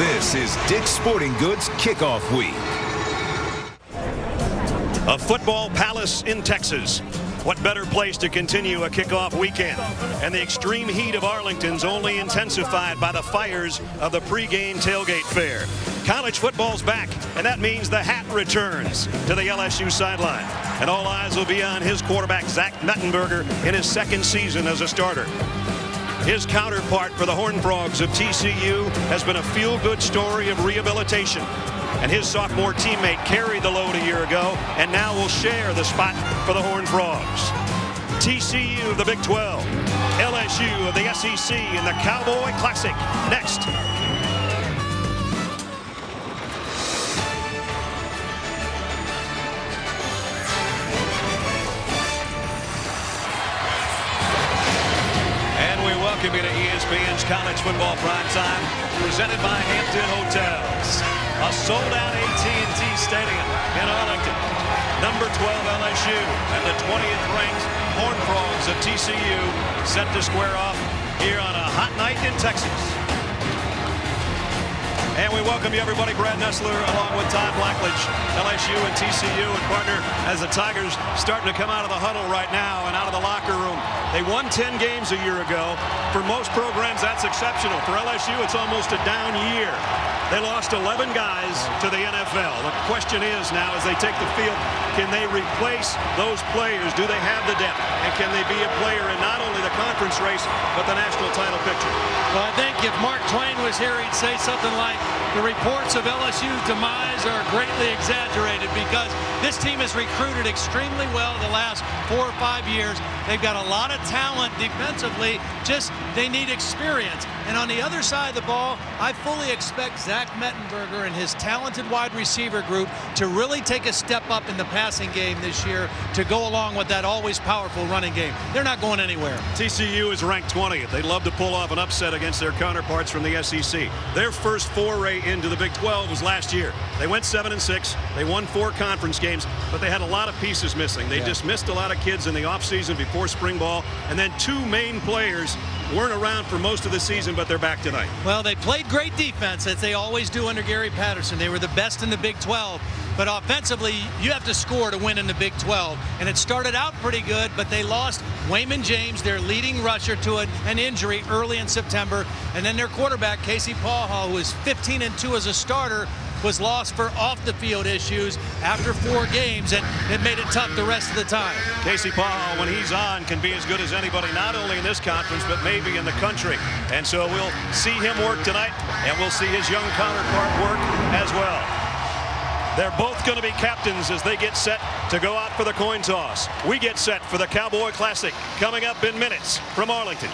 This is Dick's Sporting Goods Kickoff Week. A football palace in Texas. What better place to continue a kickoff weekend? And the extreme heat of Arlington's only intensified by the fires of the pregame tailgate fair. College football's back, and that means the hat returns to the LSU sideline. And all eyes will be on his quarterback, Zach Mettenberger, in his second season as a starter. His counterpart for the Horned Frogs of TCU has been a feel-good story of rehabilitation. And his sophomore teammate carried the load a year ago and now will share the spot for the Horned Frogs. TCU of the Big 12, LSU of the SEC, and the Cowboy Classic next. Welcome you to ESPN's College Football Primetime, presented by Hampton Hotels. A sold-out AT&T Stadium in Arlington. Number 12 LSU and the 20th-ranked Horned Frogs of TCU set to square off here on a hot night in Texas. And we welcome you, everybody. Brad Nessler along with Todd Blackledge, LSU and TCU and partner, as the Tigers starting to come out of the huddle right now and out of the locker room. They won 10 games a year ago. For most programs, that's exceptional. For LSU, it's almost a down year. They lost 11 guys to the NFL. The question is now, as they take the field, can they replace those players? Do they have the depth? And can they be a player in not only the conference race, but the national title picture? Well, I think if Mark Twain was here, he'd say something like, the reports of LSU's demise are greatly exaggerated because this team has recruited extremely well the last 4 or 5 years. They've got a lot of talent defensively, just they need experience. And on the other side of the ball, I fully expect Zach Mettenberger and his talented wide receiver group to really take a step up in the passing game this year to go along with that always powerful running game. They're not going anywhere. TCU is ranked 20th. They'd love to pull off an upset against their counterparts from the SEC. Their first foray into the Big 12 was last year. They went 7-6. They won 4 conference games, but they had a lot of pieces missing. They dismissed a lot of kids in the offseason before spring ball, and then 2 main players weren't around for most of the season, but they're back tonight. Well, they played great defense, as they always do under Gary Patterson. They were the best in the Big 12. But offensively, you have to score to win in the Big 12. And it started out pretty good, but they lost Wayman James, their leading rusher, to an injury early in September. And then their quarterback, Casey Paul, who was 15-2 as a starter, was lost for off-the-field issues after 4 games, and it made it tough the rest of the time. Casey Paul, when he's on, can be as good as anybody, not only in this conference, but maybe in the country. And so we'll see him work tonight, and we'll see his young counterpart work as well. They're both going to be captains as they get set to go out for the coin toss. We get set for the Cowboy Classic coming up in minutes from Arlington.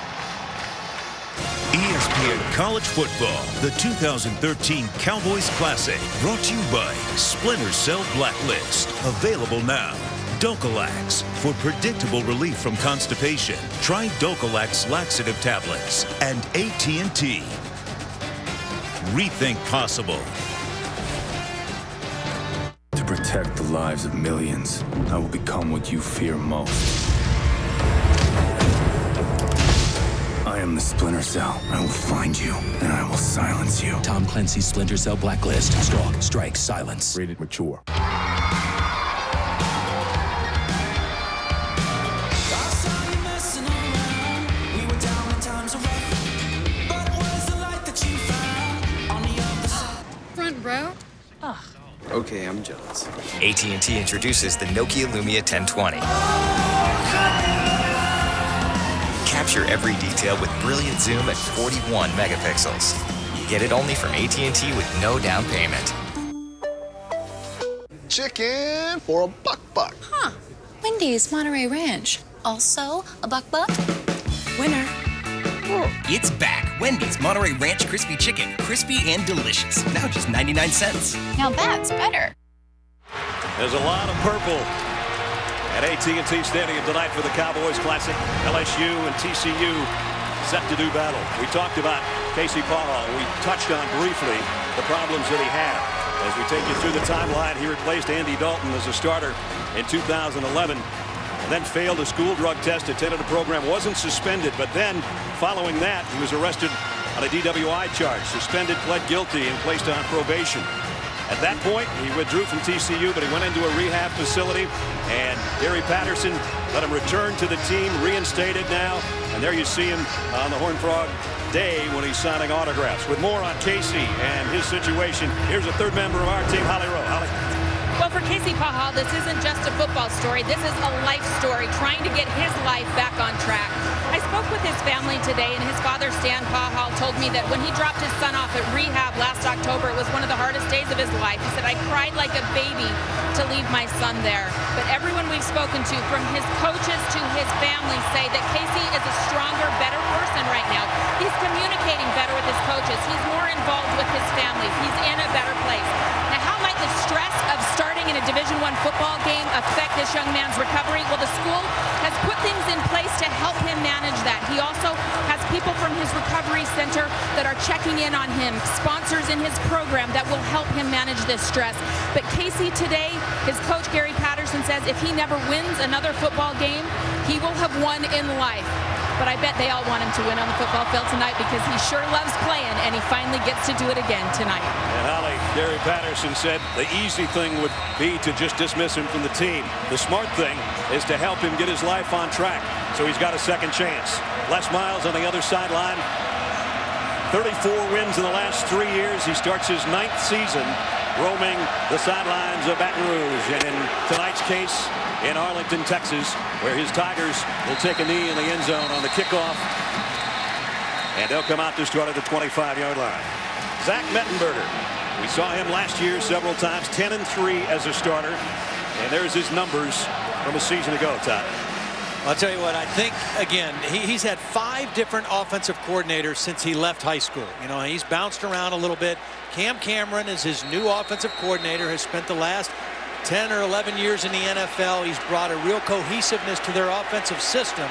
ESPN College Football, the 2013 Cowboys Classic, brought to you by Splinter Cell Blacklist. Available now. Docalax, for predictable relief from constipation. Try Docalax laxative tablets. And AT&T. Rethink possible. To protect the lives of millions, I will become what you fear most. I am the Splinter Cell. I will find you, and I will silence you. Tom Clancy's Splinter Cell Blacklist. Stalk, strike, silence. Rated mature. Front row? Ugh. Okay, I'm jealous. AT&T introduces the Nokia Lumia 1020. Capture every detail with brilliant zoom at 41 megapixels. Get it only from AT&T with no down payment. Chicken for a buck. Huh. Wendy's Monterey Ranch. Also a buck. Winner. It's back. Wendy's Monterey Ranch Crispy Chicken. Crispy and delicious. Now just 99 cents. Now that's better. There's a lot of purple at AT&T Stadium tonight for the Cowboys Classic. LSU and TCU set to do battle. We talked about Casey Paul. We touched on briefly the problems that he had. As we take you through the timeline, he replaced Andy Dalton as a starter in 2011. And then failed a school drug test, attended a program, wasn't suspended, but then following that he was arrested on a DWI charge, suspended, pled guilty, and placed on probation. At that point, he withdrew from TCU, but he went into a rehab facility, and Gary Patterson let him return to the team, reinstated now, and there you see him on the Horned Frog Day when he's signing autographs. With more on Casey and his situation, here's a third member of our team, Holly Rowe. Holly. Well, for Casey Pahal, this isn't just a football story. This is a life story, trying to get his life back on track. I spoke with his family today, and his father, Stan Pahal, told me that when he dropped his son off at rehab last October, it was one of the hardest days of his life. He said, I cried like a baby to leave my son there. But everyone we've spoken to, from his coaches to his family, say that Casey is a stronger, better person right now. He's communicating better with his coaches. He's more involved with his family. He's in a better place. Now, how might the stress of starting in a Division I football game affect this young man's recovery? Well, the school has put things in place to help him manage that. He also has people from his recovery center that are checking in on him, sponsors in his program that will help him manage this stress. But Casey today, his coach Gary Patterson says if he never wins another football game, he will have won in life. But I bet they all want him to win on the football field tonight because he sure loves playing, and he finally gets to do it again tonight. And Holly, Gary Patterson said the easy thing would be to just dismiss him from the team. The smart thing is to help him get his life on track, so he's got a second chance. Les Miles on the other sideline. 34 wins in the last 3 years. He starts his 9th season roaming the sidelines of Baton Rouge. And in tonight's case, in Arlington, Texas, where his Tigers will take a knee in the end zone on the kickoff. And they'll come out to start at the 25-yard line. Zach Mettenberger. We saw him last year several times, 10-3 as a starter. And there's his numbers from a season ago, Todd. I'll tell you what, I think, again, he's had 5 different offensive coordinators since he left high school. You know, he's bounced around a little bit. Cam Cameron is his new offensive coordinator, has spent the last 10 or 11 years in the NFL. He's brought a real cohesiveness to their offensive system,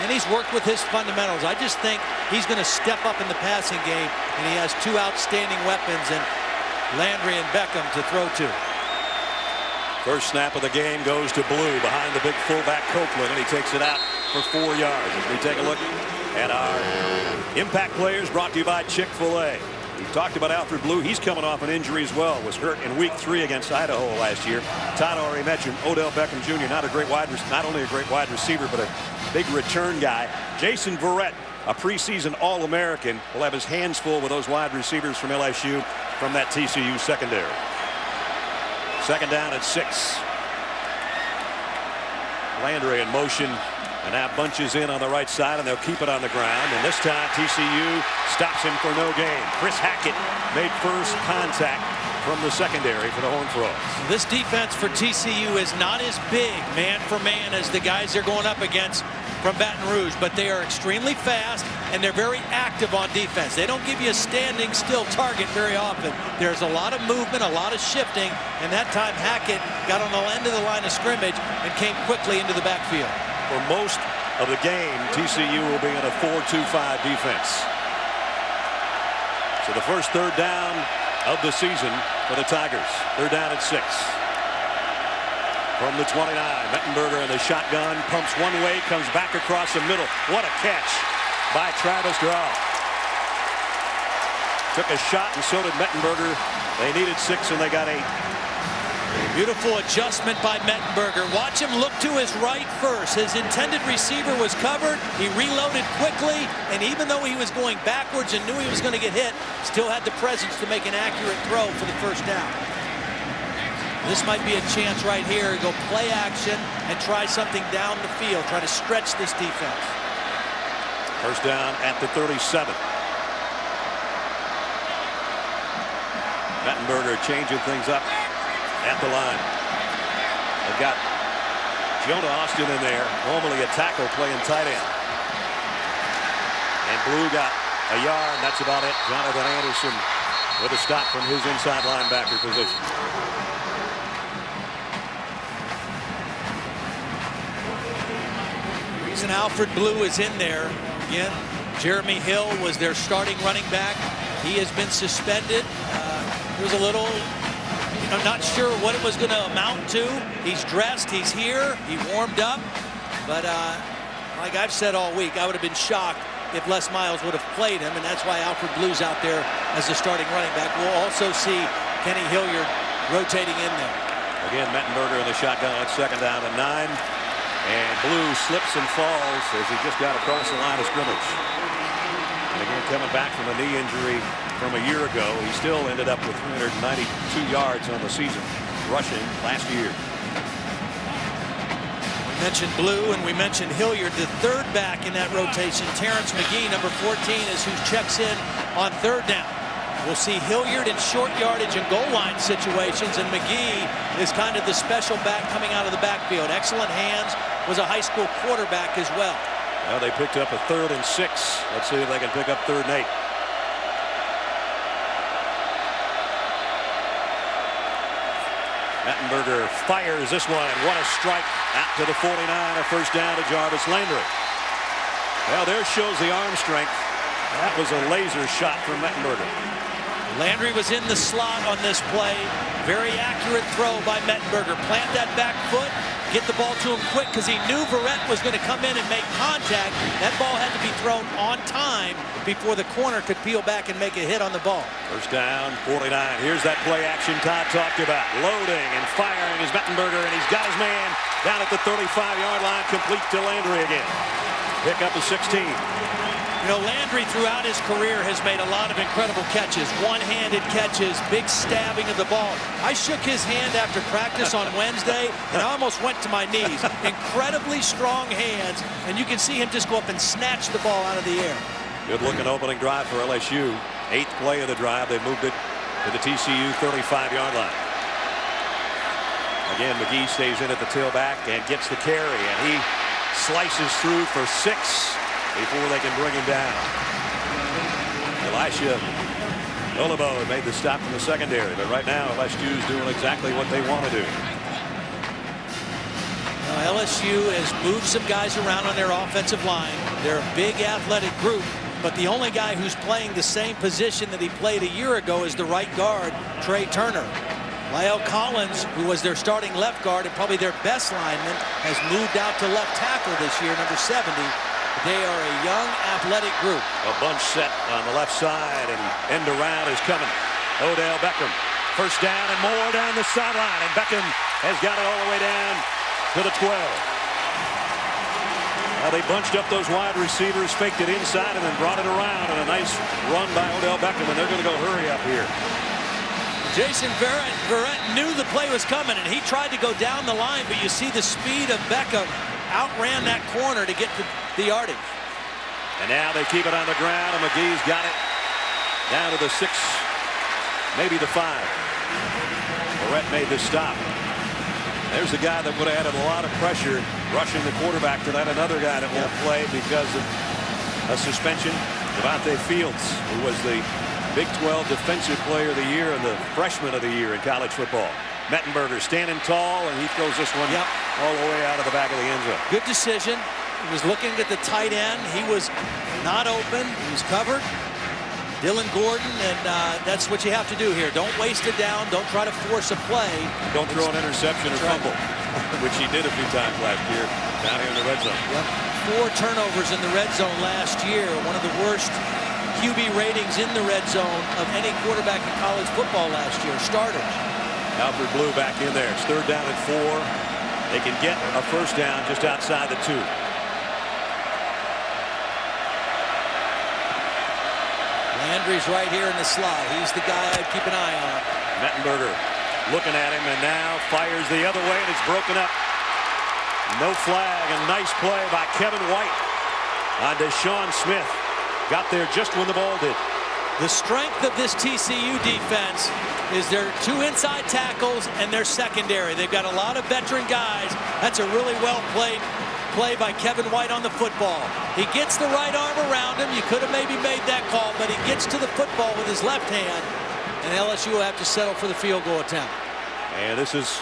and he's worked with his fundamentals. I just think he's going to step up in the passing game, and he has 2 outstanding weapons, and Landry and Beckham to throw to. First snap of the game goes to Blue behind the big fullback Copeland, and he takes it out for 4 yards. As we take a look at our impact players, brought to you by Chick-fil-A. We talked about Alfred Blue. He's coming off an injury as well. Was hurt in week 3 against Idaho last year. Todd already mentioned Odell Beckham Jr. Not only a great wide receiver, but a big return guy. Jason Verrett, a preseason All-American, will have his hands full with those wide receivers from LSU from that TCU secondary. Second down at 6. Landry in motion, and now bunches in on the right side, and they'll keep it on the ground. And this time TCU stops him for no gain. Chris Hackett made first contact from the secondary for the Horned Frogs. This defense for TCU is not as big man for man as the guys they're going up against from Baton Rouge, but they are extremely fast and they're very active on defense. They don't give you a standing still target very often. There's a lot of movement, a lot of shifting, and that time Hackett got on the end of the line of scrimmage and came quickly into the backfield. For most of the game, TCU will be in a 4-2-5 defense. So the first third down of the season for the Tigers. Third down at 6. From the 29, Mettenberger in the shotgun, pumps one way, comes back across the middle. What a catch by Travis Draw. Took a shot, and so did Mettenberger. They needed 6, and they got 8. Beautiful adjustment by Mettenberger. Watch him look to his right first. His intended receiver was covered. He reloaded quickly, and even though he was going backwards and knew he was going to get hit, still had the presence to make an accurate throw for the first down. This might be a chance right here to go play action and try something down the field, try to stretch this defense. First down at the 37. Mettenberger changing things up at the line. They've got Jonah Austin in there, normally a tackle playing tight end. And Blue got a yard, and that's about it. Jonathan Anderson with a stop from his inside linebacker position. The reason Alfred Blue is in there, again, Jeremy Hill was their starting running back. He has been suspended. He was a little, not sure what it was going to amount to. He's dressed, he's here, he warmed up. But like I've said all week, I would have been shocked if Les Miles would have played him, and that's why Alfred Blue's out there as the starting running back. We'll also see Kenny Hilliard rotating in there. Again, Mettenberger in the shotgun on 2nd down and 9. And Blue slips and falls as he just got across the line of scrimmage. And again, coming back from a knee injury from a year ago, he still ended up with 392 yards on the season rushing last year. We mentioned Blue and we mentioned Hilliard, the third back in that rotation. Terrence McGee, number 14, is who checks in on 3rd down. We'll see Hilliard in short yardage and goal line situations, and McGee is kind of the special back coming out of the backfield. Excellent hands, was a high school quarterback as well. Well, they picked up a 3rd and 6. Let's see if they can pick up 3rd and 8. Mettenberger fires this one. What a strike out to the 49. A 1st down to Jarvis Landry. Well, there shows the arm strength. That was a laser shot from Mettenberger. Landry was in the slot on this play. Very accurate throw by Mettenberger. Plant that back foot, get the ball to him quick because he knew Verrett was going to come in and make contact. That ball had to be thrown on time before the corner could peel back and make a hit on the ball. 1st down, 49. Here's that play action Todd talked about. Loading and firing is Mettenberger, and he's got his man down at the 35-yard line, complete to Landry again. Pick up a 16. You know, Landry throughout his career has made a lot of incredible catches, one-handed catches, big stabbing of the ball. I shook his hand after practice on Wednesday, and I almost went to my knees. Incredibly strong hands, and you can see him just go up and snatch the ball out of the air. Good-looking opening drive for LSU. 8th play of the drive. They moved it to the TCU 35-yard line. Again, McGee stays in at the tailback and gets the carry, and he slices through for 6. Before they can bring him down. Elisha Olabo made the stop from the secondary, but right now LSU is doing exactly what they want to do. Now, LSU has moved some guys around on their offensive line. They're a big athletic group, but the only guy who's playing the same position that he played a year ago is the right guard, Trey Turner. Lyle Collins, who was their starting left guard and probably their best lineman, has moved out to left tackle this year, number 70. They are a young, athletic group. A bunch set on the left side, and end around is coming. Odell Beckham, 1st down and more down the sideline, and Beckham has got it all the way down to the 12. Now they bunched up those wide receivers, faked it inside, and then brought it around, and a nice run by Odell Beckham, and they're going to go hurry up here. Jason Verrett knew the play was coming, and he tried to go down the line, but you see the speed of Beckham outran that corner to get to the yardage. And now they keep it on the ground, and McGee's got it down to the 6, maybe the 5. Verrett made the stop. There's a guy that would have added a lot of pressure rushing the quarterback to that. Another guy that won't play because of a suspension. Devontae Fields, who was the Big 12 Defensive Player of the Year and the Freshman of the Year in college football. Mettenberger standing tall, and he throws this one all the way out of the back of the end zone. Good decision. He was looking at the tight end. He was not open. He was covered. Dylan Gordon, and that's what you have to do here. Don't waste it down. Don't try to force a play. Don't throw an interception or fumble, which he did a few times last year down here in the red zone. Yep. 4 turnovers in the red zone last year. One of the worst QB ratings in the red zone of any quarterback in college football last year. Starters. Alfred Blue back in there. It's 3rd down and 4. They can get a 1st down just outside the 2. Landry's right here in the slot. He's the guy I'd keep an eye on. Mettenberger looking at him, and now fires the other way, and it's broken up. No flag. A nice play by Kevin White on Deshaun Smith. Got there just when the ball did. The strength of this TCU defense is their 2 inside tackles and their secondary. They've got a lot of veteran guys. That's a really well played play by Kevin White on the football. He gets the right arm around him. You could have maybe made that call, but he gets to the football with his left hand, and LSU will have to settle for the field goal attempt. And this is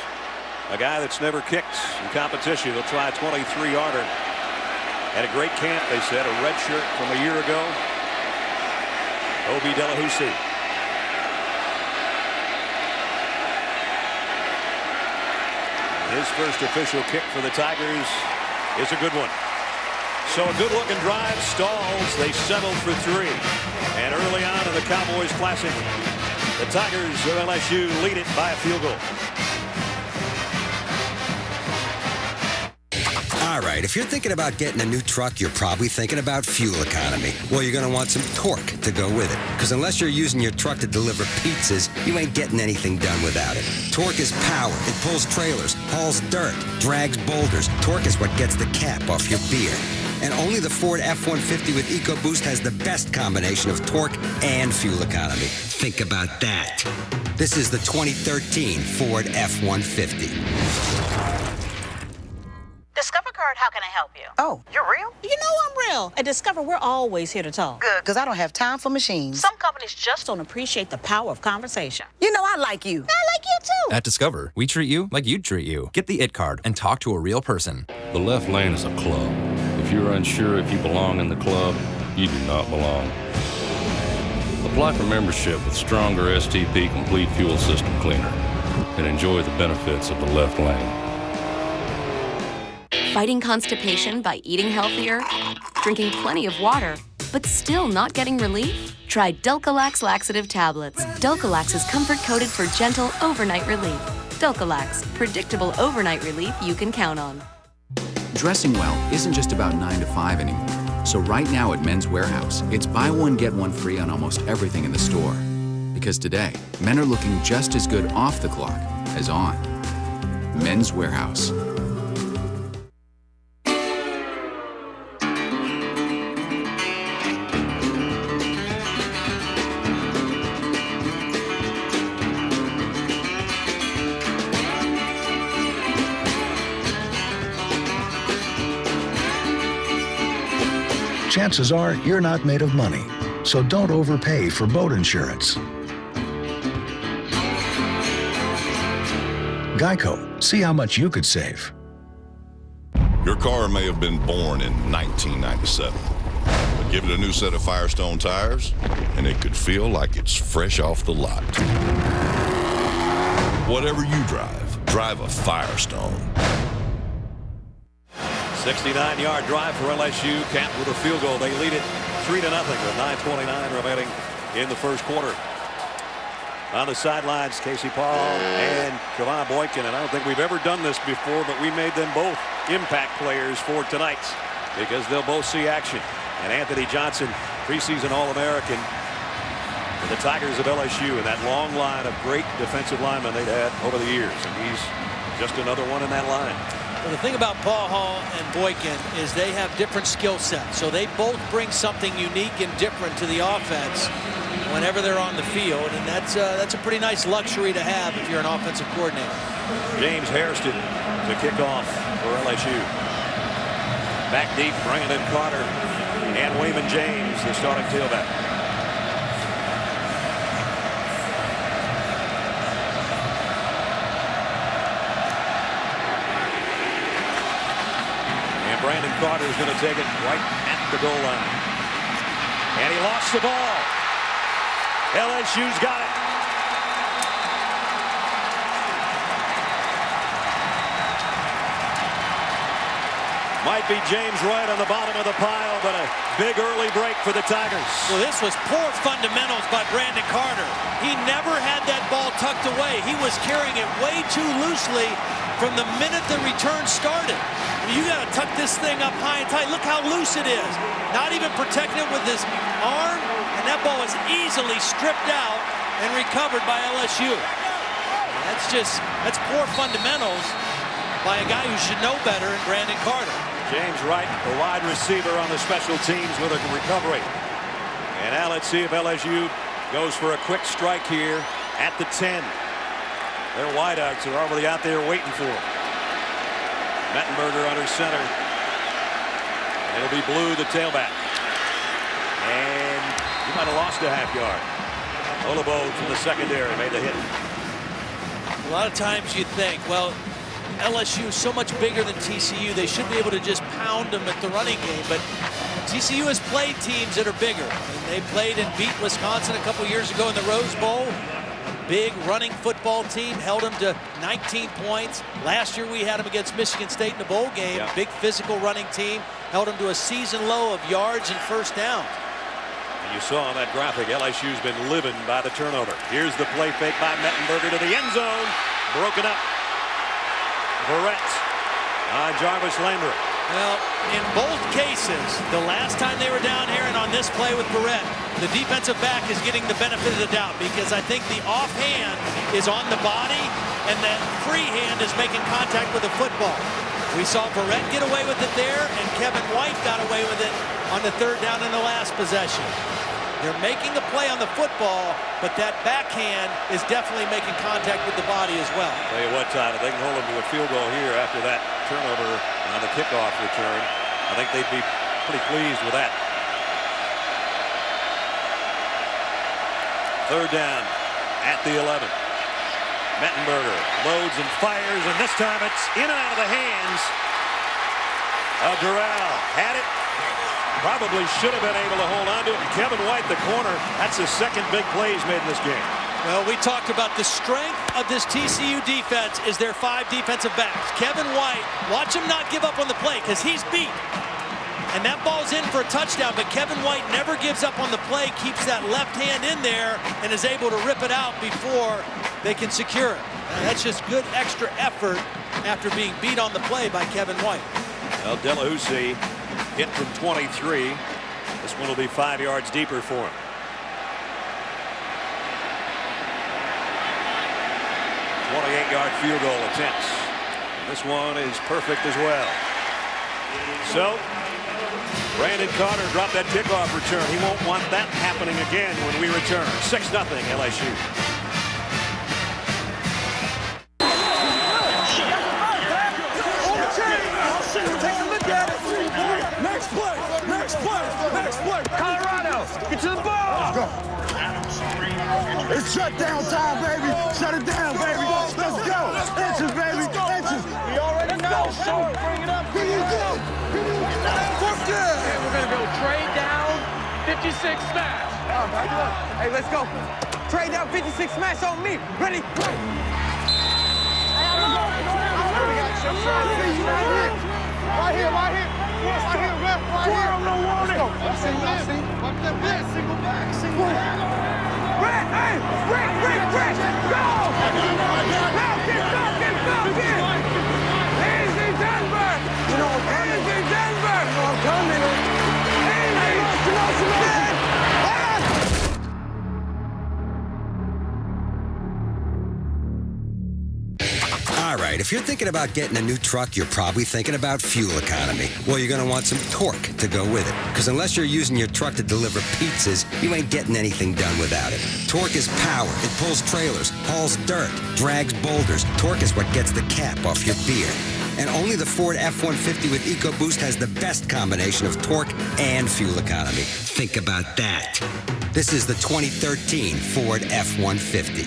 a guy that's never kicked in competition. He'll try a 23-yarder. Had a great camp, they said, a red shirt from a year ago. Obi Delahousie. His first official kick for the Tigers is a good one. So a good-looking drive stalls. They settled for 3. And early on in the Cowboys Classic, the Tigers of LSU lead it by a field goal. All right, if you're thinking about getting a new truck, you're probably thinking about fuel economy. Well, you're going to want some torque to go with it. Because unless you're using your truck to deliver pizzas, you ain't getting anything done without it. Torque is power. It pulls trailers, hauls dirt, drags boulders. Torque is what gets the cap off your beer. And only the Ford F-150 with EcoBoost has the best combination of torque and fuel economy. Think about that. This is the 2013 Ford F-150. Discover Card, how can I help you? Oh, You're real? you know I'm real. At Discover, we're always here to talk. Good. Because I don't have time for machines. Some companies just don't appreciate the power of conversation. You know I like you. I like you, too. At Discover, we treat you like you'd treat you. Get the IT card and talk to a real person. The left lane is a club. If you're unsure if you belong in the club, you do not belong. Apply for membership with Stronger STP Complete Fuel System Cleaner and enjoy the benefits of the left lane. Fighting constipation by eating healthier, drinking plenty of water, but still not getting relief? Try Dulcolax laxative tablets. Dulcolax is comfort-coated for gentle overnight relief. Dulcolax, predictable overnight relief you can count on. Dressing well isn't just about 9 to 5 anymore. So right now at Men's Warehouse, it's buy one, get one free on almost everything in the store. Because today, men are looking just as good off the clock as on. Men's Warehouse. Chances are you're not made of money, so don't overpay for boat insurance. Geico, see how much you could save. Your car may have been born in 1997, but give it a new set of Firestone tires, and it could feel like it's fresh off the lot. Whatever you drive a Firestone. 69-yard drive for LSU, capped with a field goal. They lead it 3-0 with 9:29 remaining in the first quarter. On the sidelines, Casey Paul and Javon Boykin, and I don't think we've ever done this before, but we made them both impact players for tonight because they'll both see action. And Anthony Johnson, preseason All-American for the Tigers of LSU, and that long line of great defensive linemen they've had over the years, and he's just another one in that line. Well, the thing about Paul Hall and Boykin is they have different skill sets. So they both bring something unique and different to the offense whenever they're on the field. And that's a pretty nice luxury to have if you're an offensive coordinator. James Hairston to kick off for LSU. Back deep, Brandon Carter and Wayman James, the starting tailback. Brandon Carter is going to take it right at the goal line. And he lost the ball. LSU's got it. Might be James Wright on the bottom of the pile, but a big early break for the Tigers. Well, this was poor fundamentals by Brandon Carter. He never had that ball tucked away. He was carrying it way too loosely from the minute the return started. You got to tuck this thing up high and tight. Look how loose it is. Not even protecting it with his arm, and that ball is easily stripped out and recovered by LSU. That's poor fundamentals by a guy who should know better in Brandon Carter. James Wright, the wide receiver on the special teams with a recovery. And now let's see if LSU goes for a quick strike here at the 10. Their wideouts are already out there waiting for him. Mettenberger under center. It'll be Blue, the tailback. And he might have lost a half yard. Olabo from the secondary made the hit. A lot of times you think, well, LSU is so much bigger than TCU. They should be able to just pound them at the running game. But TCU has played teams that are bigger. And they played and beat Wisconsin a couple years ago in the Rose Bowl. big running football team, held them to 19 points. Last year we had them against Michigan State in the bowl game. Yeah. Big physical running team, held them to a season low of yards and first down. And you saw on that graphic, LSU's been living by the turnover. Here's the play fake by Mettenberger to the end zone. Broken up. Verrett on Jarvis Landry. Well, in both cases, the last time they were down here and on this play with Verrett, the defensive back is getting the benefit of the doubt because I think the offhand is on the body and the free hand is making contact with the football. We saw Verrett get away with it there, and Kevin White got away with it on the third down in the last possession. They're making the play on the football, but that backhand is definitely making contact with the body as well. Tell you what, Todd, if they can hold them to a field goal here after that turnover on the kickoff return, I think they'd be pretty pleased with that. Third down at the 11. Mettenberger loads and fires, and this time it's in and out of the hands of Durrell. Had it. Probably should have been able to hold on to it. Kevin White, the corner, that's his second big play he's made in this game. Well, we talked about the strength of this TCU defense is their 5 defensive backs. Kevin White, watch him not give up on the play because he's beat. And that ball's in for a touchdown, but Kevin White never gives up on the play, keeps that left hand in there, and is able to rip it out before they can secure it. And that's just good extra effort after being beat on the play by Kevin White. Well, Delahousie hit from 23. This one will be 5 yards deeper for him. .28-yard field goal attempts. This one is perfect as well. So, Brandon Carter dropped that kickoff return. He won't want that happening again when we return. 6-0 LSU. Take a look at it. Next play. Next play. Next play. Colorado, get to the ball. Let's go. It's shutdown time, baby. Shut it down, baby. Let's go. Inches, baby. Inches. We already know. Short. Bring it up. Here you go. We're good. And we're going to go trade down 56 smash. Hey, let's go. Trade down 56 smash on me. Ready? Right here, right here. Right here, man. Right here. I don't want it. Let's see. Watch that back. Single back. Single back. Rick, hey! Rick! Go! Falcon! Easy, Denver! You know I'm coming. Easy, Denver! You know I'm coming. All right, if you're thinking about getting a new truck, you're probably thinking about fuel economy. Well, you're going to want some torque to go with it. Because unless you're using your truck to deliver pizzas, you ain't getting anything done without it. Torque is power. It pulls trailers, hauls dirt, drags boulders. Torque is what gets the cap off your beer. And only the Ford F-150 with EcoBoost has the best combination of torque and fuel economy. Think about that. This is the 2013 Ford F-150.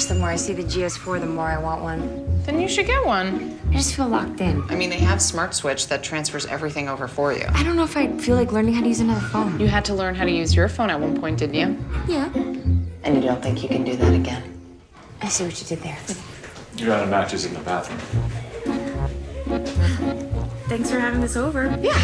The more I see the GS4, the more I want one. Then you should get one. I just feel locked in. I mean, they have Smart Switch that transfers everything over for you. I don't know if I feel like learning how to use another phone. You had to learn how to use your phone at one point, didn't you? Yeah. And you don't think you can do that again? I see what you did there. You're out of matches in the bathroom. Thanks for having this over. Yeah.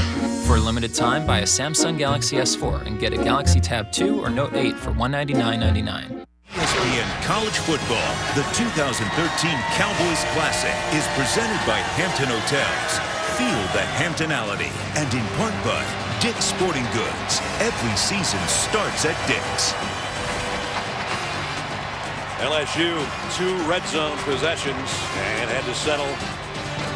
For a limited time, buy a Samsung Galaxy S4 and get a Galaxy Tab 2 or Note 8 for $199.99. ESPN College Football, the 2013 Cowboys Classic, is presented by Hampton Hotels. Feel the Hamptonality. And in part by Dick's Sporting Goods. Every season starts at Dick's. LSU, 2 red zone possessions and had to settle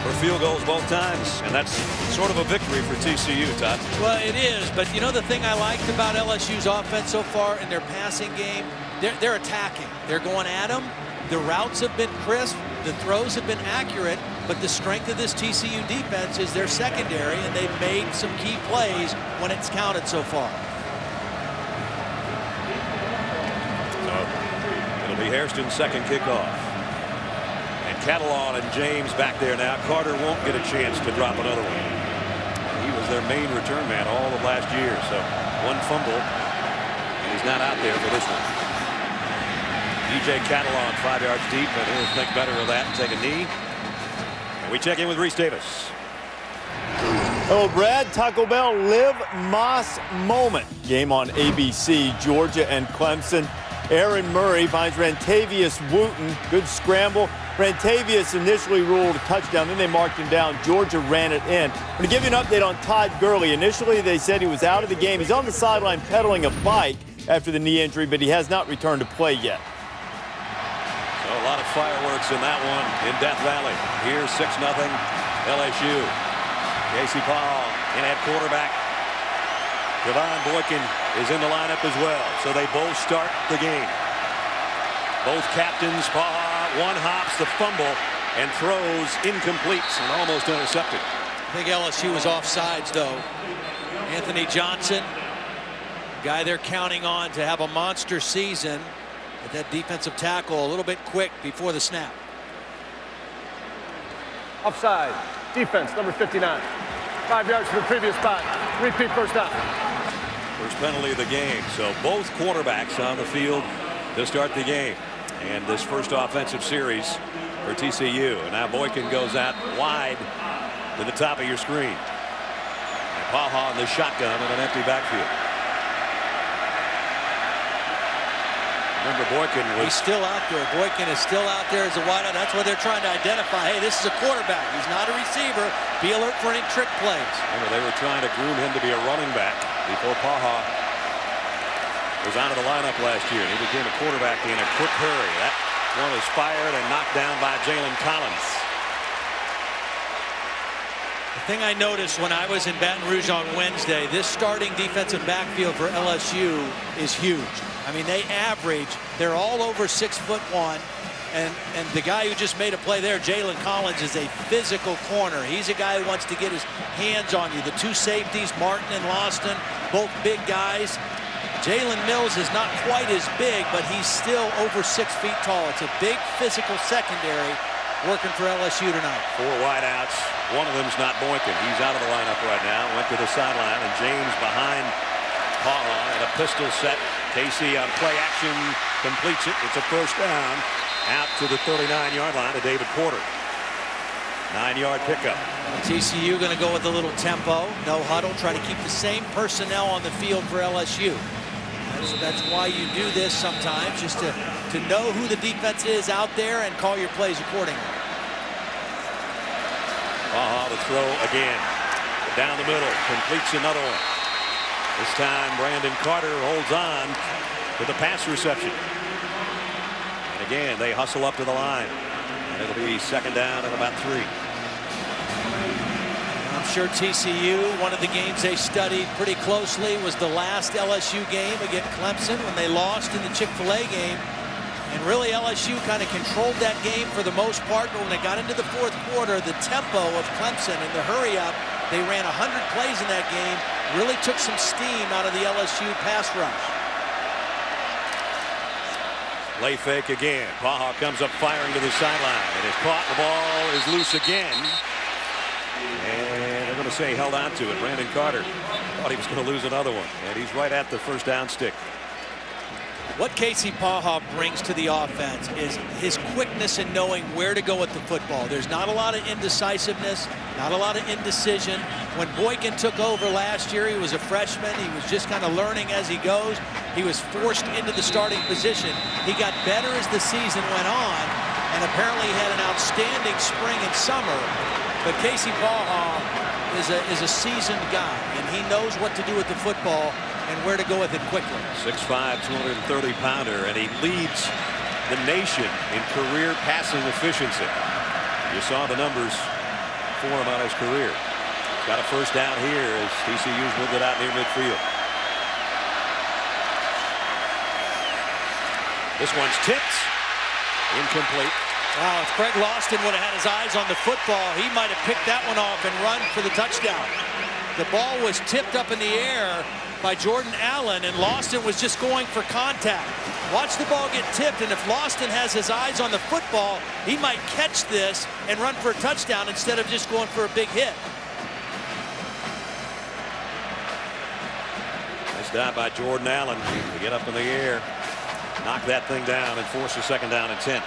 for field goals both times. And that's sort of a victory for TCU, Todd. Well, it is. But you know the thing I liked about LSU's offense so far in their passing game? They're attacking. They're going at them. The routes have been crisp. The throws have been accurate. But the strength of this TCU defense is their secondary, and they've made some key plays when it's counted so far. So it'll be Hairston's second kickoff. And Catalan and James back there now. Carter won't get a chance to drop another one. He was their main return man all of last year. So one fumble. He's not out there for this one. DJ Catalon 5 yards deep, but he'll think better of that and take a knee. And we check in with Reese Davis. Hello, Brad. Taco Bell Live Moss moment. Game on ABC, Georgia and Clemson. Aaron Murray finds Rantavius Wooten. Good scramble. Rantavius initially ruled a touchdown, then they marked him down. Georgia ran it in. I'm going to give you an update on Todd Gurley. Initially, they said he was out of the game. He's on the sideline pedaling a bike after the knee injury, but he has not returned to play yet. So a lot of fireworks in that one in Death Valley. Here's 6-0 LSU. Casey Paul in at quarterback. Devon Boykin is in the lineup as well. So they both start the game. Both captains, Paul, one hops the fumble and throws incomplete and almost intercepted. I think LSU was offsides, though. Anthony Johnson, guy they're counting on to have a monster season. But that defensive tackle a little bit quick before the snap. Offside. Defense, number 59. 5 yards from the previous spot. Repeat first down. First penalty of the game. So both quarterbacks on the field to start the game. And this first offensive series for TCU. And now Boykin goes out wide to the top of your screen. And Paha in the shotgun in an empty backfield. Remember, Boykin was... He's still out there. Boykin is still out there as a wideout. That's what they're trying to identify. Hey, this is a quarterback. He's not a receiver. Be alert for any trick plays. Remember, they were trying to groom him to be a running back before Paha was out of the lineup last year. He became a quarterback in a quick hurry. That one was fired and knocked down by Jalen Collins. The thing I noticed when I was in Baton Rouge on Wednesday, this starting defensive backfield for LSU is huge. I mean, they average, they're all over 6'1", and the guy who just made a play there, Jalen Collins, is a physical corner. He's a guy who wants to get his hands on you. The two safeties, Martin and Loston, both big guys. Jalen Mills is not quite as big, but he's still over 6 feet tall. It's a big physical secondary working for LSU tonight. 4 wideouts. One of them's not Boykin. He's out of the lineup right now. Went to the sideline, and James behind Paha in a pistol set. Casey on play action completes it. It's a first down out to the 39-yard line to David Porter. 9-yard pickup. TCU going to go with a little tempo, no huddle, try to keep the same personnel on the field for LSU. That's why you do this sometimes, just to know who the defense is out there and call your plays accordingly. The throw again. Down the middle, completes another one. This time Brandon Carter holds on to the pass reception. And again, they hustle up to the line. And it'll be second down and about 3. I'm sure TCU, one of the games they studied pretty closely was the last LSU game against Clemson when they lost in the Chick-fil-A game. And really LSU kind of controlled that game for the most part, but when they got into the fourth quarter, the tempo of Clemson and the hurry up, they ran 100 plays in that game, really took some steam out of the LSU pass rush. Play fake again. Paha comes up firing to the sideline and is caught. The ball is loose again. And they're going to say held on to it. Brandon Carter thought he was going to lose another one. And he's right at the first down stick. What Casey Paha brings to the offense is his quickness in knowing where to go with the football. There's not a lot of indecisiveness, not a lot of indecision. When Boykin took over last year, he was a freshman. He was just kind of learning as he goes. He was forced into the starting position. He got better as the season went on, and apparently he had an outstanding spring and summer. But Casey Paha is a seasoned guy, and he knows what to do with the football and where to go with it quickly. 6'5", 230-pounder, and he leads the nation in career passing efficiency. You saw the numbers for him on his career. Got a first down here as TCU's moved it out near midfield. This one's tipped. Incomplete. Wow, if Craig Loston would have had his eyes on the football, he might have picked that one off and run for the touchdown. The ball was tipped up in the air by Jordan Allen, and Loston was just going for contact. Watch the ball get tipped, and if Loston has his eyes on the football, he might catch this and run for a touchdown instead of just going for a big hit. As Stop by Jordan Allen to get up in the air, knock that thing down, and force a second down and 10.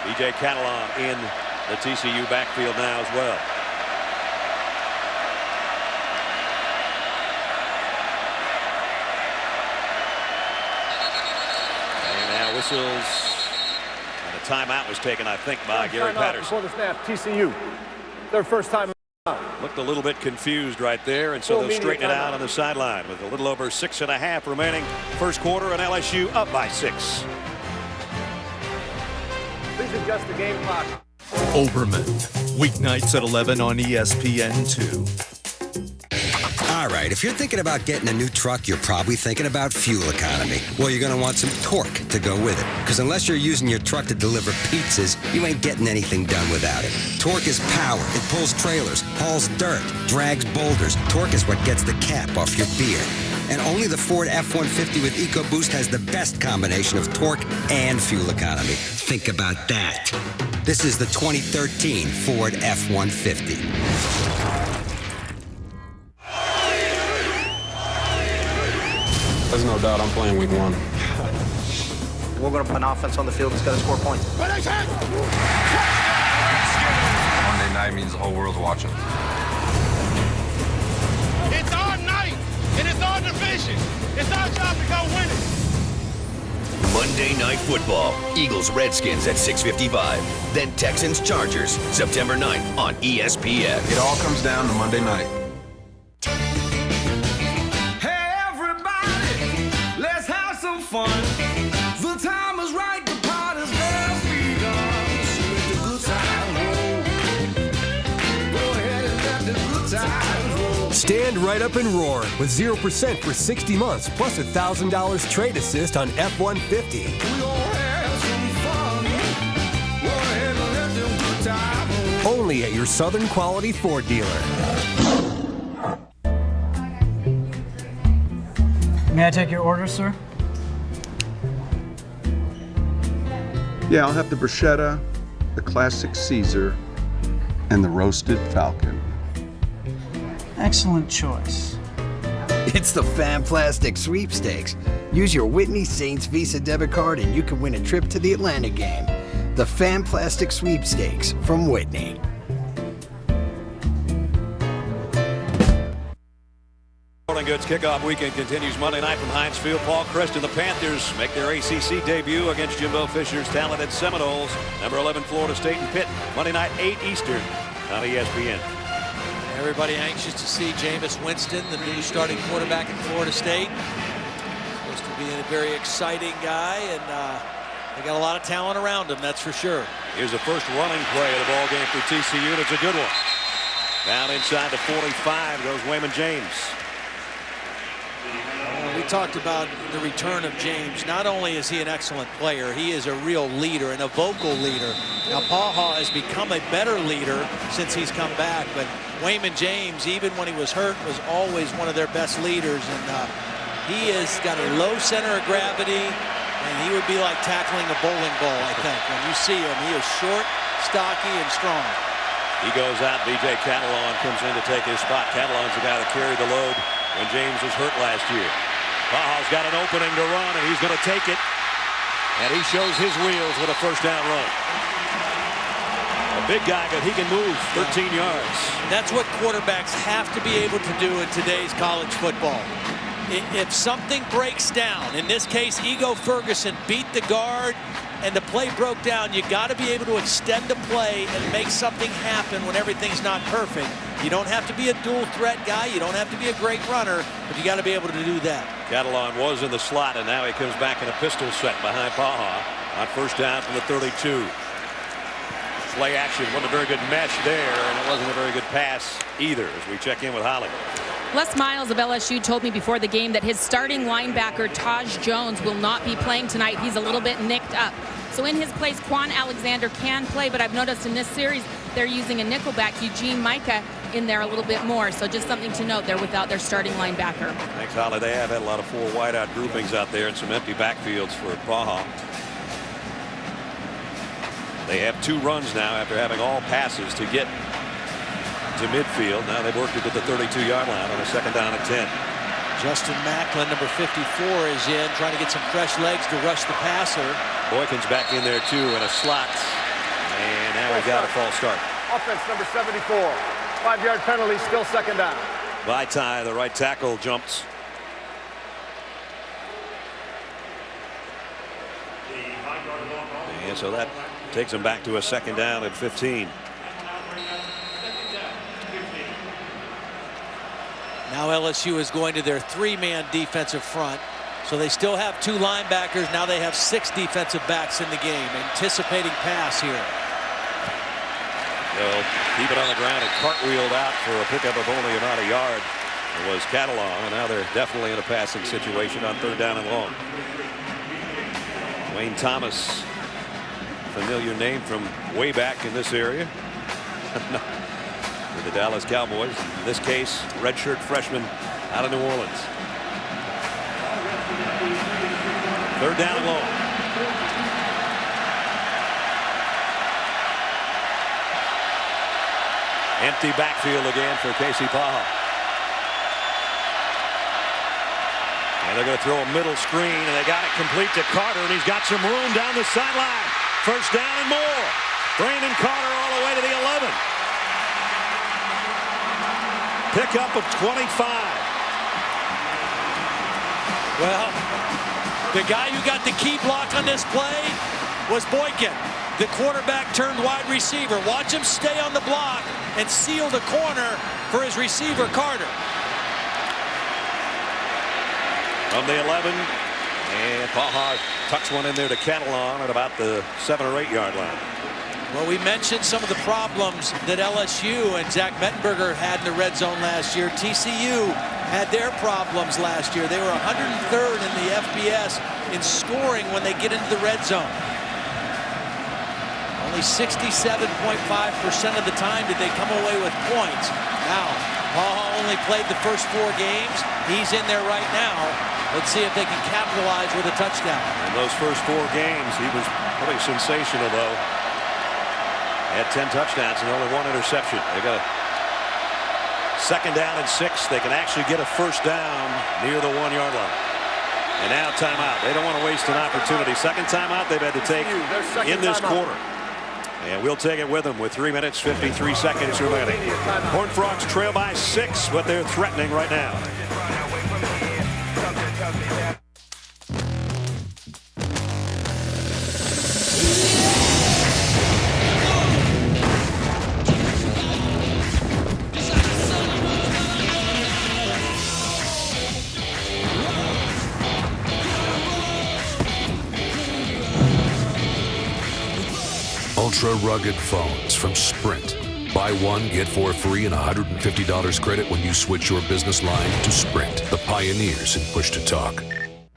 B.J. Catalon in the TCU backfield now as well. And now whistles. And a timeout was taken, I think, by Gary Patterson. Before the snap, TCU. Their first time. Looked a little bit confused right there, and so they'll straighten it out on the sideline with a little over 6.5 remaining first quarter, and LSU up by 6. Please adjust the game clock. Oberman, weeknights at 11 on ESPN2. All right, if you're thinking about getting a new truck, you're probably thinking about fuel economy. Well, you're going to want some torque to go with it. Because unless you're using your truck to deliver pizzas, you ain't getting anything done without it. Torque is power. It pulls trailers, hauls dirt, drags boulders. Torque is what gets the cap off your beer. And only the Ford F-150 with EcoBoost has the best combination of torque and fuel economy. Think about that. This is the 2013 Ford F-150. There's no doubt I'm playing week 1. We're going to put an offense on the field that's going to score points. Monday night means the whole world's watching. It's our night, and it's our division. It's our job to go win it. Monday Night Football. Eagles-Redskins at 6:55. Then Texans-Chargers, September 9th on ESPN. It all comes down to Monday night. Fun. The time is right, the party's just begun. So let the good time roll. Go ahead and let the good times roll. Stand right up and roar with 0% for 60 months plus $1,000 trade assist on F-150. We gon' have some fun. Go ahead and let the good times roll. Only at your Southern Quality Ford dealer. May I take your order, sir? Yeah, I'll have the bruschetta, the classic Caesar, and the roasted Falcon. Excellent choice. It's the Fan Plastic Sweepstakes. Use your Whitney Saints Visa debit card and you can win a trip to the Atlanta game. The Fan Plastic Sweepstakes from Whitney. Sporting Goods kickoff weekend continues Monday night from Heinz Field. Paul Crest and the Panthers make their ACC debut against Jimbo Fisher's talented Seminoles. Number 11 Florida State and Pitt. Monday night 8 Eastern on ESPN. Everybody anxious to see Jameis Winston, the new starting quarterback in Florida State. Supposed to be a very exciting guy, and they got a lot of talent around him, that's for sure. Here's the first running play of the ball game for TCU, and it's a good one. Down inside the 45 goes Wayman James. We talked about the return of James. Not only is he an excellent player, he is a real leader and a vocal leader. Now, Paha has become a better leader since he's come back, but Wayman James, even when he was hurt, was always one of their best leaders. And he has got a low center of gravity, and he would be like tackling a bowling ball, I think. When you see him, he is short, stocky, and strong. He goes out. B.J. Catalon comes in to take his spot. Catalon's the guy that carried the load when James was hurt last year. Paha's got an opening to run, and he's going to take it. And he shows his wheels with a first down run. A big guy, but he can move 13 yards. That's what quarterbacks have to be able to do in today's college football. If something breaks down, in this case, Ego Ferguson beat the guard, and the play broke down, you got to be able to extend the play and make something happen when everything's not perfect. You don't have to be a dual threat guy. You don't have to be a great runner, but you got to be able to do that. Catalon was in the slot, and now he comes back in a pistol set behind Paha on first down from the 32. Play action wasn't a very good mesh there, and it wasn't a very good pass either as we check in with Holly. Les Miles of LSU told me before the game that his starting linebacker, Taj Jones, will not be playing tonight. He's a little bit nicked up. So in his place, Quan Alexander can play, but I've noticed in this series they're using a nickelback, Eugene Micah, in there a little bit more. So just something to note, they're without their starting linebacker. Thanks, Holly. They have had a lot of four wideout groupings out there and some empty backfields for Paha. They have 2 runs now after having all passes to get to midfield. Now they've worked it to the 32-yard line on a second down and 10. Justin Macklin, number 54, is in, trying to get some fresh legs to rush the passer. Boykin's back in there, too, in a slot. And now we got a false start. Offense, number 74. 5-yard penalty, still second down. Vaitai, the right tackle, jumps. And so that takes him back to a second down at 15. Now LSU is going to their 3-man defensive front. So they still have 2 linebackers. Now they have 6 defensive backs in the game. Anticipating pass here. They'll keep it on the ground and cartwheeled out for a pickup of only about a yard. It was Catalan, and now they're definitely in a passing situation on 3rd down and long. Wayne Thomas, familiar name from way back in this area. With the Dallas Cowboys. In this case, redshirt freshman out of New Orleans. 3rd down and long. Empty backfield again for Casey Paha. And they're going to throw a middle screen, and they got it complete to Carter, and he's got some room down the sideline. 1st down and more. Brandon Carter all the way to the 11. Pickup of 25. Well, the guy who got the key block on this play was Boykin. The quarterback turned wide receiver. Watch him stay on the block and seal the corner for his receiver, Carter. From the 11, and Paha tucks one in there to Catalan at about the 7 or 8 yard line. Well, we mentioned some of the problems that LSU and Zach Mettenberger had in the red zone last year. TCU had their problems last year. They were 103rd in the FBS in scoring when they get into the red zone. Only 67.5% of the time did they come away with points. Now, Paha only played the first 4 games. He's in there right now. Let's see if they can capitalize with a touchdown. In those first 4 games, he was pretty sensational, though. Had 10 touchdowns and only 1 interception. They got a 2nd down and 6. They can actually get a 1st down near the 1 yard line. And now timeout. They don't want to waste an opportunity. 2nd timeout they've had to take in this quarter. And we'll take it with them with 3 minutes, 53 seconds remaining. Horned Frogs trail by 6, but they're threatening right now. Ultra rugged phones from Sprint. Buy one, get 4 free and $150 credit when you switch your business line to Sprint, the pioneers in push-to-talk.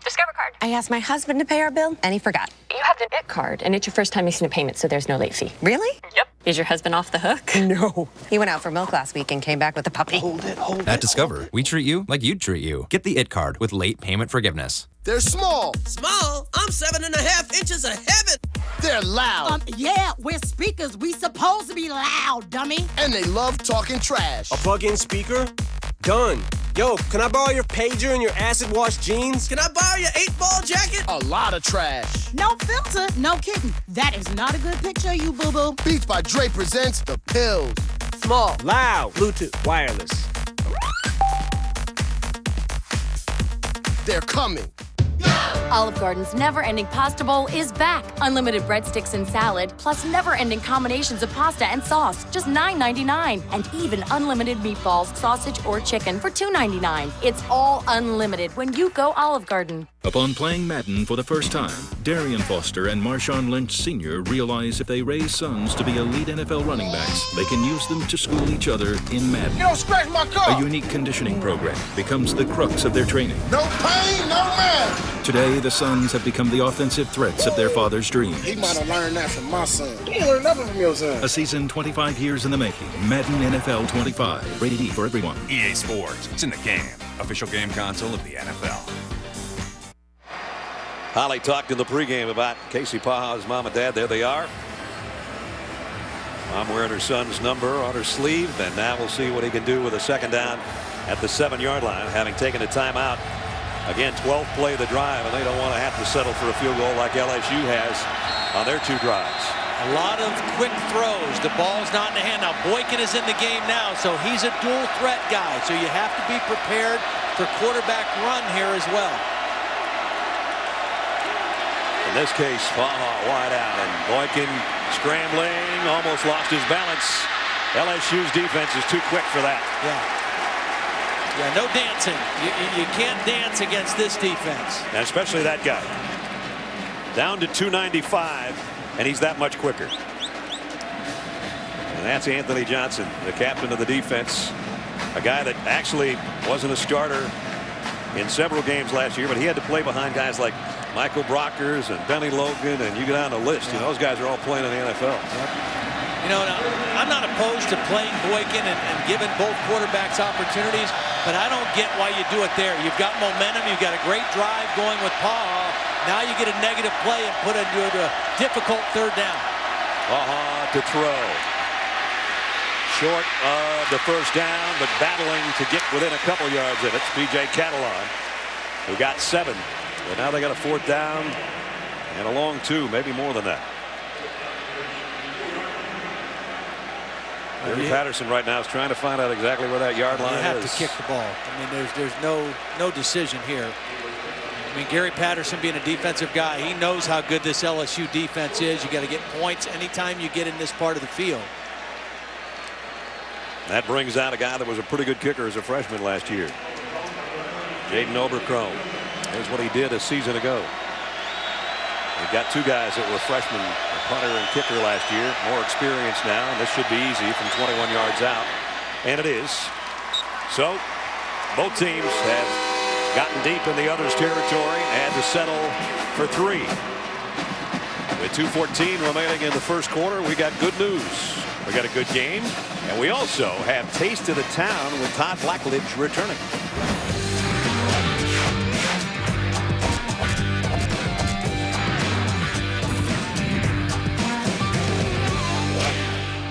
Discover card. I asked my husband to pay our bill, and he forgot. You have the IT card, and it's your first time making a payment, so there's no late fee. Really? Yep. Is your husband off the hook? No. He went out for milk last week and came back with a puppy. Hold it. At Discover, we treat you like you'd treat you. Get the IT card with late payment forgiveness. They're small. Small? I'm 7.5 inches of heaven. They're loud. Yeah, we're speakers. We supposed to be loud, dummy. And they love talking trash. A plug-in speaker? Done. Yo, can I borrow your pager and your acid-wash jeans? Can I borrow your 8-ball jacket? A lot of trash. No filter, no kidding. That is not a good picture of you, boo-boo. Beats by Dre presents The Pills. Small, loud, Bluetooth, wireless. They're coming. Olive Garden's never-ending pasta bowl is back. Unlimited breadsticks and salad, plus never-ending combinations of pasta and sauce, just $9.99. And even unlimited meatballs, sausage, or chicken for $2.99. It's all unlimited when you go Olive Garden. Upon playing Madden for the first time, Darian Foster and Marshawn Lynch Sr. realize if they raise sons to be elite NFL running backs, they can use them to school each other in Madden. You don't scratch my car! A unique conditioning program becomes the crux of their training. No pain, no man! Today, the sons have become the offensive threats of their father's dreams. He might have learned that from my son. He ain't learned nothing from your son. A season 25 years in the making. Madden NFL 25. Rated E for everyone. EA Sports. It's in the game. Official game console of the NFL. Holly talked in the pregame about Casey Paha's mom and dad. There they are. Mom wearing her son's number on her sleeve, and now we'll see what he can do with a 2nd down at the 7-yard line, having taken a timeout. Again, 12th play of the drive, and they don't want to have to settle for a field goal like LSU has on their 2 drives. A lot of quick throws. The ball's not in the hand. Now, Boykin is in the game now, so he's a dual threat guy. So you have to be prepared for quarterback run here as well. In this case, Baha wide out, and Boykin scrambling, almost lost his balance. LSU's defense is too quick for that. Yeah, no dancing. You can't dance against this defense. And especially that guy. Down to 295, and he's that much quicker. And that's Anthony Johnson, the captain of the defense. A guy that actually wasn't a starter in several games last year, but he had to play behind guys like Michael Brockers and Benny Logan, and you go down the list. You know, those guys are all playing in the NFL. You know, I'm not opposed to playing Boykin and giving both quarterbacks opportunities, but I don't get why you do it there. You've got momentum. You've got a great drive going with Baha. Now you get a negative play and put it into a difficult 3rd down. Baha to throw. Short of the 1st down, but battling to get within a couple yards of it. P.J. Catalan, who got 7. But now they got a 4th down and a long 2, maybe more than that. Gary Patterson right now is trying to find out exactly where that yard line is. You have to kick the ball. I mean, there's no decision here. I mean, Gary Patterson being a defensive guy, he knows how good this LSU defense is. You got to get points anytime you get in this part of the field. That brings out a guy that was a pretty good kicker as a freshman last year. Jaden Obercrone. Here's what he did a season ago. They've got 2 guys that were freshmen, a punter and kicker last year. More experience now, and this should be easy from 21 yards out. And it is. So both teams have gotten deep in the other's territory and to settle for 3. With 2:14 remaining in the 1st quarter, we got good news. We got a good game, and we also have Taste of the Town with Todd Blackledge returning.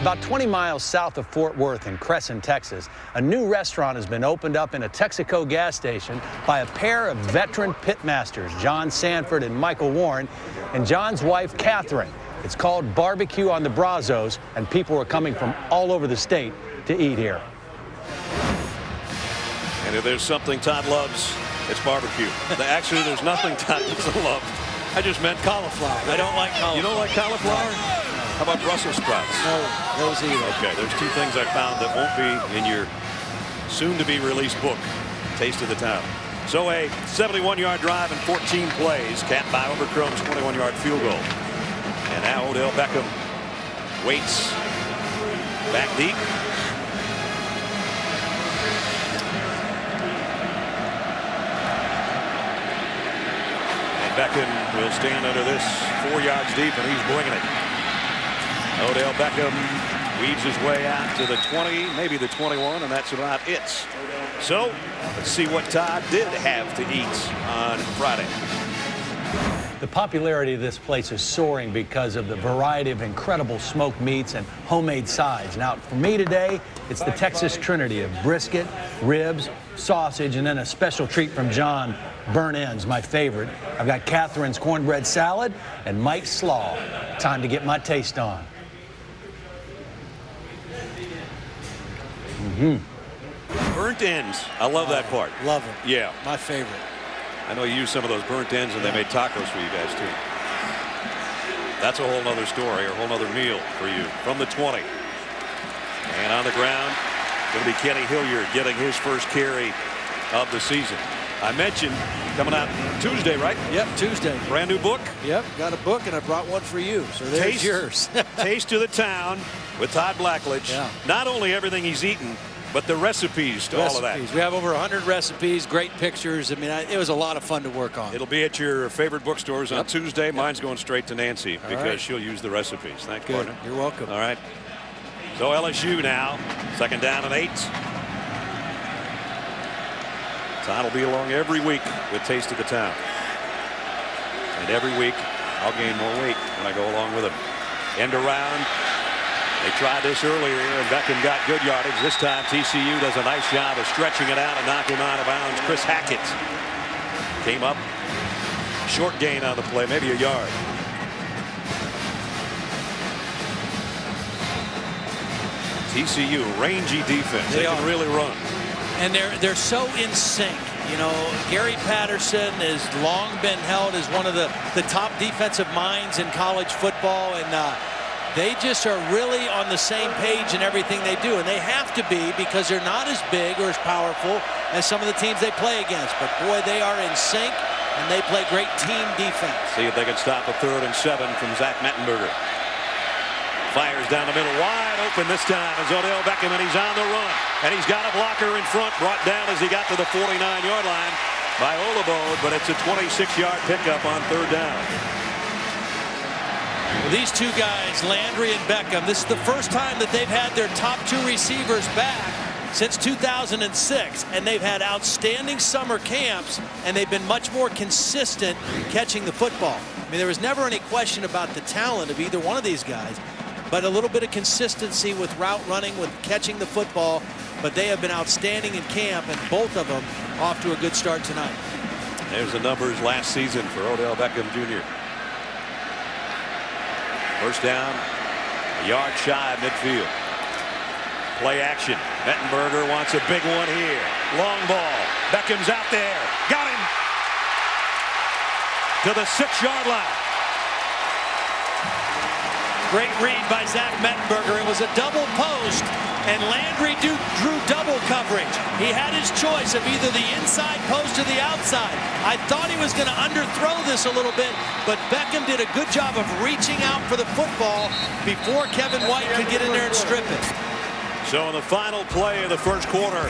About 20 miles south of Fort Worth in Crescent, Texas, a new restaurant has been opened up in a Texaco gas station by a pair of veteran pitmasters, John Sanford and Michael Warren, and John's wife, Catherine. It's called Barbecue on the Brazos, and people are coming from all over the state to eat here. And if there's something Todd loves, it's barbecue. Actually, there's nothing Todd doesn't love. I just meant cauliflower. I don't like cauliflower. You don't like cauliflower? How about Brussels sprouts? No, those either. Okay, there's 2 things I found that won't be in your soon-to-be-released book, Taste of the Town. So a 71-yard drive and 14 plays, capped by Obercrone's 21-yard field goal. And now Odell Beckham waits back deep. And Beckham will stand under this 4 yards deep, and he's bringing it. Odell Beckham weaves his way out to the 20, maybe the 21, and that's about it. So let's see what Todd did have to eat on Friday. The popularity of this place is soaring because of the variety of incredible smoked meats and homemade sides. Now, for me today, it's the Texas Trinity of brisket, ribs, sausage, and then a special treat from John, burnt ends, my favorite. I've got Catherine's cornbread salad and Mike's slaw. Time to get my taste on. Burnt ends. I love that part. Love it. Yeah. My favorite. I know you used some of those burnt ends, and they made tacos for you guys, too. That's a whole nother story, or a whole nother meal for you. From the 20. And on the ground, going to be Kenny Hilliard getting his first carry of the season. I mentioned coming out Tuesday, right? Yep, Tuesday. Brand new book? Yep, got a book, and I brought one for you. So there's yours. Taste of the Town with Todd Blackledge. Yeah. Not only everything he's eaten, but the recipes to all of that. We have over 100 recipes, great pictures. I mean, it was a lot of fun to work on. It'll be at your favorite bookstores on Tuesday. Yep. Mine's going straight to Nancy because she'll use the recipes. Thanks, partner. You're welcome. All right. So LSU now, 2nd down and 8. Todd will be along every week with Taste of the Town. And every week, I'll gain more weight when I go along with him. End around. They tried this earlier, and Beckham got good yardage. This time, TCU does a nice job of stretching it out and knocking him out of bounds. Chris Hackett came up. Short gain on the play, maybe a yard. TCU, rangy defense. They can really run. And they're so in sync. You know, Gary Patterson has long been held as one of the top defensive minds in college football, and they just are really on the same page in everything they do, and they have to be, because they're not as big or as powerful as some of the teams they play against. But boy, they are in sync, and they play great team defense. See if they can stop a 3rd and 7 from Zach Mettenberger. Fires down the middle, wide open this time is Odell Beckham, and he's on the run. And he's got a blocker in front, brought down as he got to the 49-yard line by Olabode, but it's a 26-yard pickup on 3rd down. Well, these two guys, Landry and Beckham, this is the first time that they've had their top 2 receivers back since 2006, and they've had outstanding summer camps, and they've been much more consistent catching the football. I mean, there was never any question about the talent of either one of these guys, but a little bit of consistency with route running, with catching the football. But they have been outstanding in camp, and both of them off to a good start tonight. There's the numbers last season for Odell Beckham Jr. First down, a yard shy of midfield. Play action. Mettenberger wants a big one here. Long ball. Beckham's out there. Got him to the 6-yard line. Great read by Zach Mettenberger. It was a double post, and Landry drew double coverage. He had his choice of either the inside post or the outside. I thought he was going to underthrow this a little bit, but Beckham did a good job of reaching out for the football before Kevin White could get in there and strip it. So in the final play of the first quarter,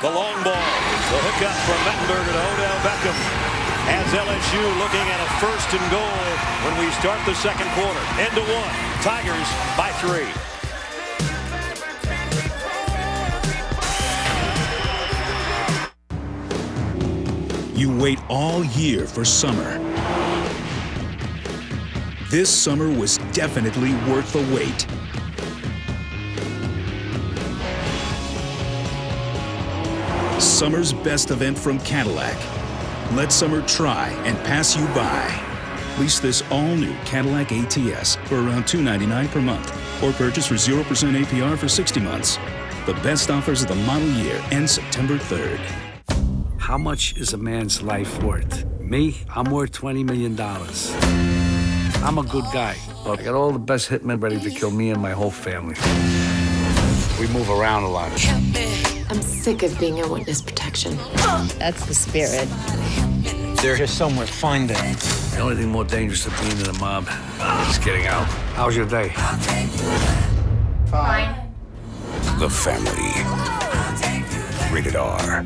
the long ball, the hookup from Mettenberger to Odell Beckham, has LSU looking at a 1st and goal when we start the second quarter. End to 1. Tigers by 3. You wait all year for summer. This summer was definitely worth the wait. Summer's best event from Cadillac. Let summer try and pass you by. Lease this all-new Cadillac ATS for around $299 per month, or purchase for 0% APR for 60 months. The best offers of the model year end September 3rd. How much is a man's life worth? Me, I'm worth $20 million. I'm a good guy, but I got all the best hitmen ready to kill me and my whole family. We move around a lot. I'm sick of being in witness protection. That's the spirit. They're just somewhere fine there. The only thing more dangerous than being in the mob is getting out. How's your day? Fine. The Family. Rated R.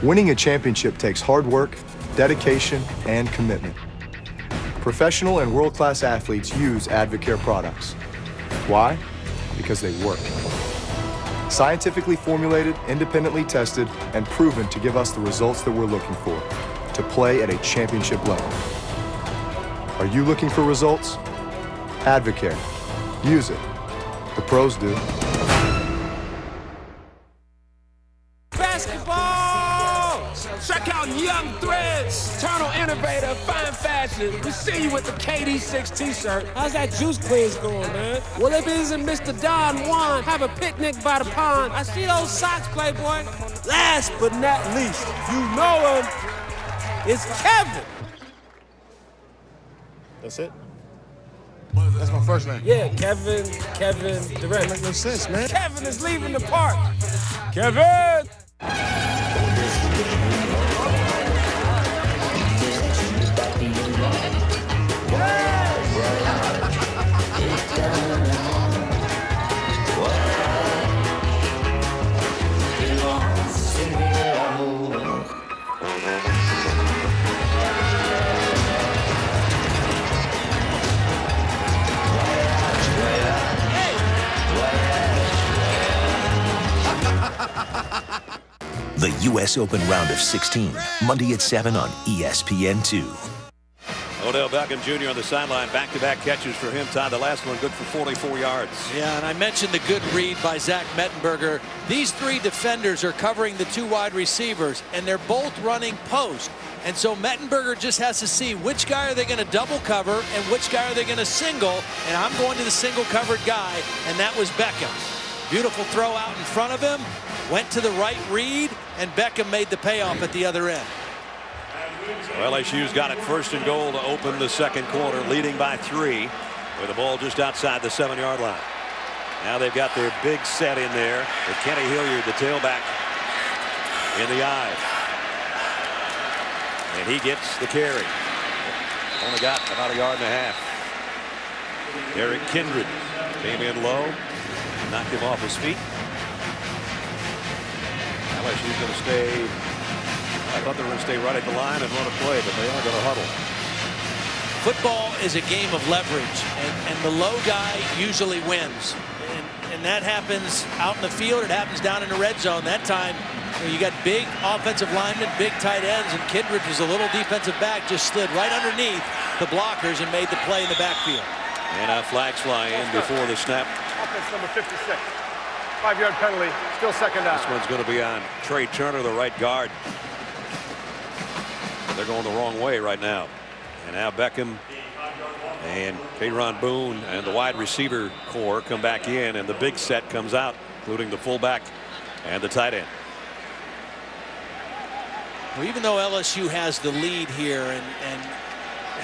Winning a championship takes hard work, dedication, and commitment. Professional and world-class athletes use Advocare products. Why? Because they work. Scientifically formulated, independently tested, and proven to give us the results that we're looking for, to play at a championship level. Are you looking for results? Advocare. Use it. The pros do. Basketball! Check out Young Threads, eternal innovator, fine fashion. We see you with the KD6 t-shirt. How's that juice cleanse going, man? Well, if it isn't Mr. Don Juan, have a picnic by the pond. I see those socks, Playboy. Last but not least, you know him. It's Kevin. That's it? That's my first name. Yeah, Kevin Durant. Makes no sense, man. Kevin is leaving the park. Kevin! The U.S. Open Round of 16, Monday at 7 on ESPN2. Odell Beckham Jr. on the sideline. Back-to-back catches for him. Todd, the last one good for 44 yards. Yeah, and I mentioned the good read by Zach Mettenberger. These three defenders are covering the two wide receivers, and they're both running post. And so Mettenberger just has to see which guy are they going to double cover and which guy are they going to single. And I'm going to the single covered guy, and that was Beckham. Beautiful throw out in front of him. Went to the right read, and Beckham made the payoff at the other end. So LSU's got it 1st and goal to open the second quarter, leading by 3 with the ball just outside the 7-yard line. Now they've got their big set in there with Kenny Hilliard, the tailback, in the eye. And he gets the carry. Only got about 1.5 yards. Eric Kindred came in low, knocked him off his feet. LSU's going to stay. I thought they were going to stay right at the line and run a play, but they are going to huddle. Football is a game of leverage, and the low guy usually wins. And that happens out in the field. It happens down in the red zone. That time, you got big offensive linemen, big tight ends, and Kindred was a little defensive back, just slid right underneath the blockers and made the play in the backfield. And flags fly in before the snap. Offense number 56. 5-yard penalty, still second down. This one's going to be on Trey Turner, the right guard. They're going the wrong way right now. And now Beckham and Kayron Boone and the wide receiver core come back in, and the big set comes out, including the fullback and the tight end. Well, even though LSU has the lead here and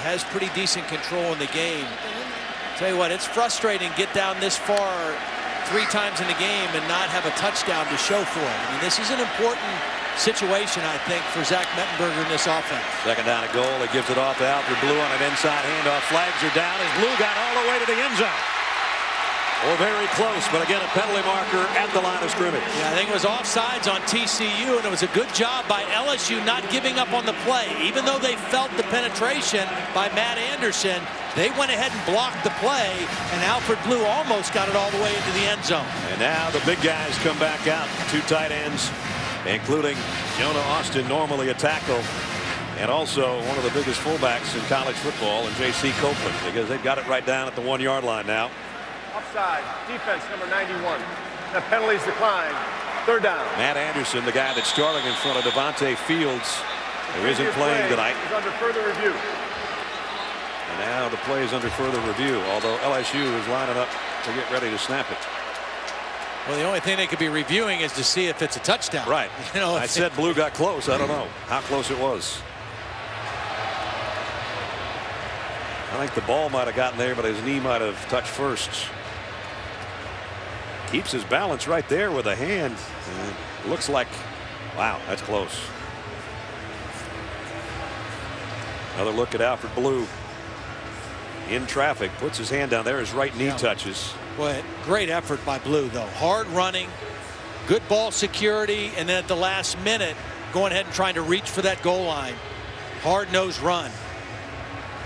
has pretty decent control in the game, tell you what, it's frustrating to get down this far 3 times in the game and not have a touchdown to show for it. I mean, this is an important situation, I think, for Zach Mettenberger in this offense. Second down and goal. He gives it off to Alfred Blue on an inside handoff. Flags are down as Blue got all the way to the end zone. Or very close, but again, a penalty marker at the line of scrimmage. Yeah, I think it was offsides on TCU, and it was a good job by LSU not giving up on the play. Even though they felt the penetration by Matt Anderson, they went ahead and blocked the play, and Alfred Blue almost got it all the way into the end zone. And now the big guys come back out. 2 tight ends, including Jonah Austin, normally a tackle, and also one of the biggest fullbacks in college football, and J.C. Copeland, because they've got it right down at the 1-yard line now. Offside, defense number 91. The penalties decline. 3rd down. Matt Anderson, the guy that's starting in front of Devontae Fields, who isn't playing tonight. Is under further review. And now the play is under further review, although LSU is lining up to get ready to snap it. Well, the only thing they could be reviewing is to see if it's a touchdown. Right. You know, I said Blue got close. I don't know how close it was. I think the ball might have gotten there, but his knee might have touched first. Keeps his balance right there with a hand. It looks like, wow, that's close. Another look at Alfred Blue in traffic, puts his hand down there. His right knee touches. Boy, great effort by Blue, though. Hard running, good ball security, and then at the last minute, going ahead and trying to reach for that goal line. Hard-nosed run.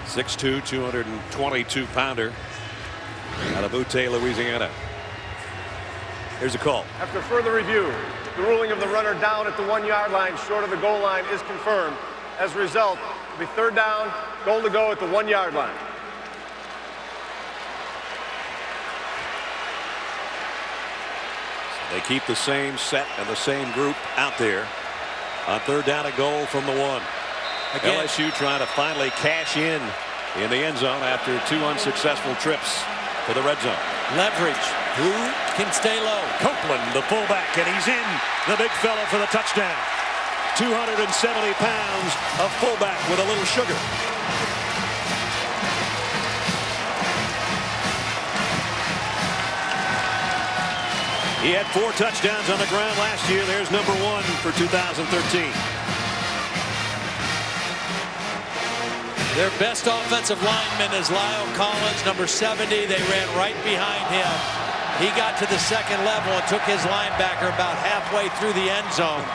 6'2", 222-pounder out of Butte, Louisiana. Here's a call. After further review, the ruling of the runner down at the 1-yard line short of the goal line is confirmed. As a result, it'll be 3rd down, goal to go at the 1-yard line. They keep the same set and the same group out there on 3rd down and goal from the 1. Again, LSU trying to finally cash in the end zone after 2 unsuccessful trips to the red zone. Leverage. Who can stay low? Copeland, the fullback, and he's in. The big fella for the touchdown. 270 pounds of fullback with a little sugar. He had 4 touchdowns on the ground last year. There's number 1 for 2013. Their best offensive lineman is Lyle Collins, number 70. They ran right behind him. He got to the second level and took his linebacker about halfway through the end zone,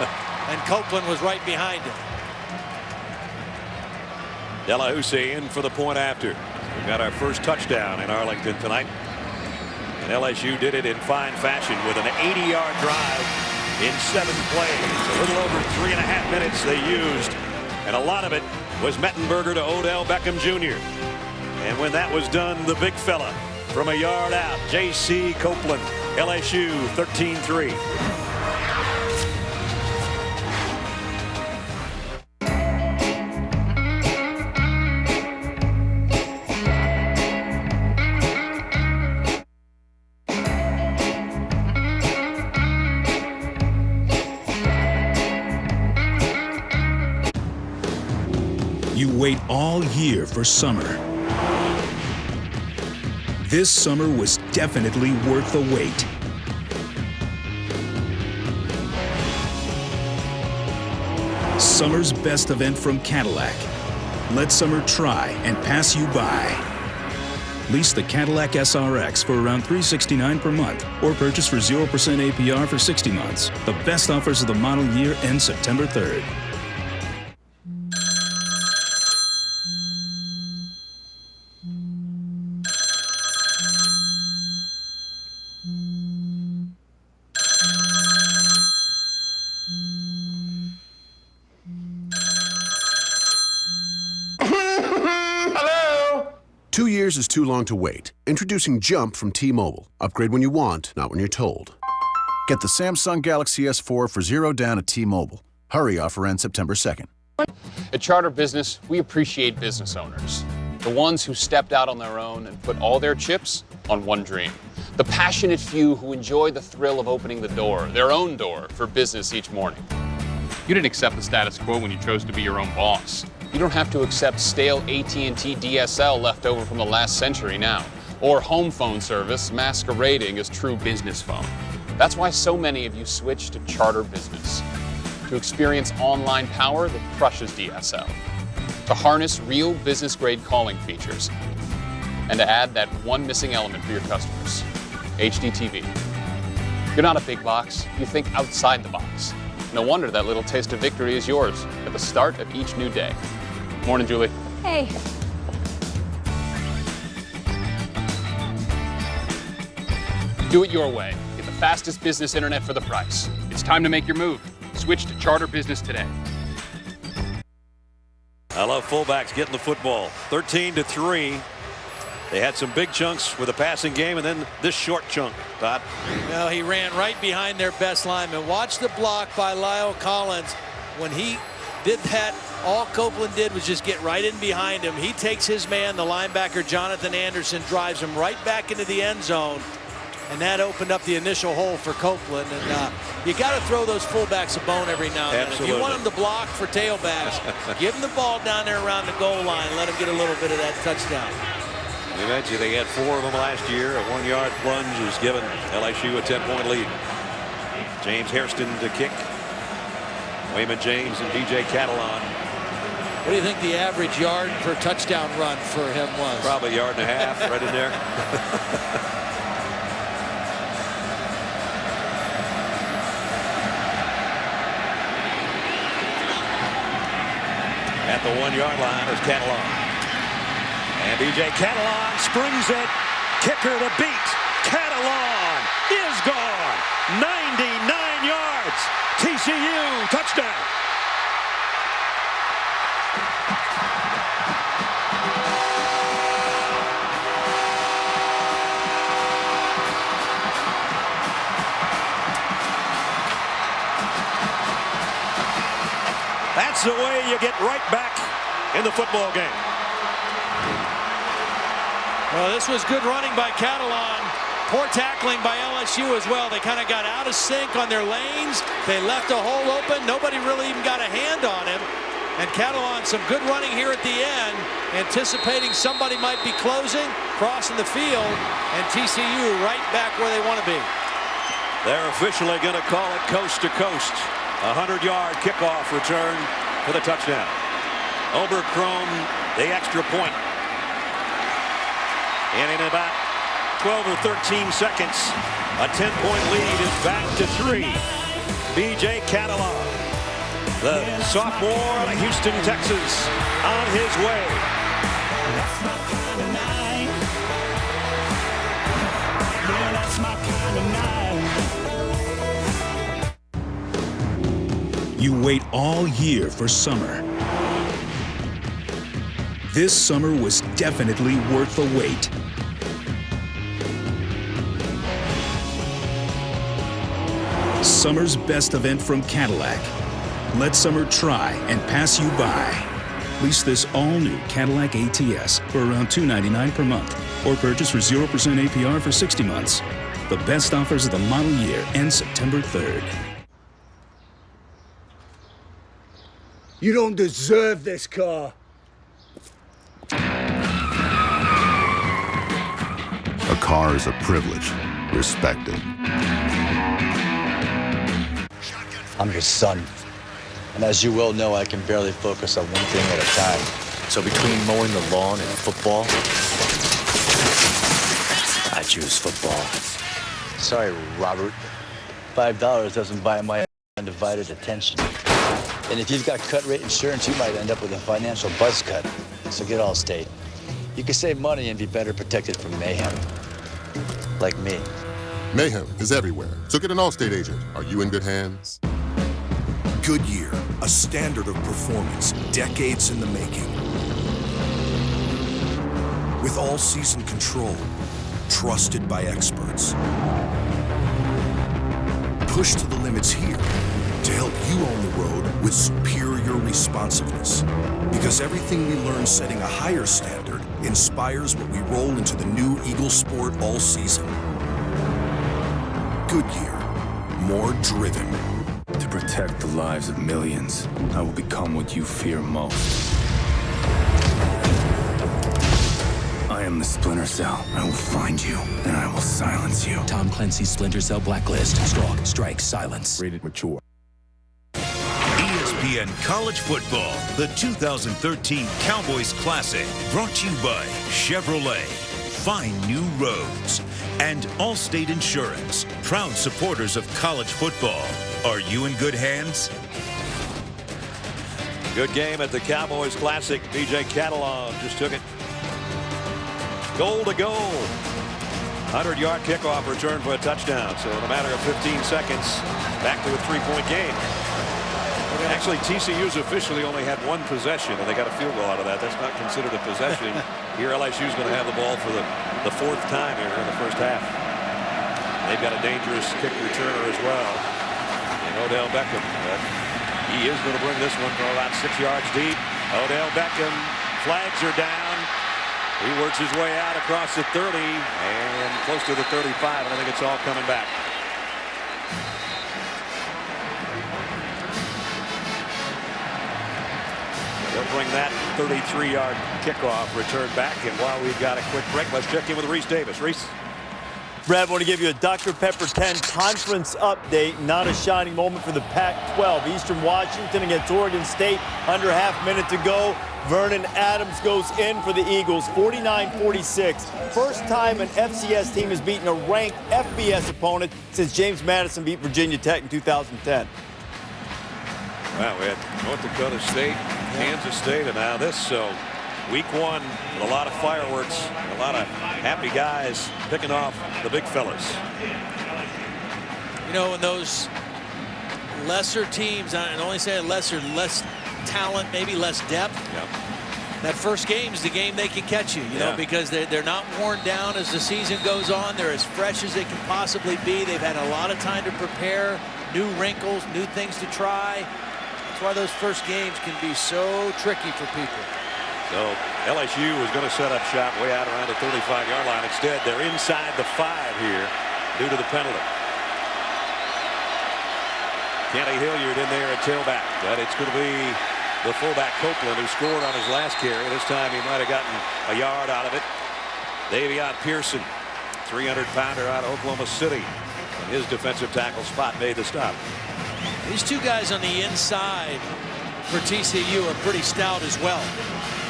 and Copeland was right behind him. Delahousie in for the point after. We got our first touchdown in Arlington tonight. And LSU did it in fine fashion with an 80-yard drive in 7 plays. A little over 3.5 minutes they used And a lot of it was Mettenberger to Odell Beckham Jr. And when that was done, the big fella from a yard out, J.C. Copeland, LSU 13-3. You wait all year for summer. This summer was definitely worth the wait. Summer's best event from Cadillac. Let summer try and pass you by. Lease the Cadillac SRX for around $369 per month or purchase for 0% APR for 60 months. The best offers of the model year end September 3rd. Hello? 2 years is too long to wait. Introducing Jump from T-Mobile. Upgrade when you want, not when you're told. Get the Samsung Galaxy S4 for $0 down at T-Mobile. Hurry, offer ends September 2nd. At Charter Business, we appreciate business owners. The ones who stepped out on their own and put all their chips on one dream. The passionate few who enjoy the thrill of opening the door, their own door, for business each morning. You didn't accept the status quo when you chose to be your own boss. You don't have to accept stale AT&T DSL left over from the last century now, or home phone service masquerading as true business phone. That's why so many of you switch to Charter Business. To experience online power that crushes DSL. To harness real business-grade calling features. And to add that one missing element for your customers, HDTV. You're not a big box, you think outside the box. No wonder that little taste of victory is yours at the start of each new day. Morning, Julie. Hey. Do it your way. Get the fastest business internet for the price. It's time to make your move. Switch to Charter Business today. I love fullbacks getting the football. 13-3. They had some big chunks with a passing game, and then this short chunk, Todd. Well, he ran right behind their best lineman. Watch the block by Lyle Collins. When he did that, all Copeland did was just get right in behind him. He takes his man, the linebacker Jonathan Anderson, drives him right back into the end zone. And that opened up the initial hole for Copeland. And you got to throw those fullbacks a bone every now and then. If you want them to block for tailbacks, give them the ball down there around the goal line. Let them get a little bit of that touchdown. We mentioned they had 4 of them last year. A 1-yard plunge has given LSU a 10-point lead. James Hairston to kick. Wayman James and DJ Catalan. What do you think the average yard per touchdown run for him was? Probably a yard and a half right in there. At the 1-yard line is Catalan. And B.J. Catalan springs it. Kicker to beat. Catalan is gone. 99 yards. TCU touchdown. That's the way you get right back in the football game. Well, this was good running by Catalan. Poor tackling by LSU as well. They kind of got out of sync on their lanes. They left a hole open. Nobody really even got a hand on him. And Catalan, some good running here at the end, anticipating somebody might be closing, crossing the field, and TCU right back where they want to be. They're officially going to call it coast to coast. 100-yard kickoff return for the touchdown. Oberkrom, the extra point. And in about 12 or 13 seconds, a 10-point lead is back to 3. B.J. Catalan, the sophomore out of Houston, Texas, on his way. You wait all year for summer. This summer was definitely worth the wait. Summer's best event from Cadillac. Let summer try and pass you by. Lease this all-new Cadillac ATS for around $299 per month, or purchase for 0% APR for 60 months. The best offers of the model year end September 3rd. You don't deserve this car. A car is a privilege. Respect it. I'm your son. And as you well know, I can barely focus on one thing at a time. So between mowing the lawn and football, I choose football. Sorry, Robert. $5 doesn't buy my undivided attention. And if you've got cut rate insurance, you might end up with a financial buzz cut. So get Allstate. You can save money and be better protected from mayhem. Like me. Mayhem is everywhere, so get an Allstate agent. Are you in good hands? Goodyear, a standard of performance, decades in the making. With all-season control, trusted by experts. Push to the limits here to help you on the road with superior responsiveness. Because everything we learn setting a higher standard inspires what we roll into the new Eagle Sport all season. Goodyear, more driven. To protect the lives of millions, I will become what you fear most. I am the Splinter Cell. I will find you, and I will silence you. Tom Clancy's Splinter Cell Blacklist. Stalk, strike, silence. Rated mature. ESPN College Football, the 2013 Cowboys Classic, brought to you by Chevrolet. Find new roads. And Allstate Insurance, proud supporters of college football. Are you in good hands? Good game at the Cowboys Classic. B.J. Catalon just took it. Goal to goal. 100-yard kickoff return for a touchdown. So in a matter of 15 seconds, back to a 3-point game. Actually, TCU's officially only had one possession, and they got a field goal out of that. That's not considered a possession. Here, LSU's going to have the ball for the fourth time here in the first half. They've got a dangerous kick returner as well. And Odell Beckham. He is going to bring this one from about 6 yards deep. Odell Beckham, flags are down. He works his way out across the 30 and close to the 35. And I think it's all coming back. They'll bring that 33-yard kickoff return back. And while we've got a quick break, let's check in with Reese Davis. Reese. Brad, I want to give you a Dr. Pepper 10 conference update. Not a shining moment for the Pac-12. Eastern Washington against Oregon State. Under half minute to go. Vernon Adams goes in for the Eagles, 49-46. First time an FCS team has beaten a ranked FBS opponent since James Madison beat Virginia Tech in 2010. Wow, we had North Dakota State, Kansas State, and now this. So week one with a lot of fireworks, a lot of happy guys picking off the big fellas. You know, in those lesser teams, and only say lesser, less talent, maybe less depth. Yep. That first game is the game they can catch you, you know, because they're not worn down as the season goes on. They're as fresh as they can possibly be. They've had a lot of time to prepare, new wrinkles, new things to try. That's why those first games can be so tricky for people. So LSU was going to set up shop way out around the 35-yard line. Instead, they're inside the 5 here due to the penalty. Kenny Hilliard in there at tailback, but it's going to be the fullback Copeland who scored on his last carry. This time he might have gotten a yard out of it. Davion Pearson, 300-pounder out of Oklahoma City. And his defensive tackle spot made the stop. These two guys on the inside for TCU are pretty stout as well.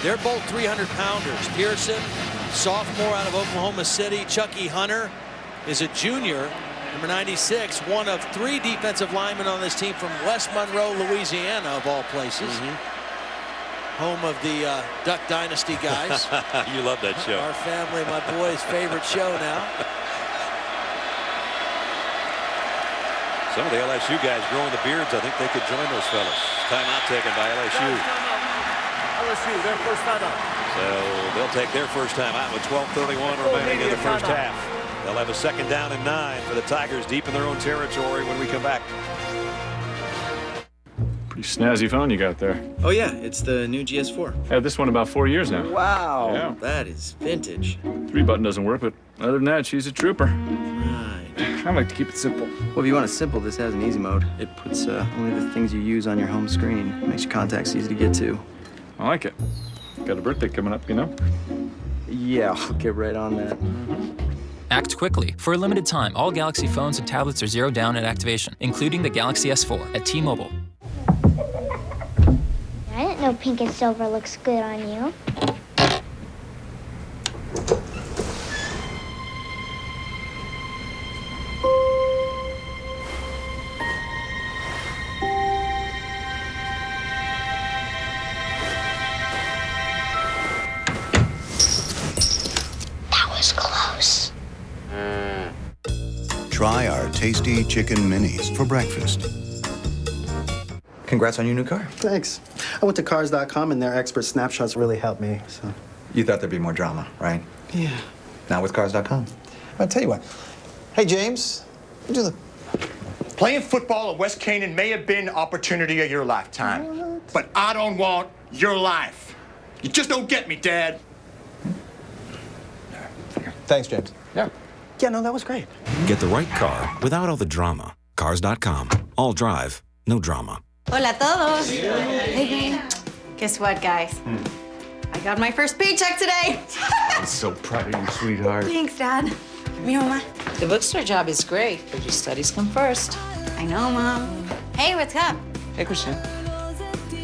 They're both 300-pounders. Pearson, sophomore out of Oklahoma City. Chucky Hunter is a junior. Number 96, one of 3 defensive linemen on this team from West Monroe, Louisiana, of all places. Home of the Duck Dynasty guys. You love that show. Our family, my boy's favorite show now. Some of the LSU guys growing the beards. I think they could join those fellas. Timeout taken by LSU. LSU, their first timeout. So they'll take their first time out with 12:31 remaining in the first half. They'll have a 2nd down and 9 for the Tigers deep in their own territory when we come back. Pretty snazzy phone you got there. Oh yeah, it's the new GS4. I had this one about 4 years now. Wow, yeah. That is vintage. 3-button doesn't work, but other than that, she's a trooper. Right. I like to keep it simple. Well, if you want it simple, this has an easy mode. It puts only the things you use on your home screen. Makes your contacts easy to get to. I like it. Got a birthday coming up, you know? Yeah, I'll get right on that. Act quickly. For a limited time, all Galaxy phones and tablets are 0 down at activation, including the Galaxy S4 at T-Mobile. I didn't know pink and silver looks good on you. That was close. Try our tasty chicken minis for breakfast. Congrats on your new car. Thanks. I went to cars.com and their expert snapshots really helped me, so. You thought there'd be more drama, right? Yeah. Not with cars.com. I'll tell you what. Hey, James, do the... Playing football at West Canaan may have been opportunity of your lifetime, but I don't want your life. You just don't get me, Dad. Thanks, James. Yeah. Yeah, no, that was great. Get the right car without all the drama. Cars.com. All drive, no drama. Hola a todos. Hey, guess what, guys? I got my first paycheck today. I'm so proud of you, sweetheart. Thanks, Dad. Mi mamá. The bookstore job is great, but your studies come first. I know, Mom. Hey, what's up? Hey, Christian.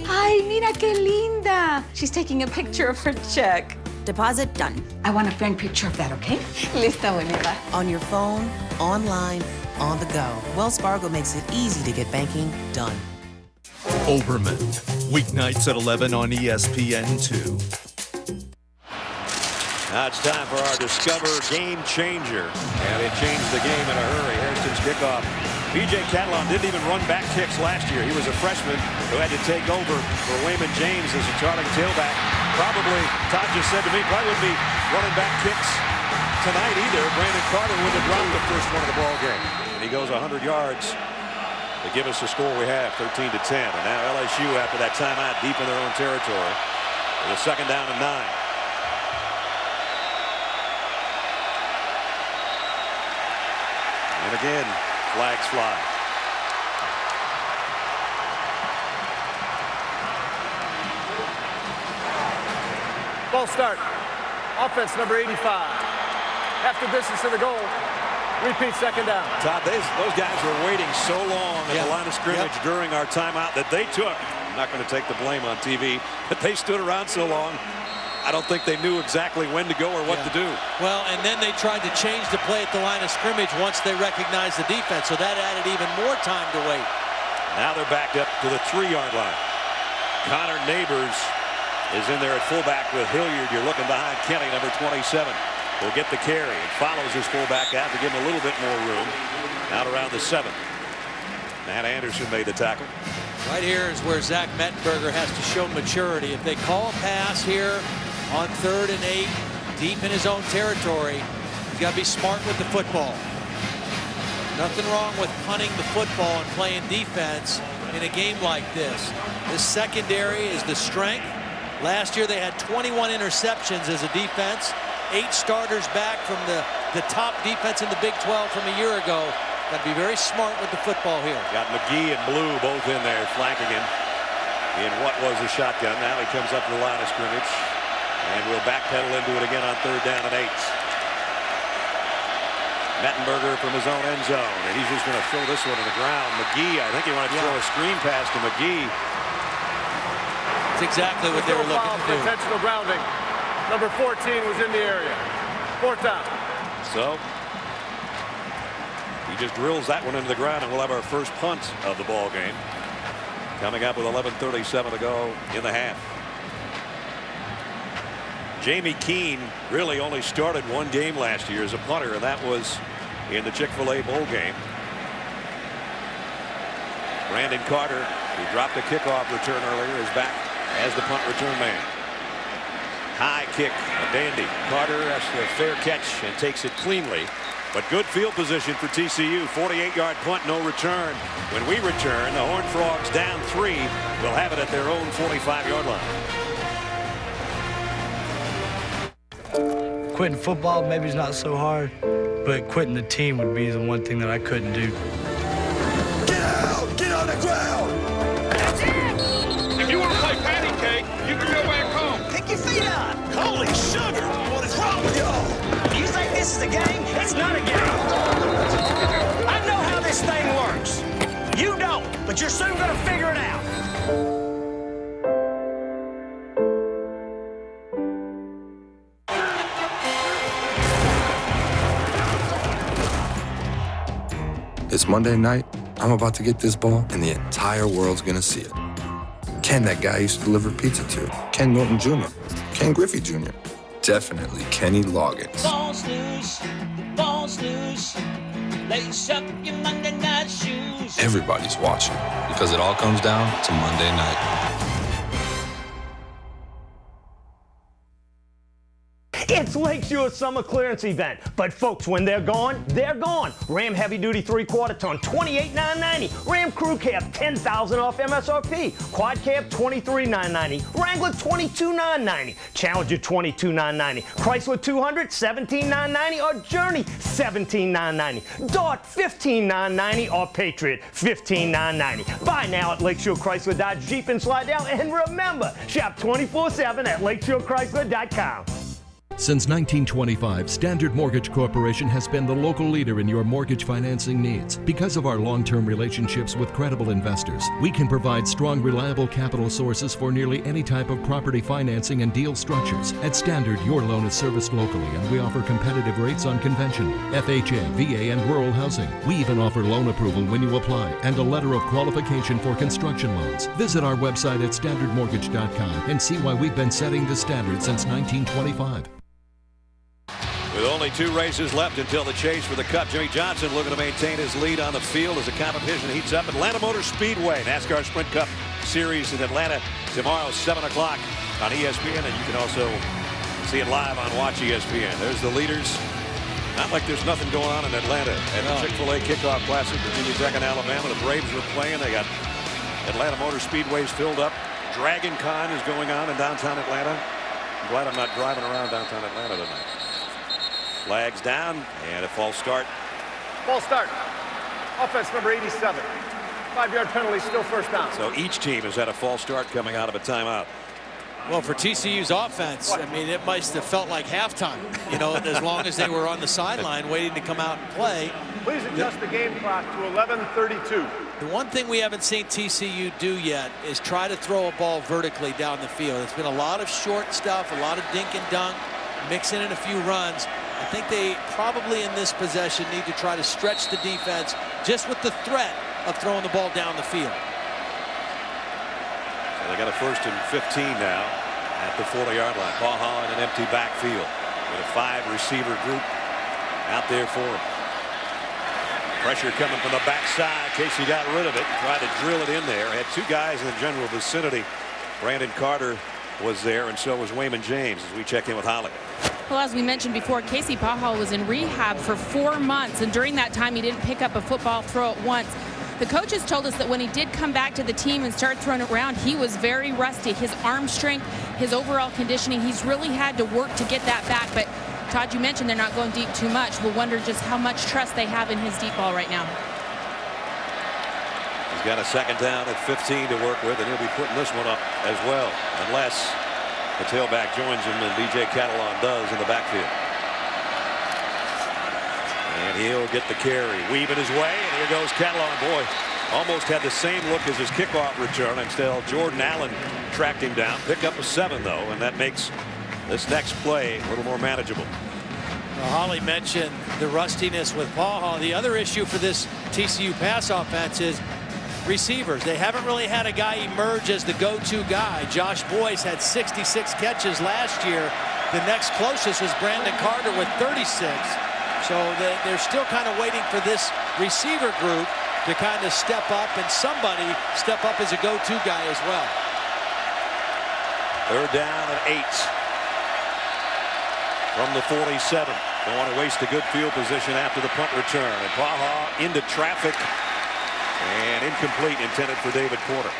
Ay, mira qué linda. She's taking a picture of her check. Deposit done. I want a framed picture of that, okay? Lista, bonita. On your phone, online, on the go. Wells Fargo makes it easy to get banking done. Oberman, weeknights at 11 on ESPN2. Now it's time for our Discover Game Changer. And it changed the game in a hurry. Hairston's kickoff. B.J. Catalon didn't even run back kicks last year. He was a freshman who had to take over for Wayman James as a starting tailback. Probably, Todd just said to me, probably wouldn't be running back kicks tonight either. Brandon Carter would have dropped the first one of the ball game. And he goes 100 yards to give us the score we have, 13-10. And now LSU, after that timeout, deep in their own territory, with a 2nd down and 9. And again, flags fly. Ball start. Offense number 85. Half the distance to the goal. Repeat 2nd down. Todd, those guys were waiting so long at the line of scrimmage during our timeout that they took. I'm not going to take the blame on TV, but they stood around so long. I don't think they knew exactly when to go or what to do. Well, and then they tried to change the play at the line of scrimmage once they recognized the defense, so that added even more time to wait. Now they're backed up to the 3-yard line. Connor Neighbors is in there at fullback with Hilliard. You're looking behind Kenny, number 27. Will get the carry and follows his fullback out to give him a little bit more room. Out around the 7. Matt Anderson made the tackle. Right here is where Zach Mettenberger has to show maturity. If they call a pass here on 3rd and 8, deep in his own territory, he's got to be smart with the football. Nothing wrong with punting the football and playing defense in a game like this. This secondary is the strength. Last year they had 21 interceptions as a defense. 8 starters back from the top defense in the Big 12 from a year ago. Got to be very smart with the football here. Got McGee and Blue both in there flanking him in what was a shotgun. Now he comes up to the line of scrimmage and will backpedal into it again on 3rd down and 8. Mettenberger from his own end zone, and he's just going to throw this one to the ground. McGee, I think he wanted to throw a screen pass to McGee. That's exactly what they were looking to do. Intentional grounding. Number 14 was in the area. 4th down. So he just drills that one into the ground, and we'll have our first punt of the ball game. Coming up with 11:37 to go in the half. Jamie Keene really only started 1 game last year as a punter, and that was in the Chick-fil-A bowl game. Brandon Carter, who dropped a kickoff return earlier, is back as the punt return man. High kick, a dandy. Carter has a fair catch and takes it cleanly. But good field position for TCU. 48-yard punt, no return. When we return, the Horned Frogs down 3. Will have it at their own 45-yard line. Quitting football maybe is not so hard, but quitting the team would be the one thing that I couldn't do. Get out! Get on the ground! That's it! If you want to play patty cake, you can go back home. Kick your feet out! Holy sugar! What is wrong with y'all? You think this is a game? It's not a game. I know how this thing works. You don't, but you're soon going to figure it out. It's Monday night. I'm about to get this ball, and the entire world's gonna see it. Ken, that guy I used to deliver pizza to. Ken Norton Jr. Ken Griffey Jr. Definitely Kenny Loggins. Balls loose, balls loose. Lace up your Monday night shoes. Everybody's watching because it all comes down to Monday night. It's Lakeshore's summer clearance event. But folks, when they're gone, they're gone. Ram Heavy Duty 3/4 ton, $28,990. Ram Crew Cab, $10,000 off MSRP. Quad Cab, $23,990. Wrangler, $22,990. Challenger, $22,990. Chrysler 200, $17,990. Or Journey, $17,990. Dart, $15,990. Or Patriot, $15,990. Buy now at Lakeshore Chrysler Dodge Jeep and Slidell. And remember, shop 24/7 at LakeshoreChrysler.com. Since 1925, Standard Mortgage Corporation has been the local leader in your mortgage financing needs. Because of our long-term relationships with credible investors, we can provide strong, reliable capital sources for nearly any type of property financing and deal structures. At Standard, your loan is serviced locally, and we offer competitive rates on convention, FHA, VA, and rural housing. We even offer loan approval when you apply and a letter of qualification for construction loans. Visit our website at standardmortgage.com and see why we've been setting the standard since 1925. With only 2 races left until the chase for the Cup, Jimmy Johnson looking to maintain his lead on the field as the competition heats up. Atlanta Motor Speedway, NASCAR Sprint Cup Series in Atlanta tomorrow, 7 o'clock on ESPN, and you can also see it live on Watch ESPN. There's the leaders. Not like there's nothing going on in Atlanta. At the Chick-fil-A Kickoff Classic, Virginia Tech and Alabama, the Braves were playing. They got Atlanta Motor Speedways filled up. Dragon Con is going on in downtown Atlanta. I'm glad I'm not driving around downtown Atlanta tonight. Flags down and a false start. False start. Offense number 87. 5-yard penalty, still first down. So each team has had a false start coming out of a timeout. Well, for TCU's offense, I mean, it must have felt like halftime, you know, as long as they were on the sideline waiting to come out and play. Please adjust the game clock to 11:32. The one thing we haven't seen TCU do yet is try to throw a ball vertically down the field. It's been a lot of short stuff, a lot of dink and dunk, mixing in a few runs. I think they probably in this possession need to try to stretch the defense just with the threat of throwing the ball down the field. So they got a 1st and 15 now at the 40-yard line. Paul Holland in an empty backfield with a 5-receiver group out there for him. Pressure coming from the backside. Casey got rid of it, tried to drill it in there. Had 2 guys in the general vicinity. Brandon Carter was there, and so was Wayman James as we check in with Holly. Well, as we mentioned before, Casey Pahal was in rehab for 4 months, and during that time he didn't pick up a football throw at once. The coaches told us that when he did come back to the team and start throwing it around, he was very rusty. His arm strength, his overall conditioning, he's really had to work to get that back. But Todd, you mentioned they're not going deep too much. We'll wonder just how much trust they have in his deep ball right now. He's got a 2nd down at 15 to work with, and he'll be putting this one up as well, unless the tailback joins him, and B.J. Catalon does in the backfield. And he'll get the carry, weaving his way, and here goes Catalon. Boy, almost had the same look as his kickoff return until Jordan Allen tracked him down. Pick up a 7, though, and that makes this next play a little more manageable. Well, Holly mentioned the rustiness with Paul Hall. The other issue for this TCU pass offense is receivers. They haven't really had a guy emerge as the go-to guy. Josh Boyce had 66 catches last year. The next closest is Brandon Carter with 36. So they're still kind of waiting for this receiver group to kind of step up, and somebody step up as a go-to guy as well. 3rd down and 8. from the 47. Don't want to waste a good field position after the punt return. And Baha into traffic and incomplete, intended for David Porter.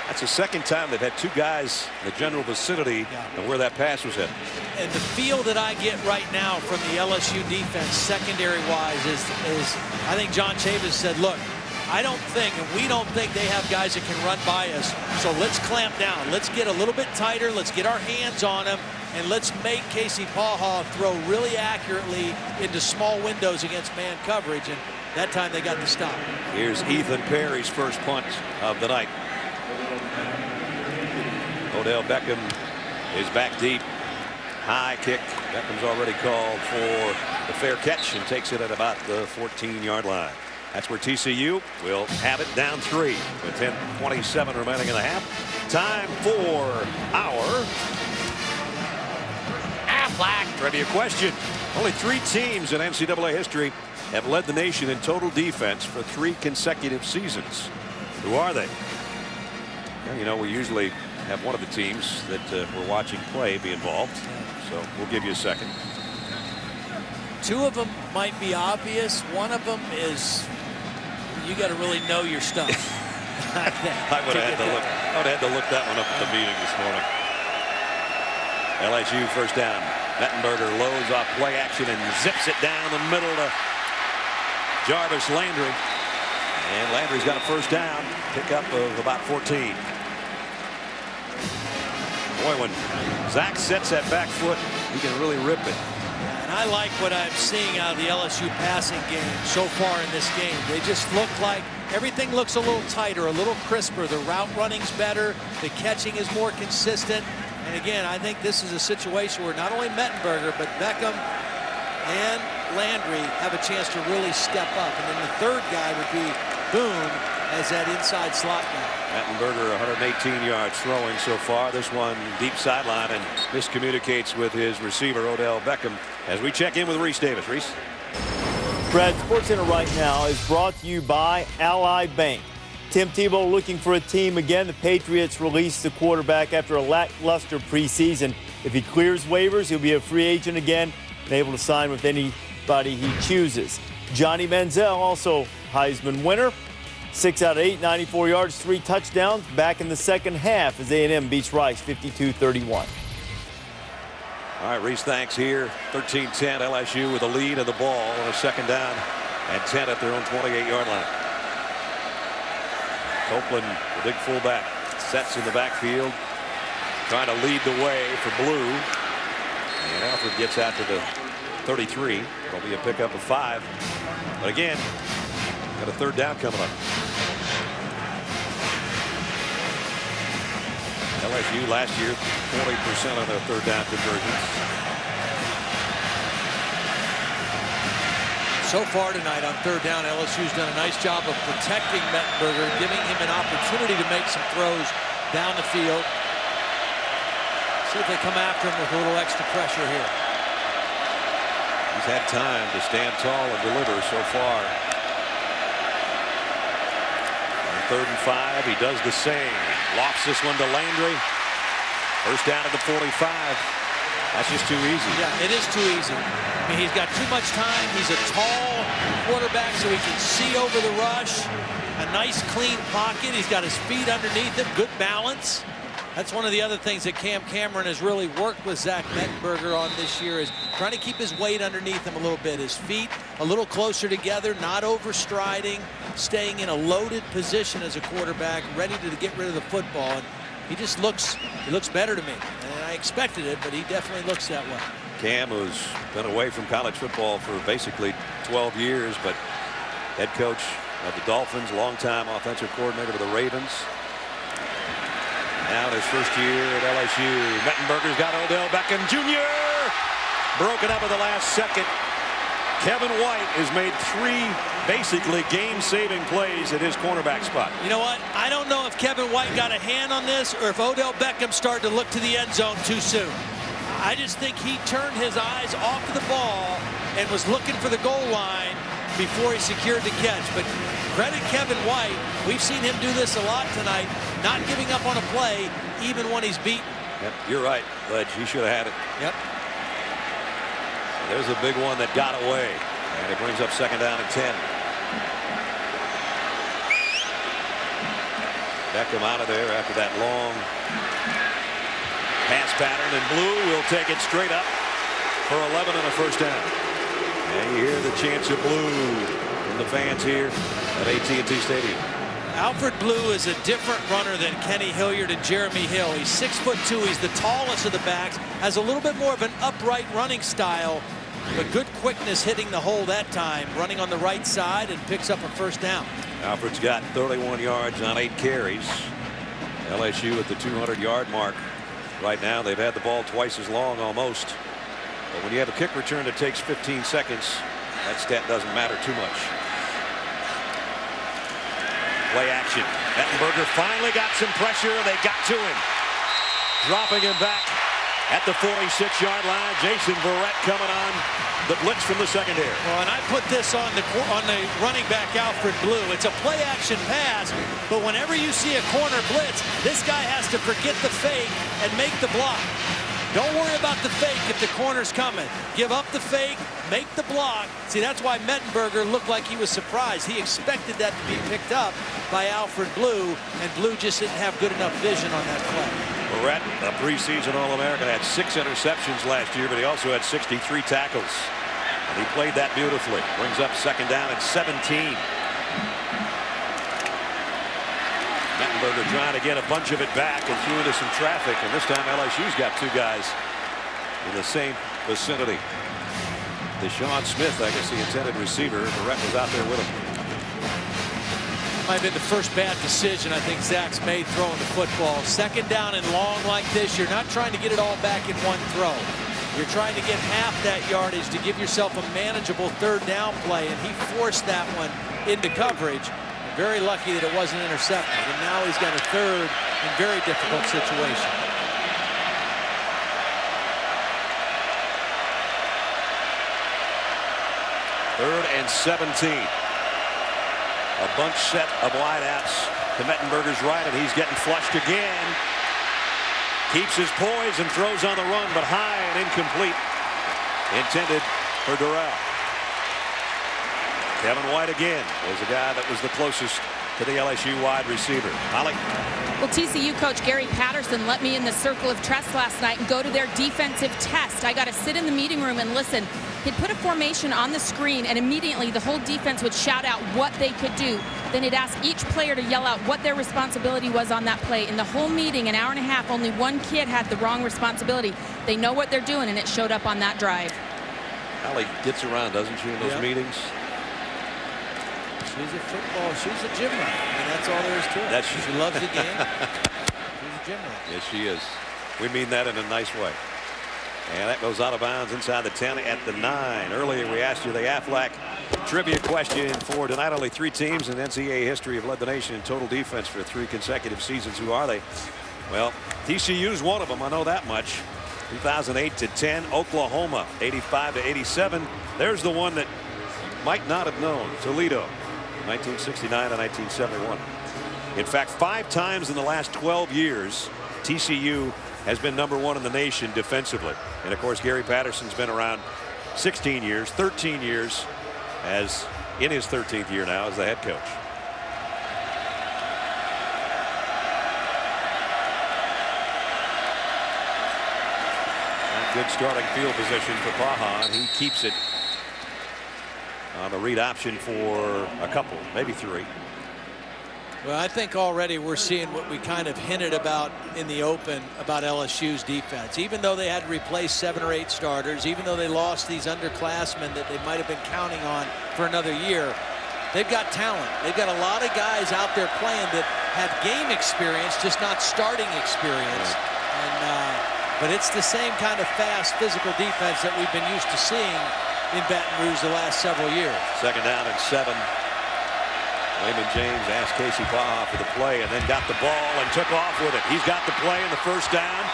That's the second time they've had two guys in the general vicinity of where that pass was hit. And the feel that I get right now from the LSU defense, secondary-wise, is I think John Chavis said, look, I don't think, and we don't think they have guys that can run by us, so let's clamp down. Let's get a little bit tighter. Let's get our hands on them, and let's make Casey Paha throw really accurately into small windows against man coverage, and that time they got the stop. Here's Ethan Perry's first punt of the night. Odell Beckham is back deep. High kick. Beckham's already called for the fair catch and takes it at about the 14-yard line. That's where TCU will have it down 3 with 10:27 remaining in the half. Time for our Aflac trivia question. Only 3 teams in NCAA history have led the nation in total defense for 3 consecutive seasons. Who are they? Well, you know, we usually have one of the teams that we're watching play be involved, so we'll give you a second. 2 of them might be obvious. One of them is you got to really know your stuff. I would have had to look that one up at the meeting this morning. LSU first down. Mettenberger loads off play action and zips it down the middle to Jarvis Landry. And Landry's got a first down. Pickup of about 14. Boy, when Zach sets that back foot, he can really rip it. And I like what I'm seeing out of the LSU passing game so far in this game. They just look like everything looks a little tighter, a little crisper. The route running's better. The catching is more consistent. And again, I think this is a situation where not only Mettenberger, but Beckham and Landry have a chance to really step up. And then the third guy would be Boone as that inside slot guy. Mettenberger 118 yards throwing so far. This one deep sideline and miscommunicates with his receiver Odell Beckham. As we check in with Reese Davis. Reese. Brad, SportsCenter right now is brought to you by Ally Bank. Tim Tebow looking for a team again. The Patriots released the quarterback after a lackluster preseason. If he clears waivers, he'll be a free agent again and able to sign with anybody he chooses. Johnny Manziel, also Heisman winner. 6 out of 8, 94 yards, 3 touchdowns. Back in the second half as A&M beats Rice 52-31. All right, Reese, thanks here. 13-10, LSU with a lead of the ball on a second down and 10 at their own 28-yard line. Copeland, the big fullback, sets in the backfield, trying to lead the way for Blue. And Alfred gets out to the 33. It'll be a pickup of 5. But again, got a third down coming up. LSU last year 40% on their third down conversions. So far tonight on third down, LSU's done a nice job of protecting Mettenberger, giving him an opportunity to make some throws down the field. See if they come after him with a little extra pressure here. He's had time to stand tall and deliver so far. On 3rd and 5, he does the same. Lofts this one to Landry. First down at the 45. That's just too easy. Yeah, it is too easy. I mean, he's got too much time. He's a tall quarterback, so he can see over the rush. A nice, clean pocket. He's got his feet underneath him. Good balance. That's one of the other things that Cam Cameron has really worked with Zach Mettenberger on this year, is trying to keep his weight underneath him a little bit. His feet a little closer together, not overstriding, staying in a loaded position as a quarterback, ready to get rid of the football. And he just looks better to me. And I expected it, but he definitely looks that way. Cam, who's been away from college football for basically 12 years, but head coach of the Dolphins, longtime offensive coordinator of the Ravens. Now in his first year at LSU, Mettenberger's got Odell Beckham Jr. broken up at the last second. Kevin White has made 3 basically game-saving plays at his cornerback spot. You know what? I don't know if Kevin White got a hand on this or if Odell Beckham started to look to the end zone too soon. I just think he turned his eyes off of the ball and was looking for the goal line before he secured the catch. But credit Kevin White. We've seen him do this a lot tonight, not giving up on a play even when he's beaten. Yep, you're right, Ledge. He should have had it. Yep. There's a big one that got away, and it brings up second down and 10. Beckham out of there after that long pass pattern, and Blue will take it straight up for 11 and a first down. And you hear the chants of Blue from the fans here at AT&T Stadium. Alfred Blue is a different runner than Kenny Hilliard and Jeremy Hill. He's 6'2". He's the tallest of the backs. Has a little bit more of an upright running style, but good quickness hitting the hole that time. Running on the right side and picks up a first down. Alfred's got 31 yards on 8 carries. LSU at the 200-yard mark. Right now they've had the ball twice as long almost. But when you have a kick return that takes 15 seconds, that stat doesn't matter too much. Play action. Mettenberger finally got some pressure. They got to him. Dropping him back at the 46-yard line. Jason Verrett coming on the blitz from the secondary. Well, and I put this on the running back Alfred Blue. It's a play action pass, but whenever you see a corner blitz, this guy has to forget the fake and make the block. Don't worry about the fake if the corner's coming. Give up the fake, make the block. See, that's why Mettenberger looked like he was surprised. He expected that to be picked up by Alfred Blue, and Blue just didn't have good enough vision on that play. Barrett, a preseason All-American, had 6 interceptions last year, but he also had 63 tackles. And he played that beautifully. Brings up second down at 17. Mettenberger trying to get a bunch of it back and threw into some traffic, and this time LSU's got 2 guys in the same vicinity. Deshaun Smith, I guess the intended receiver. Barrett was out there with him. Might have been the first bad decision I think Zach's made throwing the football. Second down and long like this, you're not trying to get it all back in one throw. You're trying to get half that yardage to give yourself a manageable third down play, and he forced that one into coverage. Very lucky that it wasn't intercepted, and now he's got a third and very difficult situation. Third and 17. A bunch set of wide outs to Mettenberger's right, and he's getting flushed again. Keeps his poise and throws on the run, but high and incomplete. Intended for Durrell. Kevin White again was the guy that was the closest to the LSU wide receiver. Holly. Well, TCU coach Gary Patterson let me in the circle of trust last night and go to their defensive test. I got to sit in the meeting room and listen. He'd put a formation on the screen, and immediately the whole defense would shout out what they could do. Then he'd ask each player to yell out what their responsibility was on that play. In the whole meeting, an hour and a half, only one kid had the wrong responsibility. They know what they're doing, and it showed up on that drive. Holly gets around, doesn't she, in those meetings? She's a football. She's a gym rat. I mean, that's all there is to it. She loves the game. She's a gym rat. Yes, she is. We mean that in a nice way. And that goes out of bounds inside the 10 at the 9. Earlier, we asked you the Aflac trivia question for tonight. Only 3 teams in NCAA history have led the nation in total defense for 3 consecutive seasons. Who are they? Well, TCU's one of them. I know that much. 2008 to 10. Oklahoma, 85 to 87. There's the one that you might not have known. Toledo. 1969 and 1971. In fact, 5 times in the last 12 years, TCU has been #1 in the nation defensively. And of course, Gary Patterson's been around 16 years, 13 years, as in his 13th year now as the head coach. Good starting field position for Paha, and he keeps it on the read option for a couple, maybe 3. Well, I think already we're seeing what we kind of hinted about in the open about LSU's defense. Even though they had to replace 7 or 8 starters, even though they lost these underclassmen that they might have been counting on for another year, they've got talent. They've got a lot of guys out there playing that have game experience, just not starting experience. But it's the same kind of fast, physical defense that we've been used to seeing in Baton Rouge the last several years. Second down and 7. Raymond James asked Casey Paha for the play and then got the ball and took off with it. He's got the play in the first down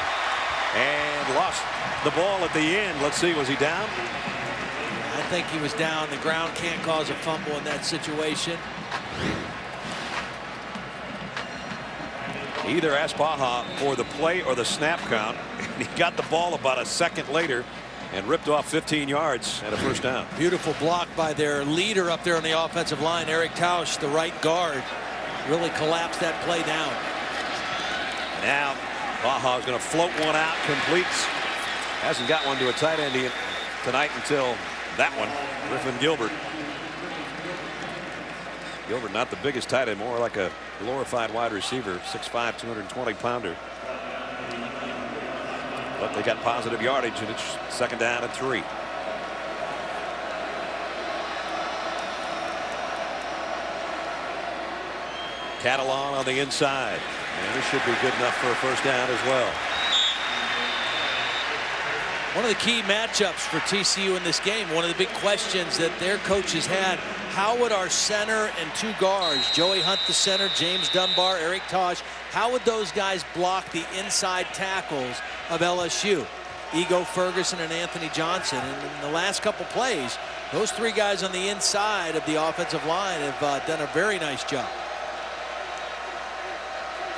and lost the ball at the end. Let's see, was he down? I think he was down. The ground can't cause a fumble in that situation. Either asked Paha for the play or the snap count. He got the ball about a second later and ripped off 15 yards and a first down. Beautiful block by their leader up there on the offensive line. Eric Tausch, the right guard, really collapsed that play down. Now Baja is going to float one out, completes. Hasn't got one to a tight end tonight until that one. Griffin Gilbert. Gilbert not the biggest tight end, more like a glorified wide receiver, 6'5", 220-pounder. But they got positive yardage, and it's second down and 3. Catalan on the inside, and this should be good enough for a first down as well. One of the key matchups for TCU in this game, one of the big questions that their coaches had, how would our center and 2 guards, Joey Hunt the center, James Dunbar, Eric Tausch, how would those guys block the inside tackles of LSU? Ego Ferguson and Anthony Johnson. And in the last couple plays, those 3 guys on the inside of the offensive line have done a very nice job.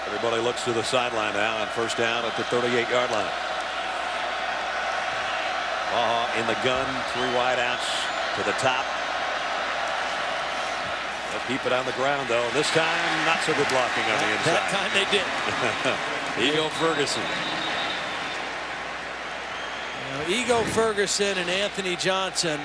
Everybody looks to the sideline now on first down at the 38-yard line. Baja in the gun, 3 wideouts to the top. They'll keep it on the ground, though. This time, not so good blocking on the inside. That time they did. Ego Ferguson. Ego Ferguson and Anthony Johnson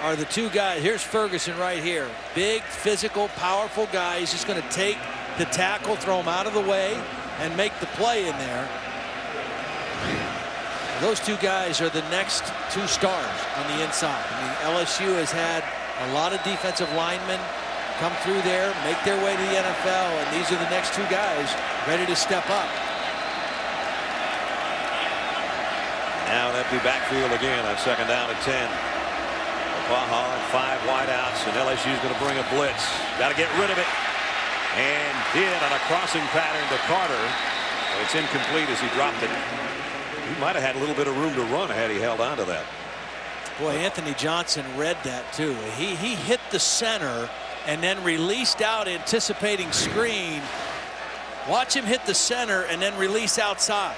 are the 2 guys. Here's Ferguson right here. Big, physical, powerful guy. He's just going to take the tackle, throw him out of the way, and make the play in there. Those 2 guys are the next 2 stars on the inside. I mean, LSU has had a lot of defensive linemen come through there, make their way to the NFL, and these are the next 2 guys ready to step up. Now an empty backfield again on second down and 10. Baja and 5 wideouts, and LSU's going to bring a blitz. Got to get rid of it. And did on a crossing pattern to Carter. But it's incomplete as he dropped it. He might have had a little bit of room to run had he held on to that. Boy, Anthony Johnson read that too. He hit the center and then released out, anticipating screen. Watch him hit the center and then release outside.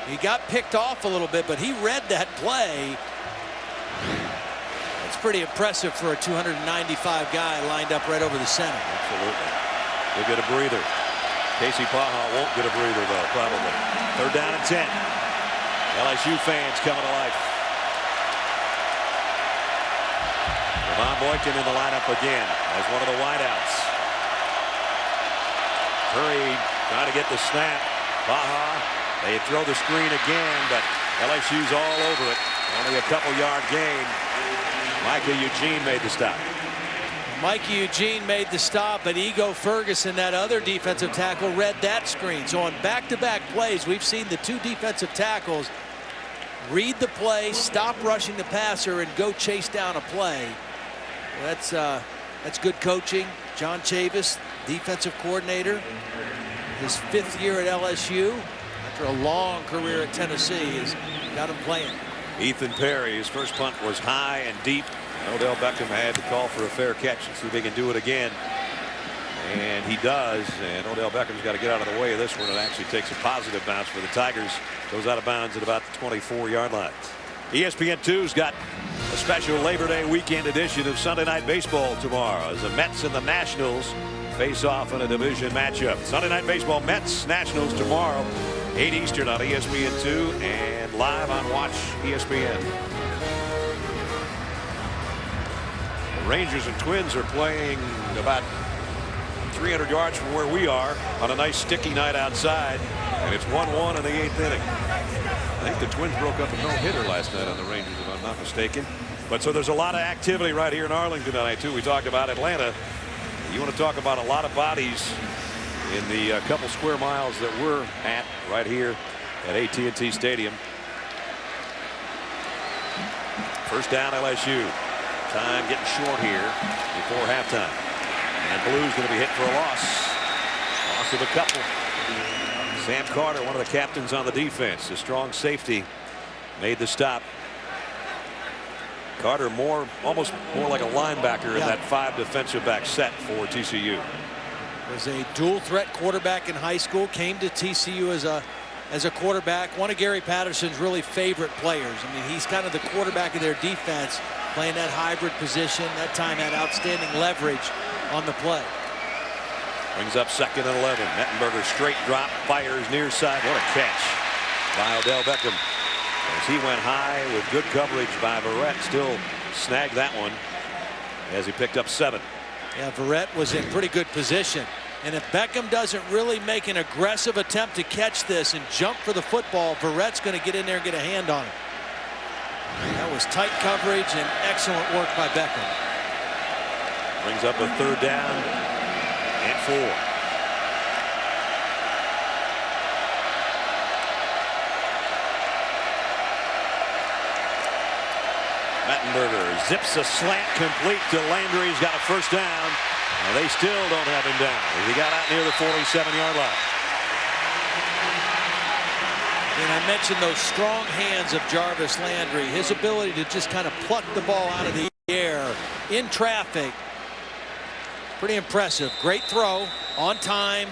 He got picked off a little bit, but he read that play. It's pretty impressive for a 295 guy lined up right over the center. Absolutely. He'll get a breather. Casey Paha won't get a breather, though, probably. Third down and 10. LSU fans coming to life. Devon Boykin in the lineup again as one of the wideouts. Curry trying to get the snap. Baja, they throw the screen again, but LSU's all over it. Only a couple-yard gain. Micah Eugene made the stop. Mikey Eugene made the stop, but Ego Ferguson, that other defensive tackle, read that screen. So on back-to-back plays, we've seen the 2 defensive tackles read the play, stop rushing the passer, and go chase down a play. Well, that's good coaching. John Chavis, defensive coordinator, his 5th year at LSU. After a long career at Tennessee, has got him playing. Ethan Perry, his first punt was high and deep. Odell Beckham had to call for a fair catch and see if he can do it again. And he does. And Odell Beckham's got to get out of the way of this one. It actually takes a positive bounce for the Tigers. Goes out of bounds at about the 24-yard line. ESPN2's got a special Labor Day weekend edition of Sunday Night Baseball tomorrow as the Mets and the Nationals face off in a division matchup. Sunday Night Baseball, Mets, Nationals tomorrow, 8 Eastern on ESPN2 and live on Watch ESPN. The Rangers and Twins are playing about 300 yards from where we are on a nice sticky night outside, and it's 1-1 in the 8th inning. I think the Twins broke up a no-hitter last night on the Rangers, if I'm not mistaken. But so there's a lot of activity right here in Arlington tonight, too. We talked about Atlanta. You want to talk about a lot of bodies in the couple square miles that we're at right here at AT&T Stadium. First down, LSU. Time getting short here before halftime. And Blue's going to be hit for a loss. Loss of a couple. Sam Carter, one of the captains on the defense, a strong safety, made the stop. Carter almost more like a linebacker in that 5 defensive back set for TCU. Was a dual threat quarterback in high school, came to TCU as a as a quarterback, one of Gary Patterson's really favorite players. I mean, he's kind of the quarterback of their defense, playing that hybrid position. That time had outstanding leverage on the play. Brings up 2nd and 11. Mettenberger straight drop, fires near side. What a catch by Odell Beckham. As he went high with good coverage by Verrett, still snagged that one as he picked up 7. Yeah, Verrett was in pretty good position. And if Beckham doesn't really make an aggressive attempt to catch this and jump for the football, Verrett's going to get in there and get a hand on it. That was tight coverage and excellent work by Beckham. Brings up a 3rd down and 4. Mettenberger zips a slant complete to Landry. He's got a 1st down. And they still don't have him down. He got out near the 47-yard line. And I mentioned those strong hands of Jarvis Landry. His ability to just kind of pluck the ball out of the air in traffic. Pretty impressive. Great throw on time.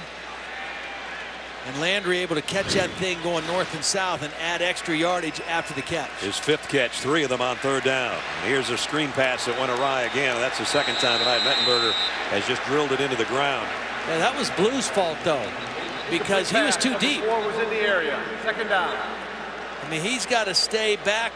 And Landry able to catch that thing going north and south and add extra yardage after the catch. His 5th catch, 3 of them on 3rd down. And here's a screen pass that went awry again. That's the 2nd time tonight. Mettenberger has just drilled it into the ground. Yeah, that was Blue's fault, though, because he was too deep. 4 was in the area. 2nd down. I mean, he's got to stay back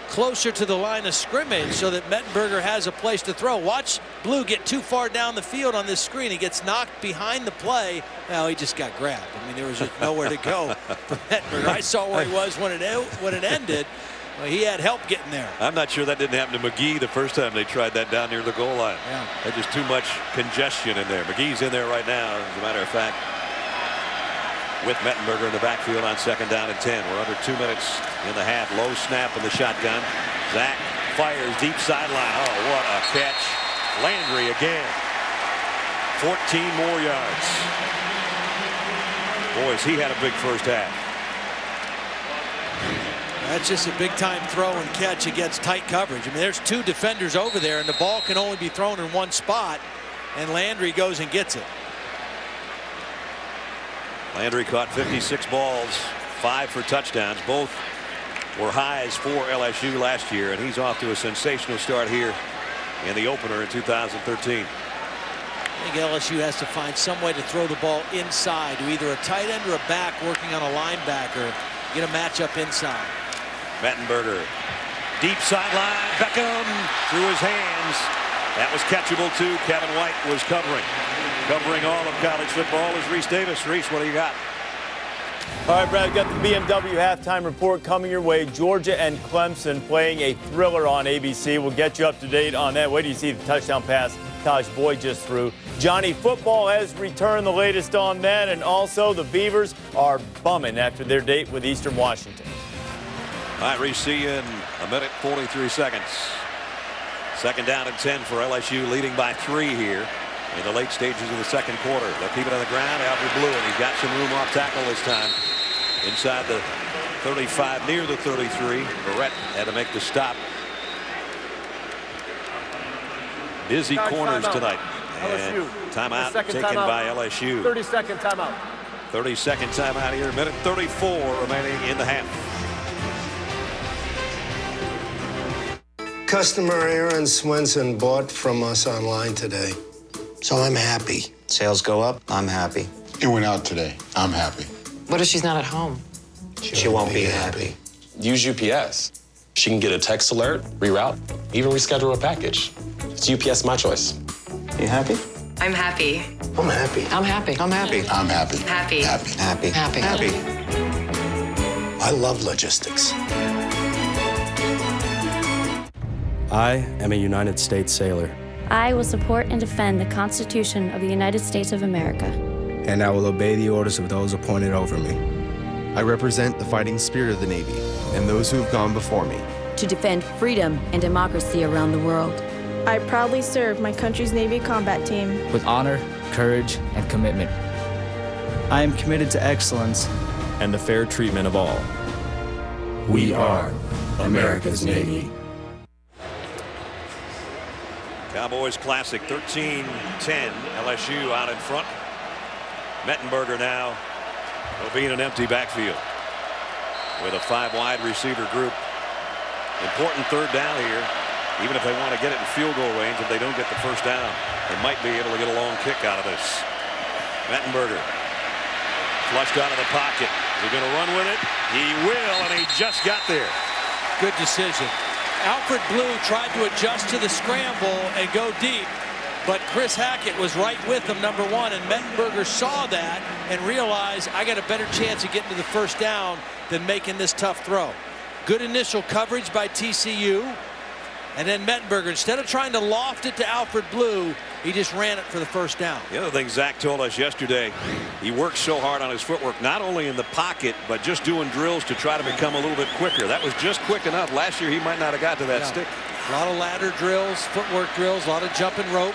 closer to the line of scrimmage so that Mettenberger has a place to throw. Watch Blue get too far down the field on this screen. He gets knocked behind the play. Now he just got grabbed. I mean, there was just nowhere to go for Mettenberger. I saw where he was when it ended. Well, he had help getting there. I'm not sure that didn't happen to McGee the first time they tried that down near the goal line. Yeah. There's just too much congestion in there. McGee's in there right now, as a matter of fact, with Mettenberger in the backfield on 2nd down and 10. We're under 2 minutes in the half. Low snap in the shotgun. Zach fires deep sideline. Oh, what a catch. Landry again. 14 more yards. Boys, he had a big 1st half. That's just a big-time throw and catch against tight coverage. I mean, there's 2 defenders over there, and the ball can only be thrown in one spot, and Landry goes and gets it. Landry caught 56 balls, 5 for touchdowns. Both were highs for LSU last year, and he's off to a sensational start here in the opener in 2013. I think LSU has to find some way to throw the ball inside to either a tight end or a back working on a linebacker. Get a matchup inside. Mettenberger, deep sideline. Beckham through his hands. That was catchable too. Kevin White was covering. Covering all of college football is Reese Davis. Reese, what do you got? All right, Brad, we've got the BMW halftime report coming your way. Georgia and Clemson playing a thriller on ABC. We'll get you up to date on that. Wait till you see the touchdown pass Taj Boyd just threw. Johnny Football has returned, the latest on that, and also the Beavers are bumming after their date with Eastern Washington. All right, Reese, see you in a minute, 43 seconds. 2nd down and 10 for LSU, leading by 3 here in the late stages of the 2nd quarter. They'll keep it on the ground. Alfred Blue, and he's got some room off tackle this time. Inside the 35, near the 33. Barrett had to make the stop. Busy corners tonight. And timeout taken by LSU. 30-second timeout. 30-second timeout here. Minute 34 remaining in the half. Customer Aaron Swenson bought from us online today, so I'm happy. Sales go up, I'm happy. It went out today. I'm happy. What if she's not at home? She won't be happy. Use UPS. She can get a text alert, reroute, even reschedule a package. It's UPS My Choice. You happy? I'm happy. I'm happy. I'm happy. I'm happy. I'm happy. Happy. Happy. Happy. Happy. Happy. I love logistics. I am a United States sailor. I will support and defend the Constitution of the United States of America. And I will obey the orders of those appointed over me. I represent the fighting spirit of the Navy and those who have gone before me. To defend freedom and democracy around the world. I proudly serve my country's Navy combat team. With honor, courage, and commitment. I am committed to excellence and the fair treatment of all. We are America's Navy. Cowboys Classic 13-10. LSU out in front. Mettenberger now will be in an empty backfield. with a 5 wide receiver group. Important third down here. Even if they want to get it in field goal range, if they don't get the first down, they might be able to get a long kick out of this. Mettenberger flushed out of the pocket. Is he going to run with it? He will, and he just got there. Good decision. Alfred Blue tried to adjust to the scramble and go deep, but Chris Hackett was right with him, number 1, and Mettenberger saw that and realized I got a better chance of getting to the first down than making this tough throw. Good initial coverage by TCU. And then Mettenberger, instead of trying to loft it to Alfred Blue, he just ran it for the first down. The other thing Zach told us yesterday, he works so hard on his footwork, not only in the pocket, but just doing drills to try to become a little bit quicker. That was just quick enough. Last year, he might not have got to that stick. A lot of ladder drills, footwork drills, a lot of jumping rope.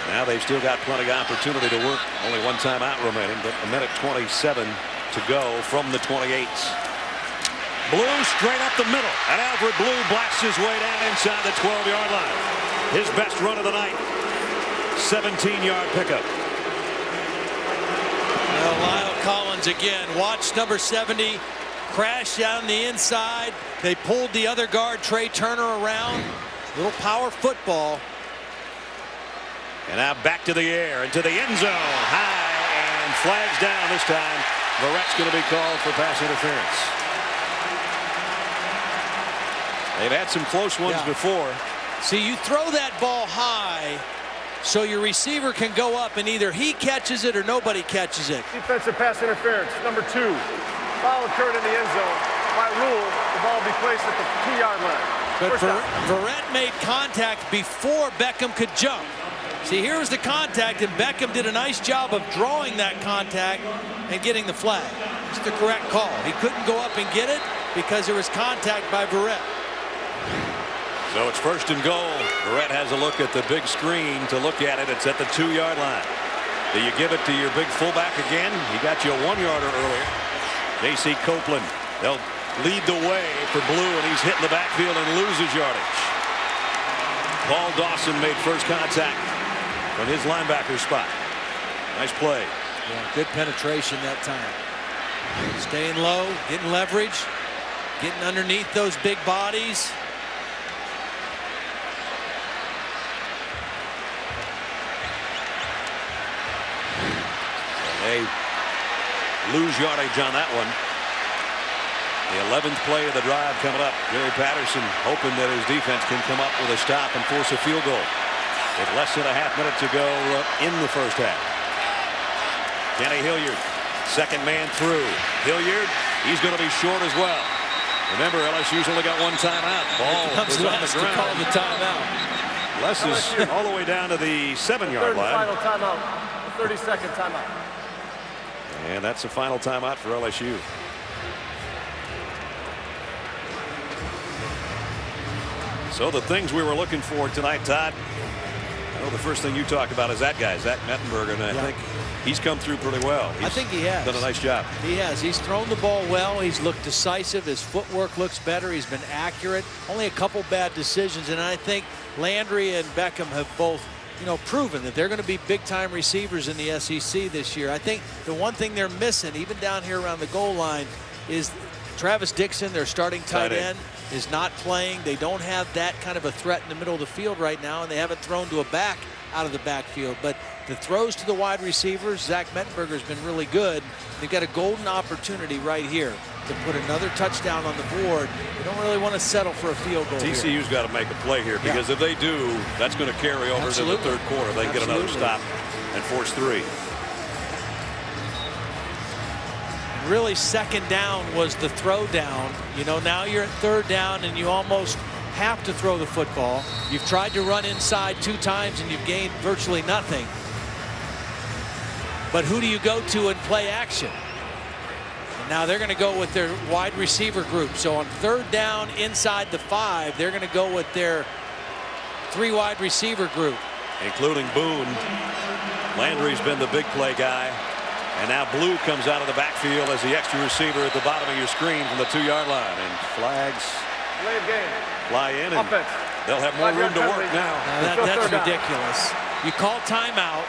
Now they've still got plenty of opportunity to work. Only 1 timeout remaining, but a minute 27 to go from the 28s. Blue straight up the middle, and Alfred Blue blasts his way down inside the 12-yard line. His best run of the night. 17-yard pickup. Well, Lyle Collins again. Watch number 70 crash down the inside. They pulled the other guard, Trey Turner, around. Little power football. And now back to the air, into the end zone. High, and flags down this time. Verrett's going to be called for pass interference. They've had some close ones before. See, you throw that ball high so your receiver can go up and either he catches it or nobody catches it. Defensive pass interference, number 2. Foul occurred in the end zone. By rule, the ball will be placed at the 2-yard line. But Verrett made contact before Beckham could jump. See, here was the contact, and Beckham did a nice job of drawing that contact and getting the flag. It's the correct call. He couldn't go up and get it because there was contact by Verrett. So it's 1st and goal. Verrett has a look at the big screen to look at it. It's at the 2-yard line. Do you give it to your big fullback again? He got you a 1-yarder earlier. J.C. Copeland. They'll lead the way for Blue, and he's hitting the backfield and loses yardage. Paul Dawson made first contact from his linebacker spot. Nice play. Yeah, good penetration that time. Staying low, getting leverage, getting underneath those big bodies. They lose yardage on that one. The 11th play of the drive coming up. Gary Patterson hoping that his defense can come up with a stop and force a field goal with less than a half minute to go in the first half. Kenny Hilliard, second man through. Hilliard, he's going to be short as well. Remember, LSU's only got 1 timeout. Ball comes on the ground. Call the timeout. Les is all the way down to the 7-yard line. Final timeout. 30-second timeout. And that's the final timeout for LSU. So the things we were looking for tonight, Todd. I know the first thing you talked about is that guy, Zach Mettenberger, and I think he's come through pretty well. I think he has done a nice job. He has. He's thrown the ball well. He's looked decisive. His footwork looks better. He's been accurate. Only a couple bad decisions, and I think Landry and Beckham have both, proven that they're going to be big-time receivers in the SEC this year. I think the one thing they're missing, even down here around the goal line, is Travis Dixon, their starting tight end, is not playing. They don't have that kind of a threat in the middle of the field right now, and they haven't thrown to a back out of the backfield. But the throws to the wide receivers, Zach Mettenberger has been really good. They've got a golden opportunity right here to put another touchdown on the board. They don't really want to settle for a field goal. TCU's got to make a play here, because if they do, that's going to carry over to the third quarter. They can get another stop and force 3. Really, second down was the throw down. Now you're at third down and you almost have to throw the football. You've tried to run inside 2 times and you've gained virtually nothing. But who do you go to in play action? And now they're going to go with their wide receiver group. So on third down inside the 5, they're going to go with their 3 wide receiver group, including Boone. Landry's been the big play guy. And now Blue comes out of the backfield as the extra receiver at the bottom of your screen from the 2-yard line. And flags fly in, and they'll have more room to work now. That's ridiculous. You call timeout,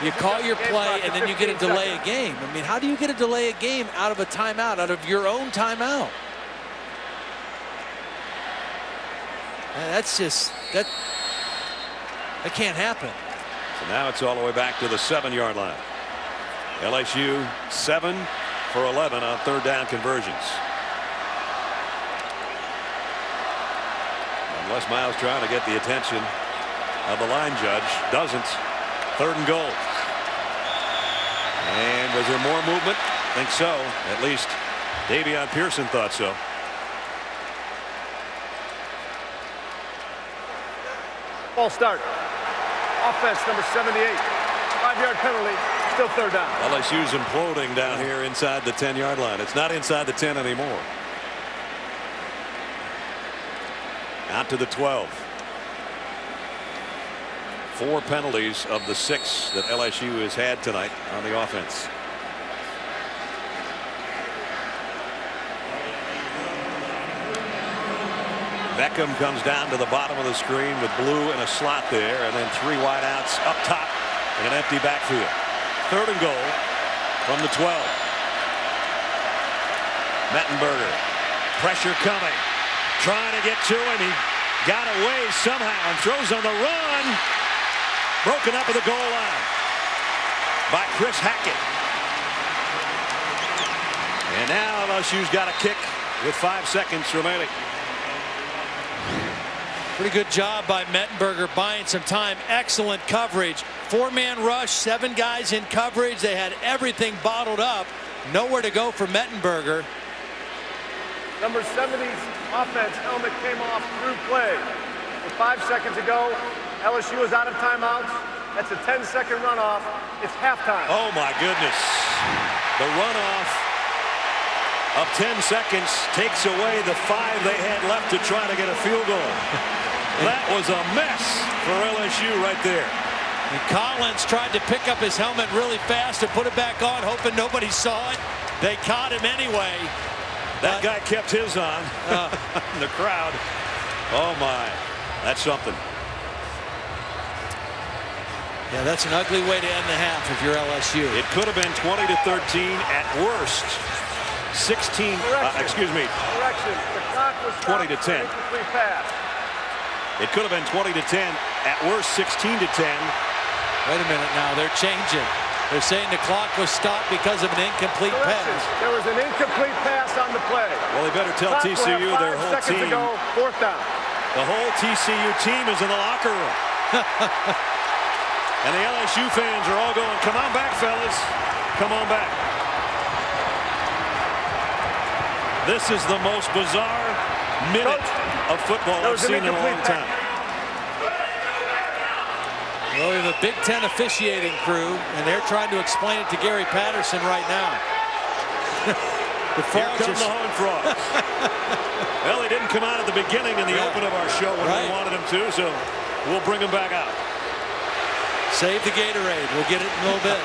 You call your play, and then you get a delay a game. I mean, how do you get a delay a game out of a timeout, out of your own timeout? That's just, that can't happen. So now it's all the way back to the 7-yard line. LSU 7 for 11 on third down conversions. Unless Miles trying to get the attention of the line judge, doesn't. Third and goal. And was there more movement? I think so. At least Davion Pearson thought so. Ball start. Offense number 78. 5-yard penalty. Still third down. LSU's imploding down here inside the 10-yard line. It's not inside the 10 anymore. Out to the 12. 4 penalties of the 6 that LSU has had tonight on the offense. Beckham comes down to the bottom of the screen with Blue in a slot there, and then 3 wideouts up top in an empty backfield. Third and goal from the 12. Mettenberger, pressure coming, trying to get to him. He got away somehow and throws on the run. Broken up at the goal line by Chris Hackett. And now LSU's got a kick with 5 seconds remaining. Pretty good job by Mettenberger buying some time. Excellent coverage. 4-man rush, 7 guys in coverage. They had everything bottled up. Nowhere to go for Mettenberger. Number 70's offense helmet came off through play. With 5 seconds ago, LSU is out of timeouts. That's a 10-second runoff. It's halftime. Oh my goodness. The runoff of 10 seconds takes away the 5 they had left to try to get a field goal. That was a mess for LSU right there. And Collins tried to pick up his helmet really fast and put it back on, hoping nobody saw it. They caught him anyway. That guy kept his on. The crowd. Oh my. That's something. Yeah, that's an ugly way to end the half if you're LSU. It could have been 20-13 at worst. 16. Excuse me. Correction. The clock was 20-10. Incomplete pass. It could have been 20-10. At worst, 16-10. Wait a minute now. They're changing. They're saying the clock was stopped because of an incomplete pass. There was an incomplete pass on the play. Well, they better tell TCU their whole team. Ago, 4th down. The whole TCU team is in the locker room. And the LSU fans are all going, come on back, fellas. Come on back. This is the most bizarre minute of football I've seen in a long time. Well, we have a Big Ten officiating crew, and they're trying to explain it to Gary Patterson right now. Here come the Horned Frogs. Well, they didn't come out at the beginning in the open of our show when we wanted them to, so we'll bring them back out. Save the Gatorade. We'll get it in a little bit.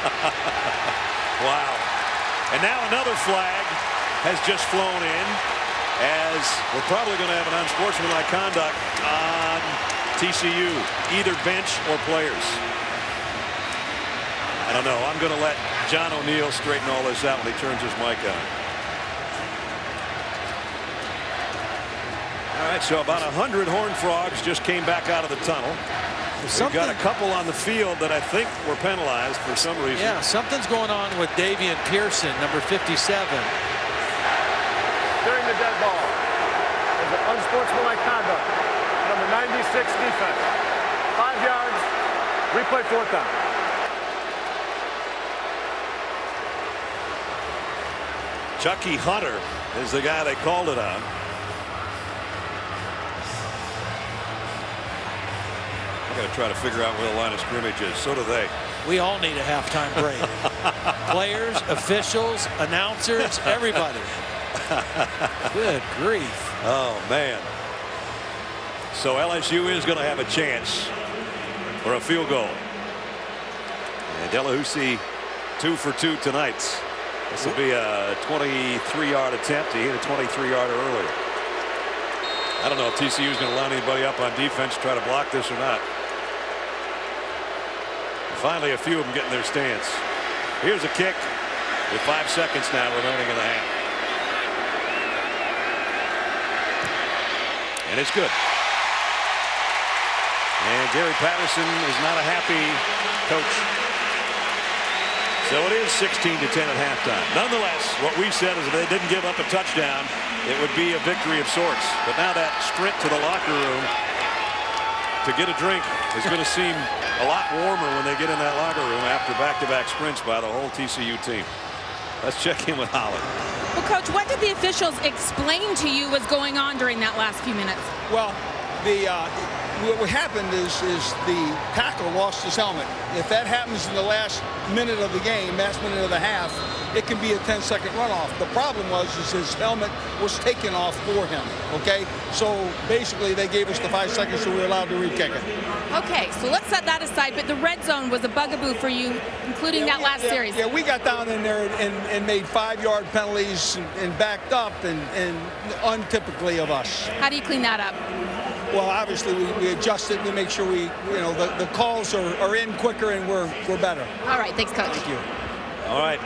Wow. And now another flag has just flown in, as we're probably going to have an unsportsmanlike conduct on TCU, either bench or players. I don't know. I'm going to let John O'Neill straighten all this out when he turns his mic on. All right, so about 100 Horned Frogs just came back out of the tunnel. We've got a couple on the field that I think were penalized for some reason. Yeah, something's going on with Davion Pearson, number 57. During the dead ball, there's an unsportsmanlike conduct. Number 96 defense. 5 yards. Replay 4th down. Chucky Hunter is the guy they called it on. I got to try to figure out where the line of scrimmage is. So do they. We all need a halftime break. Players, officials, announcers, everybody. Good grief. Oh, man. So LSU is going to have a chance for a field goal. And Delahousie 2 for 2 tonight. This will be a 23-yard attempt. He hit a 23-yarder earlier. I don't know if TCU is going to line anybody up on defense to try to block this or not. Finally, a few of them getting their stance. Here's a kick with 5 seconds now remaining in the half. And it's good. And Gary Patterson is not a happy coach. So it is 16-10 at halftime. Nonetheless, what we said is if they didn't give up a touchdown, it would be a victory of sorts. But now that sprint to the locker room to get a drink is going to seem a lot warmer when they get in that locker room after back-to-back sprints by the whole TCU team. Let's check in with Holly. Well, Coach, what did the officials explain to you was going on during that last few minutes? Well, what happened is the tackle lost his helmet. If that happens in the last minute of the game, last minute of the half, it can be a 10-second runoff. The problem was his helmet was taken off for him, okay? So basically they gave us the 5 seconds so we were allowed to re-kick it. Okay, so let's set that aside, but the red zone was a bugaboo for you, including that last series. Yeah, we got down in there and made 5-yard penalties and backed up and untypically of us. How do you clean that up? Well, obviously we adjust it to make sure the calls are in quicker and we're better. All right, thanks, Coach. Thank you. All right.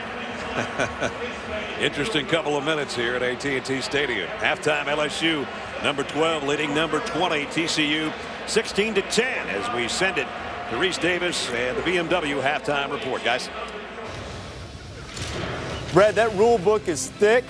Interesting couple of minutes here at AT&T Stadium. Halftime, LSU number 12 leading number 20 TCU 16-10 as we send it to Reese Davis and the BMW halftime report. Guys. Brad, that rule book is thick.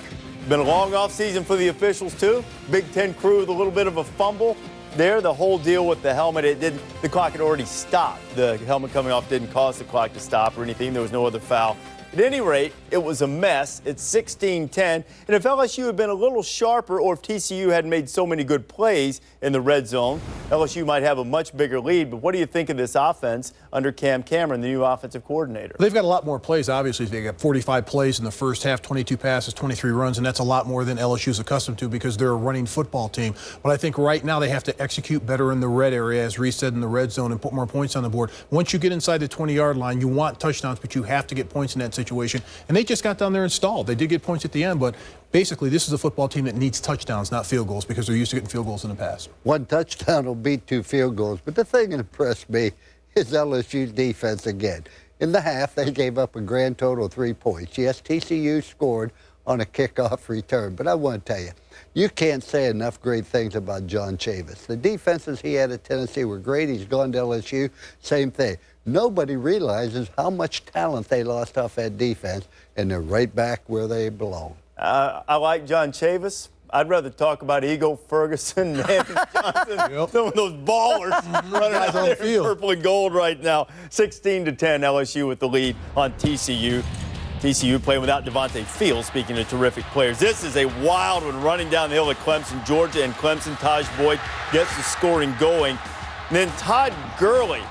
Been a long off season for the officials too. Big Ten crew with a little bit of a fumble there. The whole deal with the helmet, the clock had already stopped. The helmet coming off didn't cause the clock to stop or anything. There was no other foul. At any rate, it was a mess. It's 16-10. And if LSU had been a little sharper or if TCU hadn't made so many good plays in the red zone, LSU might have a much bigger lead. But what do you think of this offense under Cam Cameron, the new offensive coordinator? They've got a lot more plays, obviously. They got 45 plays in the first half, 22 passes, 23 runs, and that's a lot more than LSU is accustomed to because they're a running football team. But I think right now they have to execute better in the red area, as Reese said, in the red zone and put more points on the board. Once you get inside the 20-yard line, you want touchdowns, but you have to get points in that situation. And they just got down there and stalled. They did get points at the end, but basically this is a football team that needs touchdowns, not field goals, because they're used to getting field goals in the past. One touchdown will beat 2 field goals. But the thing that impressed me is LSU's defense again. In the half, they gave up a grand total of 3 points. Yes, TCU scored on a kickoff return. But I want to tell you, you can't say enough great things about John Chavis. The defenses he had at Tennessee were great. He's gone to LSU. Same thing. Nobody realizes how much talent they lost off that defense, and they're right back where they belong. I like John Chavis. I'd rather talk about Ego Ferguson and Anthony Johnson. Some of those ballers running out there in purple and gold right now. 16-10, LSU with the lead on TCU. TCU playing without Devontae Fields, speaking of terrific players. This is a wild one running down the hill at Clemson, Georgia, and Clemson. Taj Boyd gets the scoring going. And then Todd Gurley.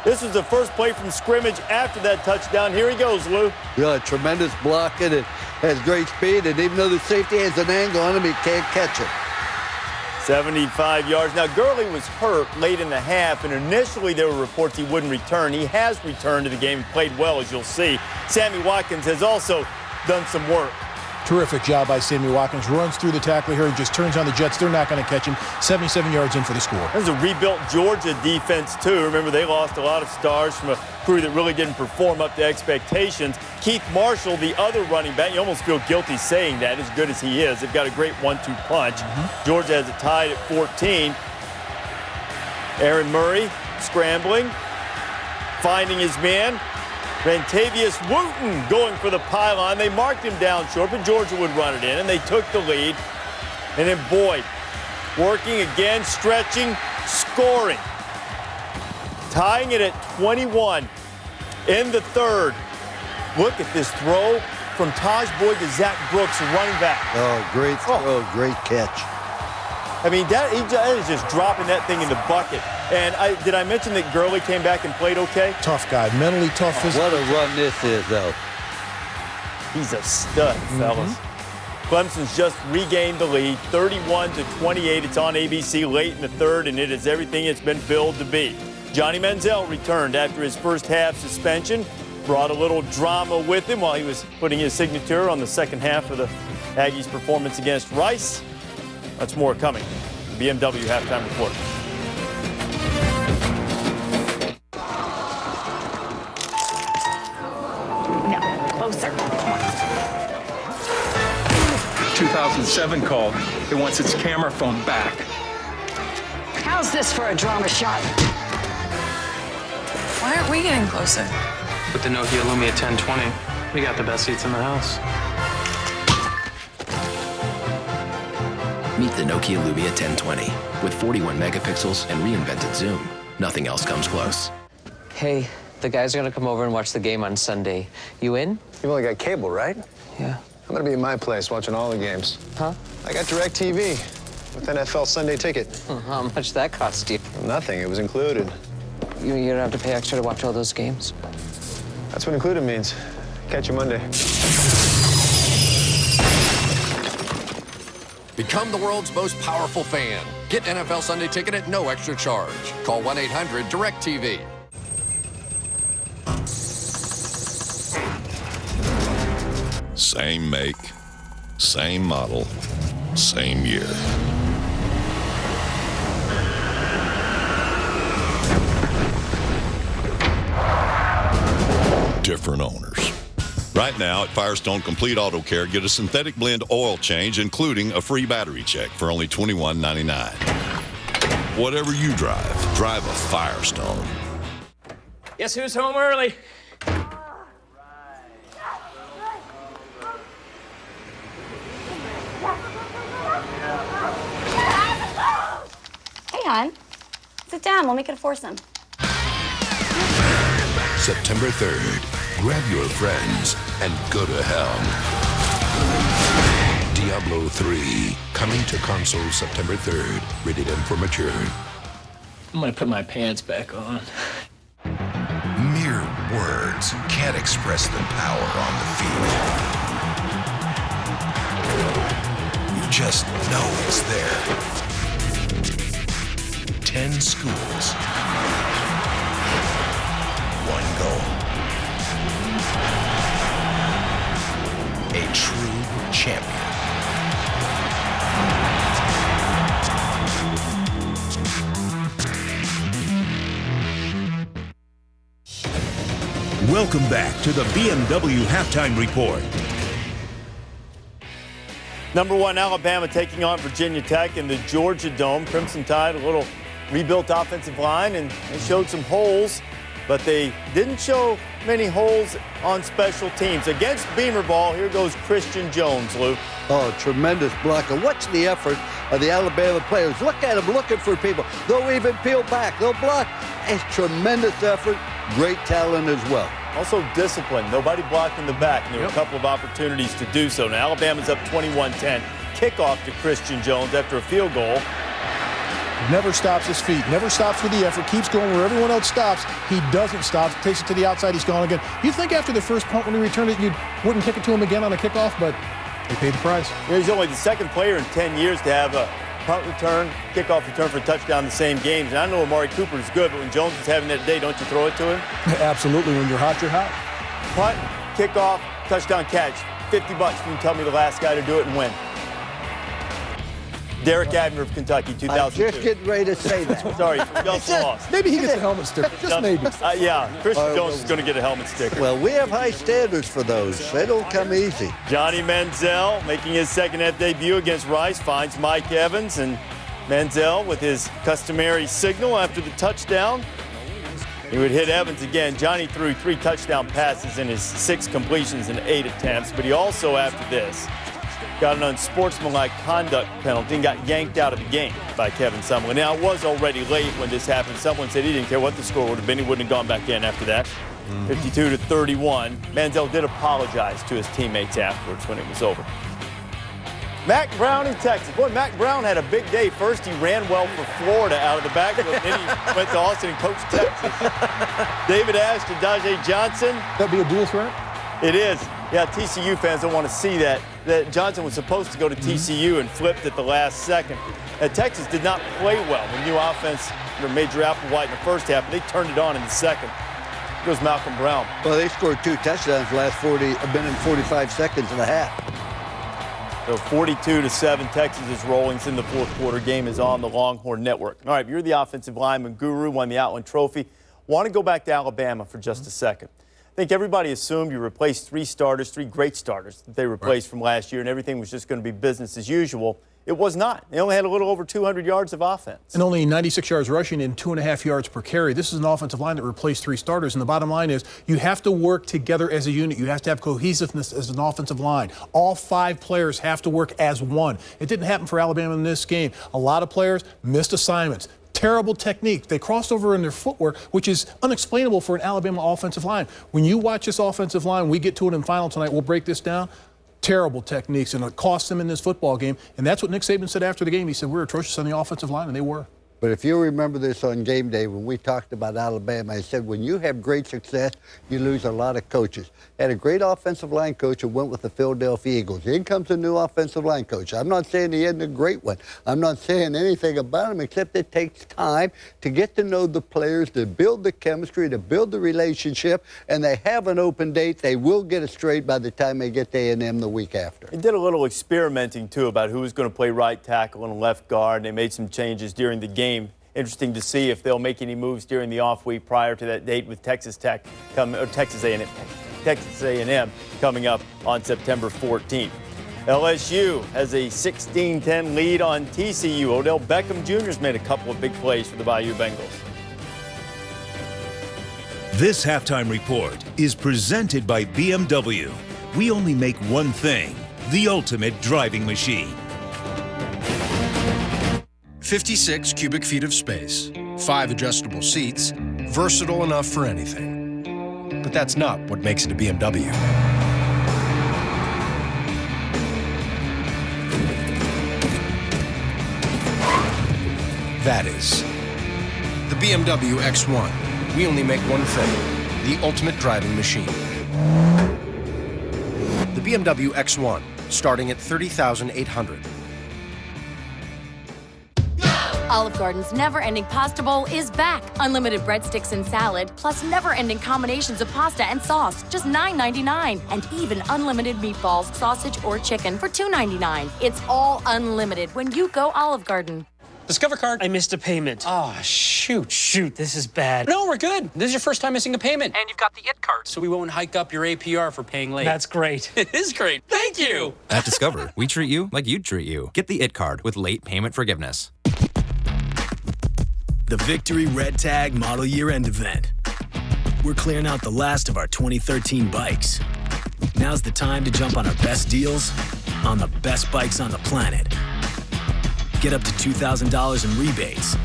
This was the first play from scrimmage after that touchdown. Here he goes, Lou. Yeah, tremendous blocking and has great speed. And even though the safety has an angle on him, he can't catch it. 75 yards. Now, Gurley was hurt late in the half, and initially there were reports he wouldn't return. He has returned to the game and played well, as you'll see. Sammy Watkins has also done some work. Terrific job by Sammy Watkins. Runs through the tackle here and just turns on the Jets. They're not going to catch him. 77 yards in for the score. There's a rebuilt Georgia defense, too. Remember, they lost a lot of stars from a crew that really didn't perform up to expectations. Keith Marshall, the other running back, you almost feel guilty saying that, as good as he is. They've got a great 1-2 punch. Georgia has it tied at 14. Aaron Murray scrambling, finding his man. Rantavius Wooten going for the pylon. They marked him down short, but Georgia would run it in, and they took the lead. And then Boyd working again, stretching, scoring. Tying it at 21 in the third. Look at this throw from Taj Boyd to Zach Brooks, running back. Oh, great throw, great catch. I mean, that is just dropping that thing in the bucket. And did I mention that Gurley came back and played okay? Tough guy, mentally tough. What a run this is, though. He's a stud, fellas. Clemson's just regained the lead, 31-28. It's on ABC late in the third, and it is everything it's been billed to be. Johnny Manziel returned after his first half suspension, brought a little drama with him while he was putting his signature on the second half of the Aggies' performance against Rice. That's more coming. BMW halftime report. 2007 call. It wants its camera phone back. How's this for a drama shot? Why aren't we getting closer? With the Nokia Lumia 1020, we got the best seats in the house. Meet the Nokia Lumia 1020. With 41 megapixels and reinvented zoom, nothing else comes close. Hey, the guys are gonna come over and watch the game on Sunday. You in? You've only got cable, right? Yeah. I'm gonna be in my place watching all the games. Huh? I got DirecTV with NFL Sunday ticket. How much that cost you? Nothing, it was included. You don't have to pay extra to watch all those games? That's what included means. Catch you Monday. Become the world's most powerful fan. Get NFL Sunday ticket at no extra charge. Call 1-800-DIRECTV. Same make, same model, same year. Different owners. Right now at Firestone Complete Auto Care, get a synthetic blend oil change, including a free battery check for only $21.99. Whatever you drive, drive a Firestone. Guess who's home early? Hey, hon. Sit down. We'll make it a foursome. September 3rd, grab your friends and go to hell. Diablo 3, coming to consoles September 3rd, rated M for mature. I'm gonna put my pants back on. Mere words can't express the power on the field. You just know it's there. 10 schools. One goal. A true champion. Welcome back to the BMW Halftime Report. Number 1, Alabama taking on Virginia Tech in the Georgia Dome. Crimson Tide, a little rebuilt offensive line, and they showed some holes, but they didn't show many holes on special teams. Against Beamer ball, here goes Christian Jones, Lou. Oh, tremendous blocker. Watch the effort of the Alabama players. Look at them looking for people. They'll even peel back. They'll block. It's tremendous effort. Great talent as well. Also discipline. Nobody blocked in the back. And there were a couple of opportunities to do so. Now Alabama's up 21-10. Kickoff to Christian Jones after a field goal. Never stops his feet, never stops with the effort, keeps going where everyone else stops. He doesn't stop, takes it to the outside, he's gone again. You'd think after the first punt when he returned it, you wouldn't kick it to him again on a kickoff, but they paid the price. He's only the second player in 10 years to have a punt return, kickoff return for a touchdown in the same games. And I know Amari Cooper is good, but when Jones is having that day, don't you throw it to him? Absolutely. When you're hot, you're hot. Punt, kickoff, touchdown catch. $50 if you can tell me the last guy to do it and win. Derek Abner of Kentucky, 2002. I'm just getting ready to say that. Sorry, you also lost. Maybe he gets a helmet sticker, just maybe. Yeah, Christian Jones is going to get a helmet sticker. Well, we have high standards for those. They don't come easy. Johnny Manziel making his second half debut against Rice finds Mike Evans, and Manziel with his customary signal after the touchdown. He would hit Evans again. Johnny threw 3 touchdown passes in his 6 completions in 8 attempts, but he also, after this, got an unsportsmanlike conduct penalty and got yanked out of the game by Kevin Sumlin. Now, it was already late when this happened. Someone said he didn't care what the score would have been. He wouldn't have gone back in after that. 52-31. Manziel did apologize to his teammates afterwards when it was over. Mack Brown in Texas. Boy, Mack Brown had a big day. First, he ran well for Florida out of the backfield. Then he went to Austin and coached Texas. David Ash to Daje Johnson. That'd be a dual threat? It is. Yeah, TCU fans don't want to see that. That Johnson was supposed to go to TCU and flipped at the last second. Texas did not play well. The new offense under Major Applewhite in the first half, but they turned it on in the second. Here goes Malcolm Brown. Well, they scored 2 touchdowns the last 45 seconds and a half. So 42-7, Texas is rolling. It's in the fourth quarter. Game is on the Longhorn Network. All right, you're the offensive lineman guru, won the Outland Trophy. Want to go back to Alabama for just a second. I think everybody assumed you replaced three great starters that they replaced from last year, and everything was just going to be business as usual. It was not. They only had a little over 200 yards of offense. And only 96 yards rushing and 2.5 yards per carry. This is an offensive line that replaced three starters. And the bottom line is you have to work together as a unit. You have to have cohesiveness as an offensive line. All 5 players have to work as one. It didn't happen for Alabama in this game. A lot of players missed assignments. Terrible technique. They crossed over in their footwork, which is unexplainable for an Alabama offensive line. When you watch this offensive line, we get to it in final tonight, we'll break this down. Terrible techniques, and it cost them in this football game. And that's what Nick Saban said after the game. He said, we're atrocious on the offensive line, and they were. But if you remember this on game day when we talked about Alabama, I said when you have great success, you lose a lot of coaches. Had a great offensive line coach who went with the Philadelphia Eagles. In comes a new offensive line coach. I'm not saying he isn't a great one. I'm not saying anything about him except it takes time to get to know the players, to build the chemistry, to build the relationship, and they have an open date. They will get it straight by the time they get to A&M the week after. They did a little experimenting, too, about who was going to play right tackle and left guard. They made some changes during the game. Interesting to see if they'll make any moves during the off week prior to that date with Texas A&M coming up on September 14th. LSU has a 16-10 lead on TCU. Odell Beckham Jr. has made a couple of big plays for the Bayou Bengals. This halftime report is presented by BMW. We only make one thing, the ultimate driving machine. 56 cubic feet of space, 5 adjustable seats, versatile enough for anything. But that's not what makes it a BMW. That is the BMW X1. We only make one thing, the ultimate driving machine. The BMW X1, starting at $30,800. Olive Garden's never-ending pasta bowl is back. Unlimited breadsticks and salad, plus never-ending combinations of pasta and sauce, just $9.99. And even unlimited meatballs, sausage, or chicken for $2.99. It's all unlimited when you go Olive Garden. Discover card. I missed a payment. Oh, shoot, this is bad. No, we're good. This is your first time missing a payment. And you've got the IT card, so we won't hike up your APR for paying late. That's great. It is great. Thank you. At Discover, we treat you like you'd treat you. Get the IT card with late payment forgiveness. The Victory Red Tag Model Year End event. We're clearing out the last of our 2013 bikes. Now's the time to jump on our best deals on the best bikes on the planet. Get up to $2,000 in rebates,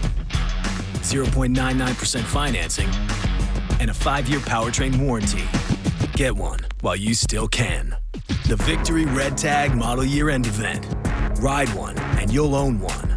0.99% financing, and a 5-year powertrain warranty. Get one while you still can. The Victory Red Tag Model Year End event. Ride one and you'll own one.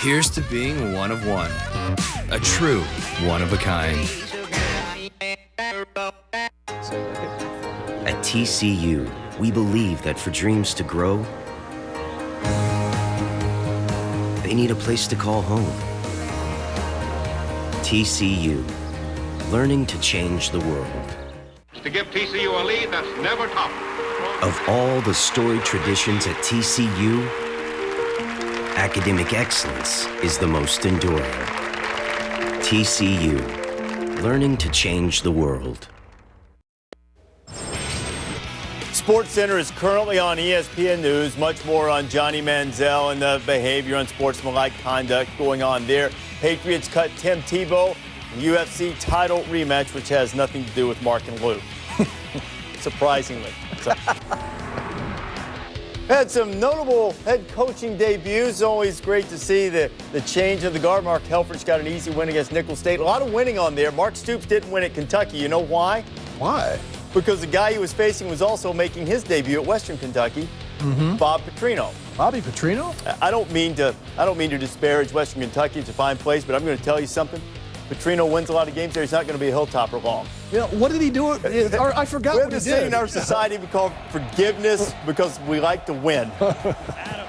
Here's to being one of one. A true one of a kind. At TCU, we believe that for dreams to grow, they need a place to call home. TCU, learning to change the world. To give TCU a lead that's never topped. Of all the storied traditions at TCU, academic excellence is the most enduring. TCU, learning to change the world. SportsCenter is currently on ESPN News. Much more on Johnny Manziel and the behavior, unsportsmanlike conduct going on there. Patriots cut Tim Tebow, UFC title rematch, which has nothing to do with Mark and Luke. Surprisingly. Had some notable head coaching debuts. Always great to see the change of the guard. Mark Helfrich's got an easy win against Nicholls State. A lot of winning on there. Mark Stoops didn't win at Kentucky. You know why? Why? Because the guy he was facing was also making his debut at Western Kentucky, Bob Petrino. Bobby Petrino? I don't mean to disparage Western Kentucky. It's a fine place, but I'm going to tell you something. Petrino wins a lot of games there. He's not going to be a hilltopper long. You know, what did he do? I forgot what he did. We have this thing in our society we call forgiveness because we like to win.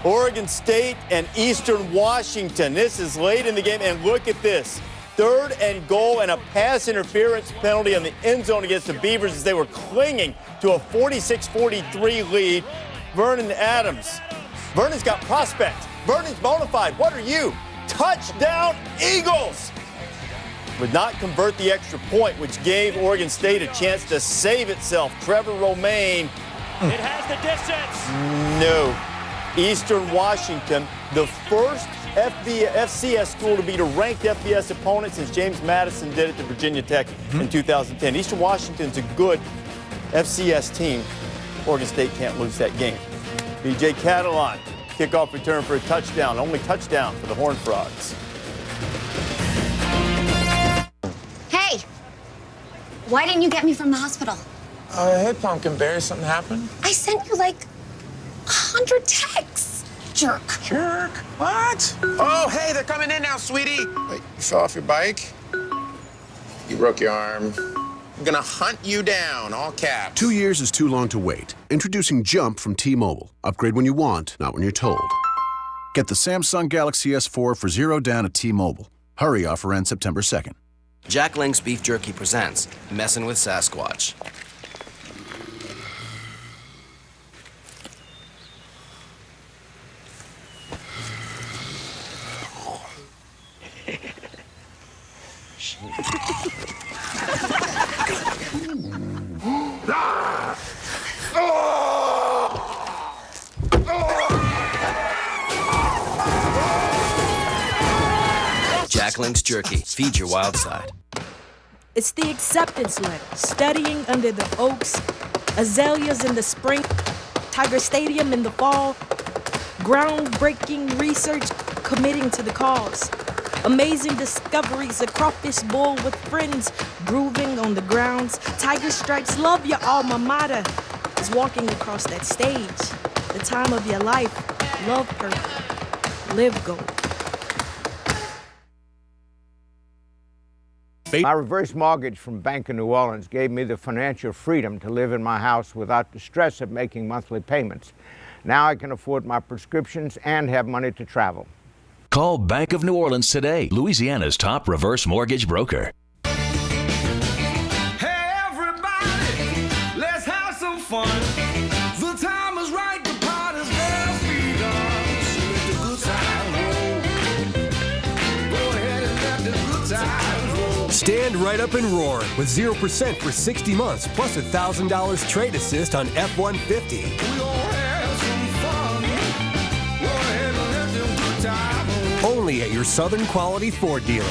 Oregon State and Eastern Washington. This is late in the game, and look at this. 3rd and goal and a pass interference penalty on the end zone against the Beavers as they were clinging to a 46-43 lead. Vernon Adams. Vernon's got prospects. Vernon's bona fide. What are you? Touchdown, Eagles! Would not convert the extra point, which gave Oregon State a chance to save itself. Trevor Romaine. It has the distance. No. Eastern Washington, the first FCS school to beat a ranked FBS opponent since James Madison did it to Virginia Tech in 2010. Eastern Washington's a good FCS team. Oregon State can't lose that game. B.J. Catalon, kickoff return for a touchdown. Only touchdown for the Horned Frogs. Hey, why didn't you get me from the hospital? Hey, Pumpkinberry, something happened? I sent you like 100 texts. Jerk. Jerk? What? Oh, hey, they're coming in now, sweetie. Wait, you fell off your bike? You broke your arm. I'm gonna hunt you down, all caps. 2 years is too long to wait. Introducing Jump from T-Mobile. Upgrade when you want, not when you're told. Get the Samsung Galaxy S4 for $0 down at T-Mobile. Hurry, offer ends September 2nd. Jack Link's Beef Jerky presents Messin' with Sasquatch. Jack Link's Jerky. Feed your wild side. It's the acceptance letter. Studying under the oaks, azaleas in the spring, Tiger Stadium in the fall, groundbreaking research committing to the cause. Amazing discoveries, a crawfish bowl with friends, grooving on the grounds. Tiger Stripes love your alma mater is walking across that stage. The time of your life, love purple, live gold. My reverse mortgage from Bank of New Orleans gave me the financial freedom to live in my house without the stress of making monthly payments. Now I can afford my prescriptions and have money to travel. Call Bank of New Orleans today, Louisiana's top reverse mortgage broker. Hey everybody, let's have some fun. The time is right, the party's just begun. So let the good times roll. Go ahead and let the good times roll. Stand right up and roar with 0% for 60 months plus $1,000 trade assist on F-150. Only at your Southern Quality Ford dealer.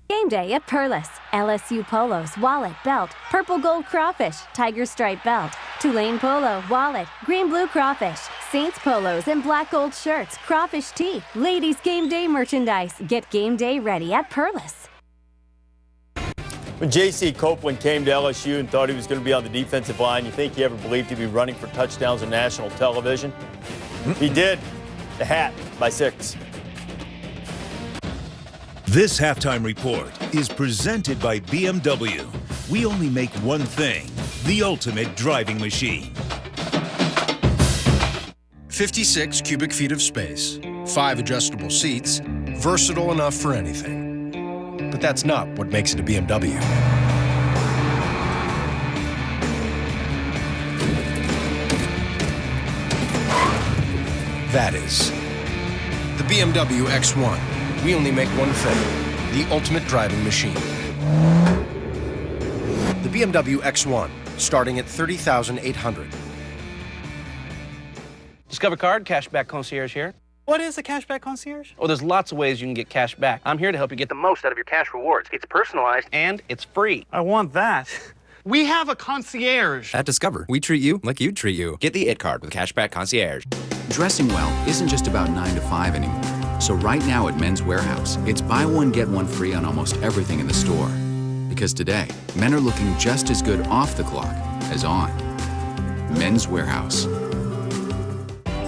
Game day at Perlis. LSU polos, wallet, belt, purple gold crawfish, tiger stripe belt, Tulane polo, wallet, green blue crawfish, Saints polos and black gold shirts, crawfish tee, ladies game day merchandise. Get game day ready at Perlis. When J.C. Copeland came to LSU and thought he was going to be on the defensive line, you think he ever believed he'd be running for touchdowns on national television? He did. The hat by 6. This halftime report is presented by BMW. We only make one thing, the ultimate driving machine. 56 cubic feet of space, 5 adjustable seats, versatile enough for anything. But that's not what makes it a BMW. That is the BMW X1. We only make one thing, the ultimate driving machine. The BMW X1, starting at $30,800. Discover Card, Cashback Concierge here. What is a cashback concierge? Oh, there's lots of ways you can get cash back. I'm here to help you get the most out of your cash rewards. It's personalized and it's free. I want that. We have a concierge. At Discover, we treat you like you'd treat you. Get the IT card with Cashback Concierge. Dressing well isn't just about 9 to 5 anymore. So right now at Men's Warehouse, it's buy one, get one free on almost everything in the store. Because today, men are looking just as good off the clock as on. Men's Warehouse.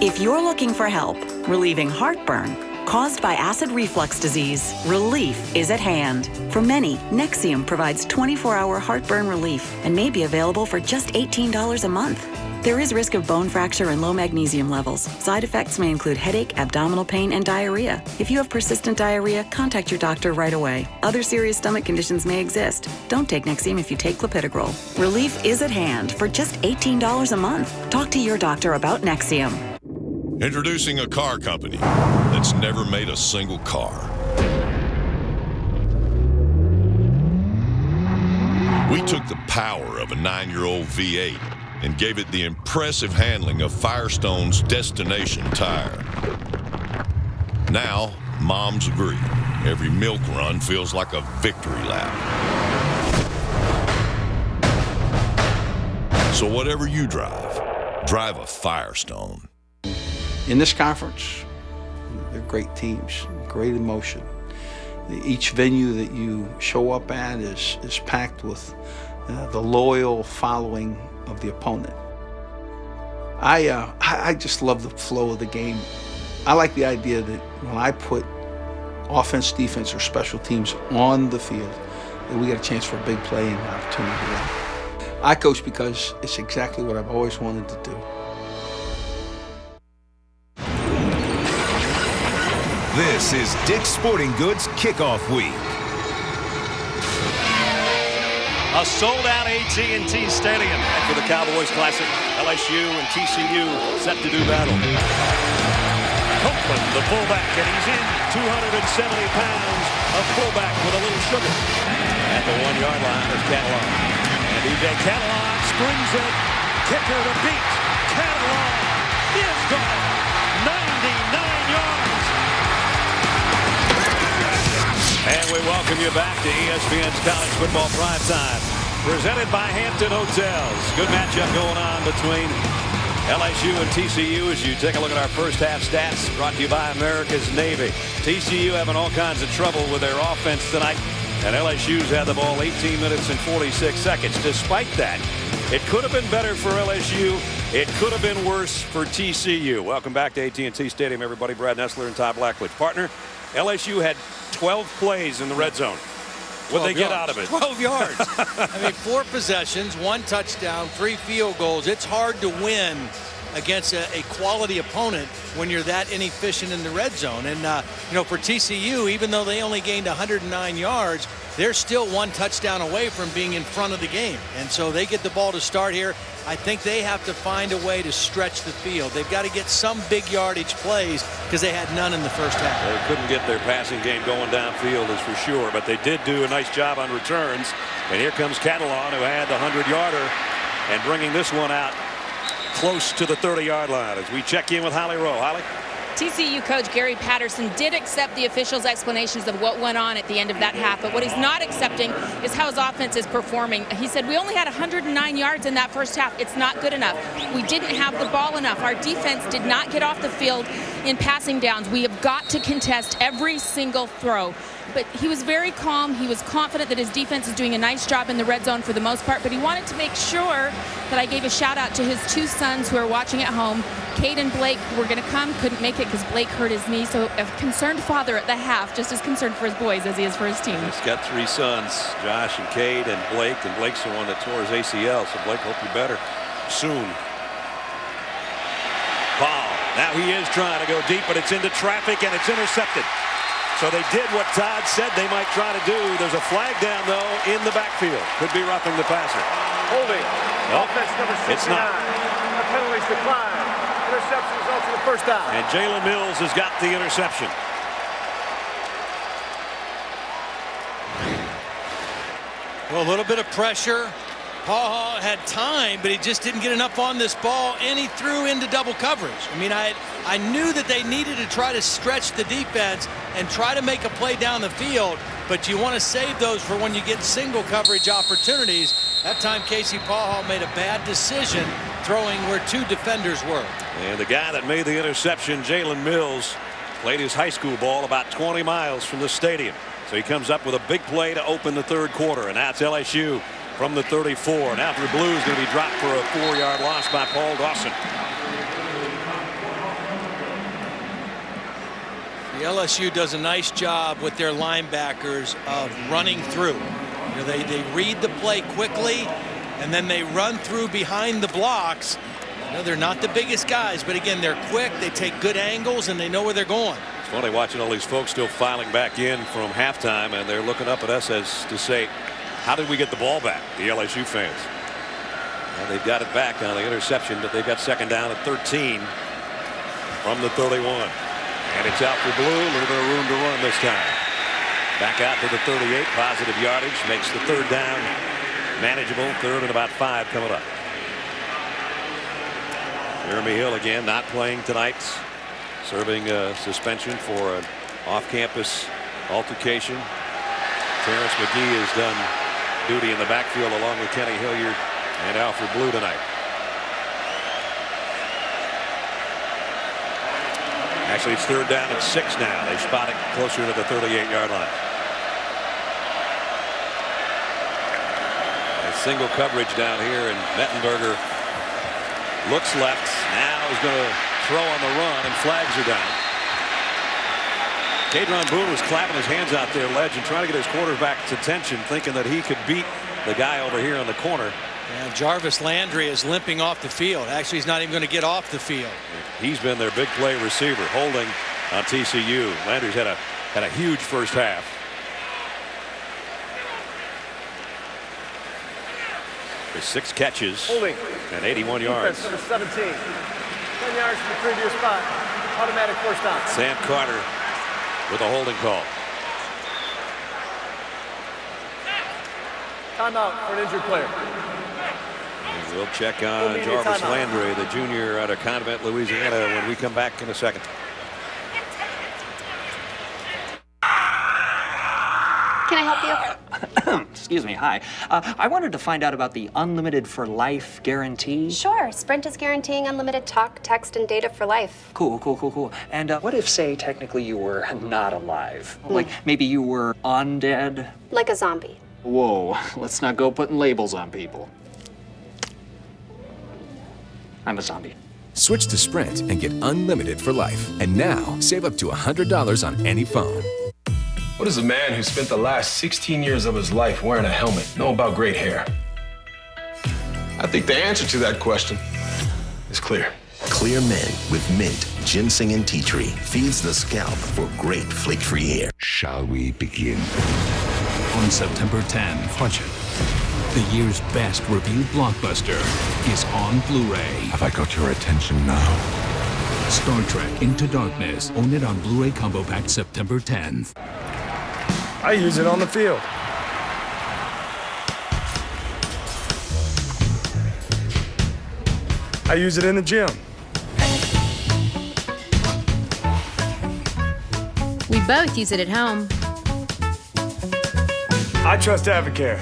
If you're looking for help relieving heartburn caused by acid reflux disease, relief is at hand. For many, Nexium provides 24-hour heartburn relief and may be available for just $18 a month. There is risk of bone fracture and low magnesium levels. Side effects may include headache, abdominal pain, and diarrhea. If you have persistent diarrhea, contact your doctor right away. Other serious stomach conditions may exist. Don't take Nexium if you take clopidogrel. Relief is at hand for just $18 a month. Talk to your doctor about Nexium. Introducing a car company that's never made a single car. We took the power of a 9-year-old V8 and gave it the impressive handling of Firestone's Destination tire. Now, moms agree. Every milk run feels like a victory lap. So whatever you drive a Firestone. In this conference, they're great teams, great emotion. Each venue that you show up at is packed with the loyal following of the opponent. I just love the flow of the game. I like the idea that when I put offense, defense, or special teams on the field, that we get a chance for a big play and an opportunity to win. I coach because it's exactly what I've always wanted to do. This is Dick's Sporting Goods Kickoff Week. A sold-out AT&T Stadium for the Cowboys Classic. LSU and TCU set to do battle. Copeland, the fullback, and he's in 270 pounds of fullback with a little sugar. At the 1-yard line is Catalan. And DJ Catalan springs it. Kicker to beat. Catalan is gone. 99 yards. And we welcome you back to ESPN's College Football Primetime, presented by Hampton Hotels. Good matchup going on between LSU and TCU as you take a look at our first half stats, brought to you by America's Navy. TCU having all kinds of trouble with their offense tonight, and LSU's had the ball 18 minutes and 46 seconds. Despite that, it could have been better for LSU. It could have been worse for TCU. Welcome back to AT&T Stadium, everybody. Brad Nessler and Todd Blackledge. Partner, LSU had 12 plays in the red zone. What'd they get out of it? 12 yards. I mean, 4 possessions, 1 touchdown, 3 field goals. It's hard to win against a quality opponent when you're that inefficient in the red zone. And, you know, for TCU, even though they only gained 109 yards, they're still 1 touchdown away from being in front of the game. And so they get the ball to start here. I think they have to find a way to stretch the field. They've got to get some big yardage plays because they had none in the first half. They couldn't get their passing game going downfield, is for sure, but they did do a nice job on returns. And here comes Catalan, who had the 100-yarder, and bringing this one out close to the 30-yard line as we check in with Holly Rowe. Holly? TCU coach Gary Patterson did accept the officials' explanations of what went on at the end of that half, but what he's not accepting is how his offense is performing. He said, we only had 109 yards in that first half. It's not good enough. We didn't have the ball enough. Our defense did not get off the field in passing downs. We have got to contest every single throw. But he was very calm. He was confident that his defense is doing a nice job in the red zone for the most part, but he wanted to make sure that I gave a shout out to his 2 sons who are watching at home. Cade and Blake were going to come, couldn't make it because Blake hurt his knee. So a concerned father at the half, just as concerned for his boys as he is for his team. He's got 3 sons, Josh and Cade and Blake's the one that tore his ACL. So Blake, hope you better soon. Paul, now he is trying to go deep, but it's into traffic and it's intercepted. So they did what Todd said they might try to do. There's a flag down, though, in the backfield. Could be roughing the passer. Holding. Nope. Offense number 69. It's not. The penalties decline. Interception results in the first down. And Jalen Mills has got the interception. Well, a little bit of pressure. Paul had time, but he just didn't get enough on this ball, and he threw into double coverage. I mean, I knew that they needed to try to stretch the defense and try to make a play down the field, but you want to save those for when you get single coverage opportunities. That time, Casey Paul made a bad decision throwing where 2 defenders were. And the guy that made the interception, Jalen Mills, played his high school ball about 20 miles from the stadium. So he comes up with a big play to open the 3rd quarter, and that's LSU from the 34. Now the Blues going to be dropped for a 4-yard loss by Paul Dawson. The LSU does a nice job with their linebackers of running through. You know, they read the play quickly, and then they run through behind the blocks, You know, they're not the biggest guys, but again, they're quick, they take good angles, and they know where they're going. It's funny watching all these folks still filing back in from halftime, and they're looking up at us as to say, how did we get the ball back, the LSU fans? Well, they've got it back on the interception, but they've got second down at 13 from the 31. And it's out for Blue, a little bit of room to run this time. Back out to the 38, positive yardage, makes the third down manageable. Third and about 5 coming up. Jeremy Hill again not playing tonight, serving a suspension for an off-campus altercation. Terrence McGee has done duty in the backfield along with Kenny Hilliard and Alfred Blue tonight. Actually, it's third down and 6 now. They spot it closer to the 38-yard line. A single coverage down here, and Mettenberger looks left. Now is going to throw on the run, and flags are down. Kadron Boone was clapping his hands out there, ledge, and trying to get his quarterback's attention, thinking that he could beat the guy over here in the corner. And Jarvis Landry is limping off the field. Actually, he's not even going to get off the field. He's been their big play receiver, holding on TCU. Landry's had a huge first half. With 6 catches Holding. and 81 yards. Defense, number 17. 10 yards from the previous spot. Automatic first down. Sam Carter with a holding call. Timeout for an injured player. And we'll check on Jarvis Landry, the junior out of Convent, Louisiana, when we come back in a second. Can I help you? Excuse me, hi. I wanted to find out about the Unlimited for Life guarantee. Sure. Sprint is guaranteeing unlimited talk, text, and data for life. Cool. And what if, say, technically you were not alive? Like, maybe you were undead? Like a zombie. Whoa, let's not go putting labels on people. I'm a zombie. Switch to Sprint and get unlimited for life. And now, save up to $100 on any phone. What does a man who spent the last 16 years of his life wearing a helmet know about great hair? I think the answer to that question is clear. Clear Men with mint, ginseng, and tea tree feeds the scalp for great flake-free hair. Shall we begin? On September 10, Punch it. the year's best reviewed blockbuster is on Blu-ray. Have I got your attention now? Star Trek Into Darkness. Own it on Blu-ray Combo Pack September 10th. I use it on the field. I use it in the gym. We both use it at home. I trust Avocare.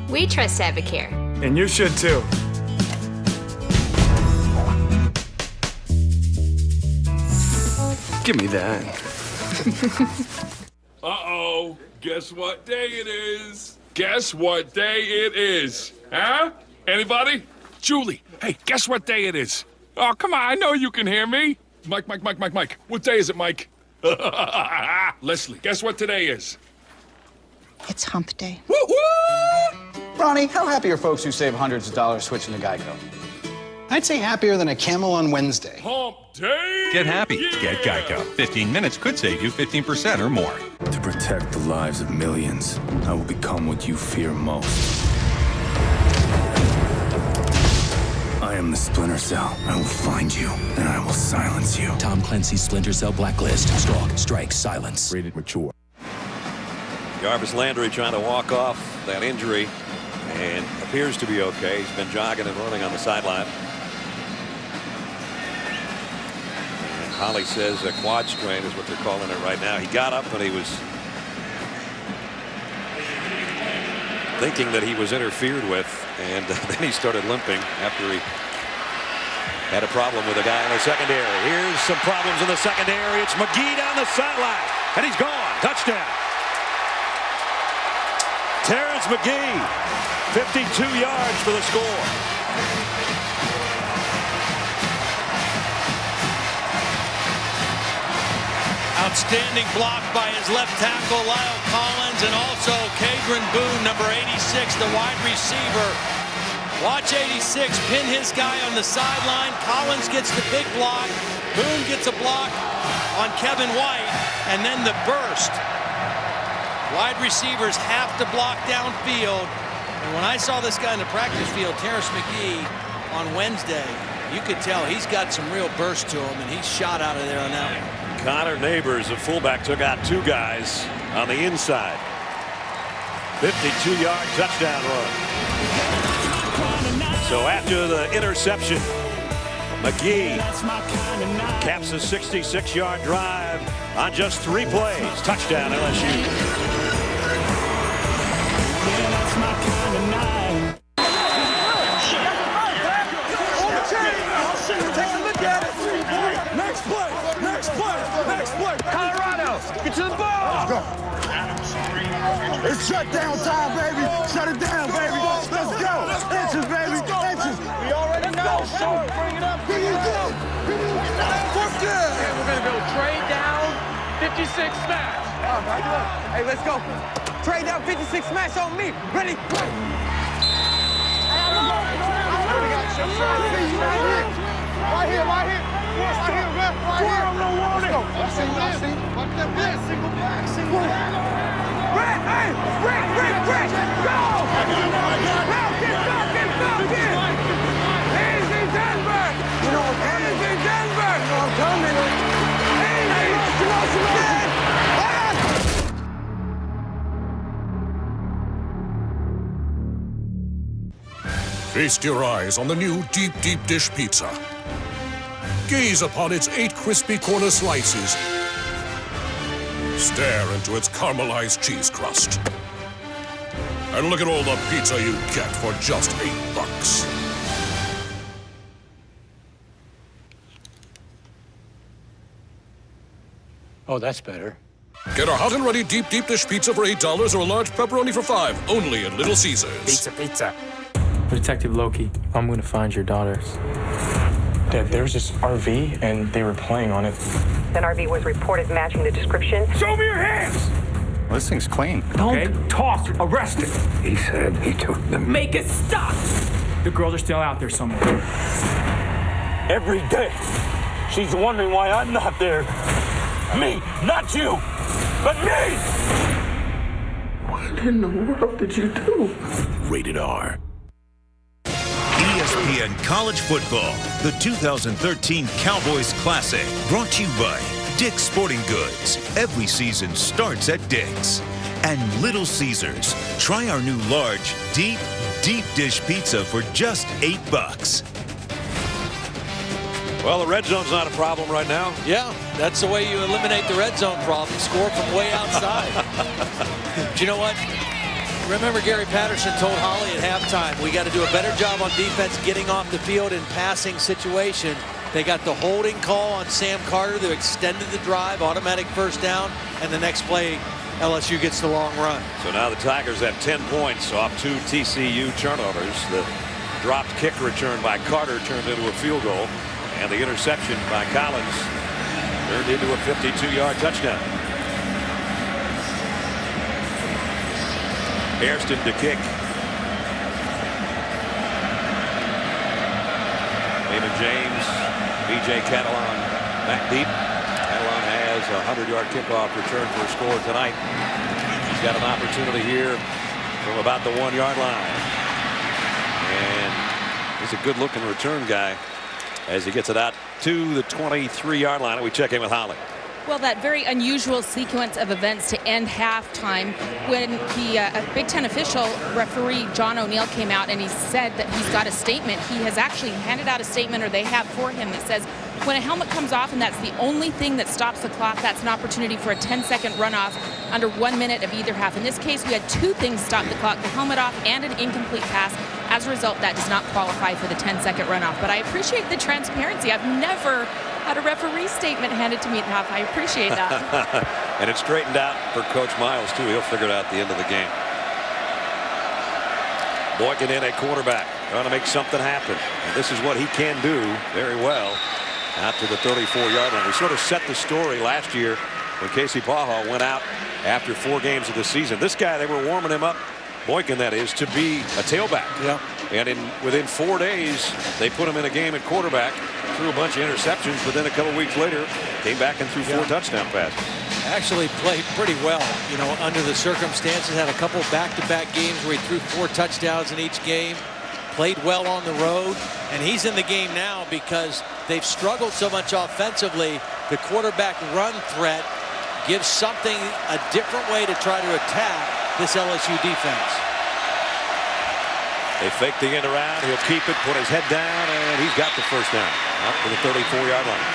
We trust Avocare. And you should too. Give me that. Uh-oh. Guess what day it is? Guess what day it is? Huh? Anybody? Julie, hey, guess what day it is? Oh, come on, I know you can hear me. Mike. What day is it, Mike? Leslie, guess what today is? It's hump day. Woo-woo! Ronnie, how happy are folks who save hundreds of dollars switching to Geico? I'd say happier than a camel on Wednesday. Hump day! Get happy. Yeah. Get Geico. 15 minutes could save you 15% or more. To protect the lives of millions, I will become what you fear most. I am the Splinter Cell. I will find you, and I will silence you. Tom Clancy's Splinter Cell Blacklist. Stalk, strike, silence. Rated mature. Jarvis Landry trying to walk off that injury and appears to be okay. He's been jogging and running on the sideline. And Holly says a quad strain is what they're calling it right now. He got up and he was thinking that he was interfered with, and then he started limping after he had a problem with a guy in the secondary. Here's some problems in the secondary. It's McGee down the sideline, and he's gone. Touchdown. Terrence McGee, 52 yards for the score. Outstanding block by his left tackle, Lyle Collins, and also Kadron Boone, number 86, the wide receiver. Watch 86 pin his guy on the sideline. Collins gets the big block. Boone gets a block on Kevin White, and then the burst. Wide receivers have to block downfield. And when I saw this guy in the practice field, Terrence McGee, on Wednesday, you could tell he's got some real burst to him, and he shot out of there on that one. Connor Neighbors, the fullback, took out 2 guys on the inside. 52-yard touchdown run. So after the interception, McGee caps a 66-yard drive on just 3 plays. Touchdown LSU. Next play! Next play! Next play! Colorado! Get to the ball! Let's go! It's shutdown time, baby! Shut it down, baby! Let's go! Inches, baby! Inches! We already know! Bring it up! Here you go! Fuck yeah! And we're gonna go trade down 56 smash! Hey, let's go! Trade down 56 smash on me! Ready? Right here, right here. Right here, man. Right here. No warning. Let's go. I see. Watch that back. Single back. Single back. Rick, hey! Rick! Go! Falcon! Easy, Denver! You know I'm coming. Easy, Denver! You know I'm coming. Feast your eyes on the new deep dish pizza. Gaze upon its 8 crispy corner slices. Stare into its caramelized cheese crust. And look at all the pizza you get for just $8. Oh, that's better. Get a hot and ready deep dish pizza for $8 or a large pepperoni for $5, only at Little Caesars. Pizza. Detective Loki, I'm gonna find your daughters. Dad, there was this RV, and they were playing on it. That RV was reported matching the description. Show me your hands! Well, this thing's clean. Don't talk. Arrest it. He said he took them. Make it stop! The girls are still out there somewhere. Every day, she's wondering why I'm not there. Me, not you, but me! What in the world did you do? Rated R. ESPN College Football, the 2013 Cowboys Classic, brought to you by Dick's Sporting Goods. Every season starts at Dick's. And Little Caesars. Try our new large, deep dish pizza for just $8. Well, the red zone's not a problem right now. Yeah, that's the way you eliminate the red zone problem. Score from way outside. Do you know what? Remember, Gary Patterson told Holly at halftime, we got to do a better job on defense getting off the field in passing situation. They got the holding call on Sam Carter that extended the drive, automatic first down, and the next play, LSU gets the long run. So now the Tigers have 10 points off 2 TCU turnovers. The dropped kick return by Carter turned into a field goal, and the interception by Collins turned into a 52-yard touchdown. Hairston to kick. Raymond James, B.J. Catalon back deep. Catalon has a 100-yard kickoff return for a score tonight. He's got an opportunity here from about the 1-yard line. And he's a good-looking return guy as he gets it out to the 23-yard line. And we check in with Holly. Well, that very unusual sequence of events to end halftime when the Big Ten official, referee John O'Neill, came out and he said that he's got a statement. He has actually handed out a statement, or they have for him, that says when a helmet comes off and that's the only thing that stops the clock, that's an opportunity for a 10-second runoff under 1 minute of either half. In this case, we had 2 things stop the clock, the helmet off and an incomplete pass. As a result, that does not qualify for the 10-second runoff. But I appreciate the transparency. I've never had a referee statement handed to me at half. I appreciate that. And it's straightened out for Coach Miles, too. He'll figure it out at the end of the game. Boykin in at quarterback, trying to make something happen. And this is what he can do very well out to the 34-yard line. We sort of set the story last year when Casey Paha went out after 4 games of the season. This guy, they were warming him up, Boykin that is, to be a tailback. Yeah. And within 4 days, they put him in a game at quarterback, threw a bunch of interceptions, but then a couple weeks later, came back and threw 4 touchdown passes. Actually played pretty well, you know, under the circumstances. Had a couple back-to-back games where he threw 4 touchdowns in each game. Played well on the road, and he's in the game now because they've struggled so much offensively. The quarterback run threat gives something, a different way to try to attack this LSU defense. They fake the end around. He'll keep it, put his head down, and he's got the first down up to the 34-yard line.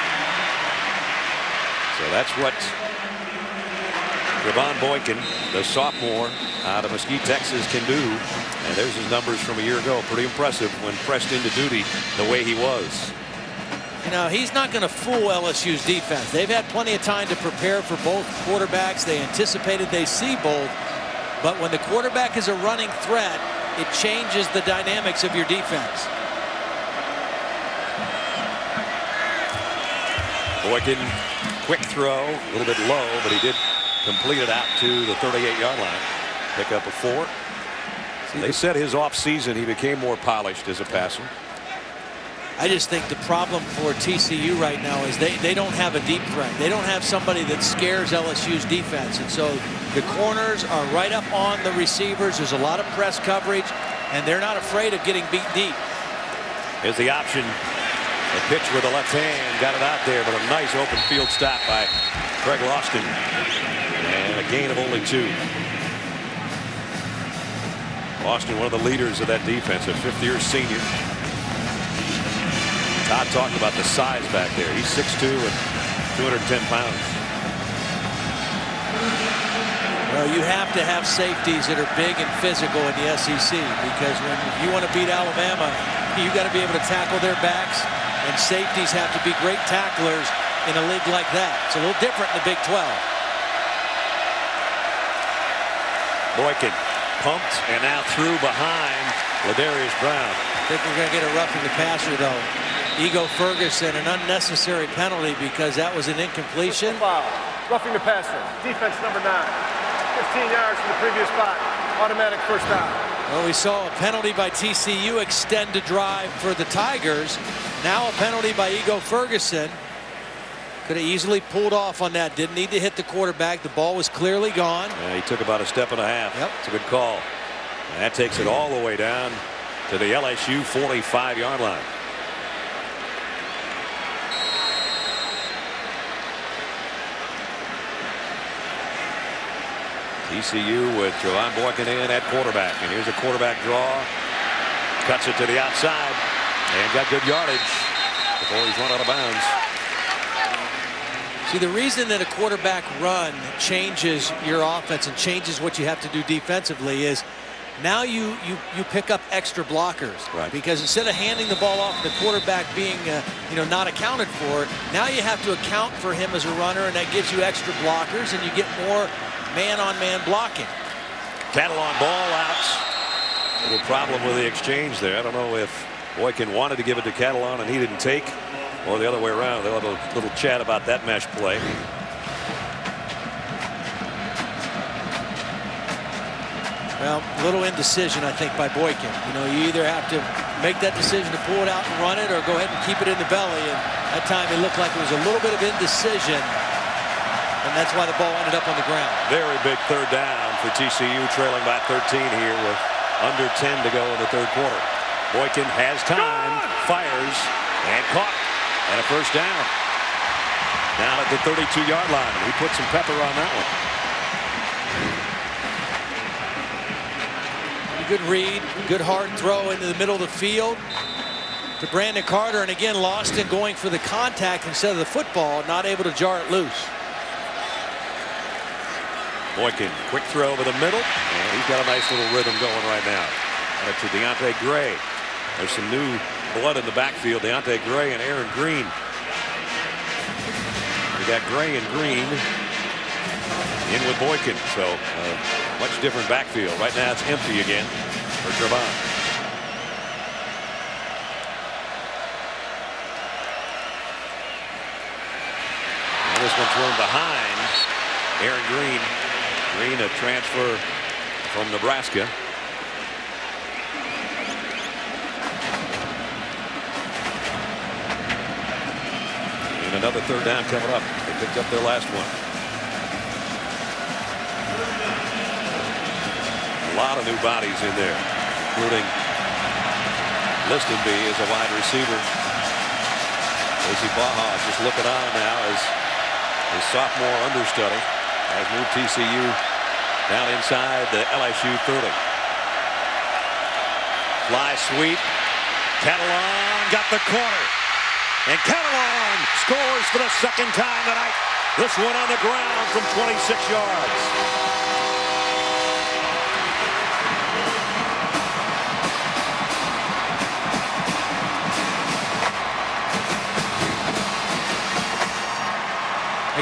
So that's what Trevon Boykin, the sophomore out of Mesquite, Texas, can do. And there's his numbers from a year ago. Pretty impressive when pressed into duty the way he was. You know, he's not going to fool LSU's defense. They've had plenty of time to prepare for both quarterbacks. They anticipated they see both. But when the quarterback is a running threat, it changes the dynamics of your defense. Boykin, quick throw, a little bit low, but he did complete it out to the 38-yard line. Pick up a 4. They said his offseason he became more polished as a passer. I just think the problem for TCU right now is they don't have a deep threat. They don't have somebody that scares LSU's defense. And so the corners are right up on the receivers. There's a lot of press coverage, and they're not afraid of getting beat deep. Here's the option. The pitch with the left hand. Got it out there, but a nice open field stop by Craig Lofton. And a gain of only 2. Austin, one of the leaders of that defense, a 5th-year senior. Todd talked about the size back there. He's 6'2" and 210 pounds. Well, you have to have safeties that are big and physical in the SEC, because when you want to beat Alabama, you got to be able to tackle their backs, and safeties have to be great tacklers in a league like that. It's a little different in the Big 12. Boykin pumped and now threw behind Ladarius Brown. I think we're going to get a roughing the passer, though. Ego Ferguson, an unnecessary penalty because that was an incompletion. Roughing the passer. Defense number 9. 15 yards from the previous spot. Automatic first down. Well, we saw a penalty by TCU extend a drive for the Tigers. Now a penalty by Ego Ferguson. Could have easily pulled off on that. Didn't need to hit the quarterback. The ball was clearly gone. Yeah, he took about a step and a half. Yep. It's a good call. And that takes it all the way down to the LSU 45-yard line. TCU with Trevon Boykin in at quarterback. And here's a quarterback draw. Cuts it to the outside. And got good yardage before he's run out of bounds. See, the reason that a quarterback run changes your offense and changes what you have to do defensively is now you pick up extra blockers. Right. Because instead of handing the ball off, the quarterback being not accounted for, now you have to account for him as a runner, and that gives you extra blockers, and you get more man-on-man blocking. Catalan ball out. A little problem with the exchange there. I don't know if Boykin wanted to give it to Catalan and he didn't take, or the other way around. They'll have a little chat about that mesh play. Well, a little indecision, I think, by Boykin. You know, you either have to make that decision to pull it out and run it, or go ahead and keep it in the belly. And that time it looked like it was a little bit of indecision, and that's why the ball ended up on the ground. Very big third down for TCU, trailing by 13 here with under 10 to go in the third quarter. Boykin has time, fires, and caught. And a first down. Down at the 32-yard line. He put some pepper on that one. Good read, good hard throw into the middle of the field to Brandon Carter. And again, Lofton going for the contact instead of the football, not able to jar it loose. Boykin, quick throw over the middle. And he's got a nice little rhythm going right now. And to Deontay Gray. There's some new blood in the backfield. Deontay Gray and Aaron Green. We got Gray and Green in with Boykin. So much different backfield. Right now it's empty again for Trevon. And this one thrown behind Aaron Green. Green, a transfer from Nebraska. And another third down coming up. They picked up their last one. A lot of new bodies in there, including Listenby as a wide receiver. Casey Baja just looking on now as his sophomore understudy has moved TCU down inside the LSU 30. Fly sweep. Catalan got the corner. And Catalan scores for the second time tonight. This one on the ground from 26 yards.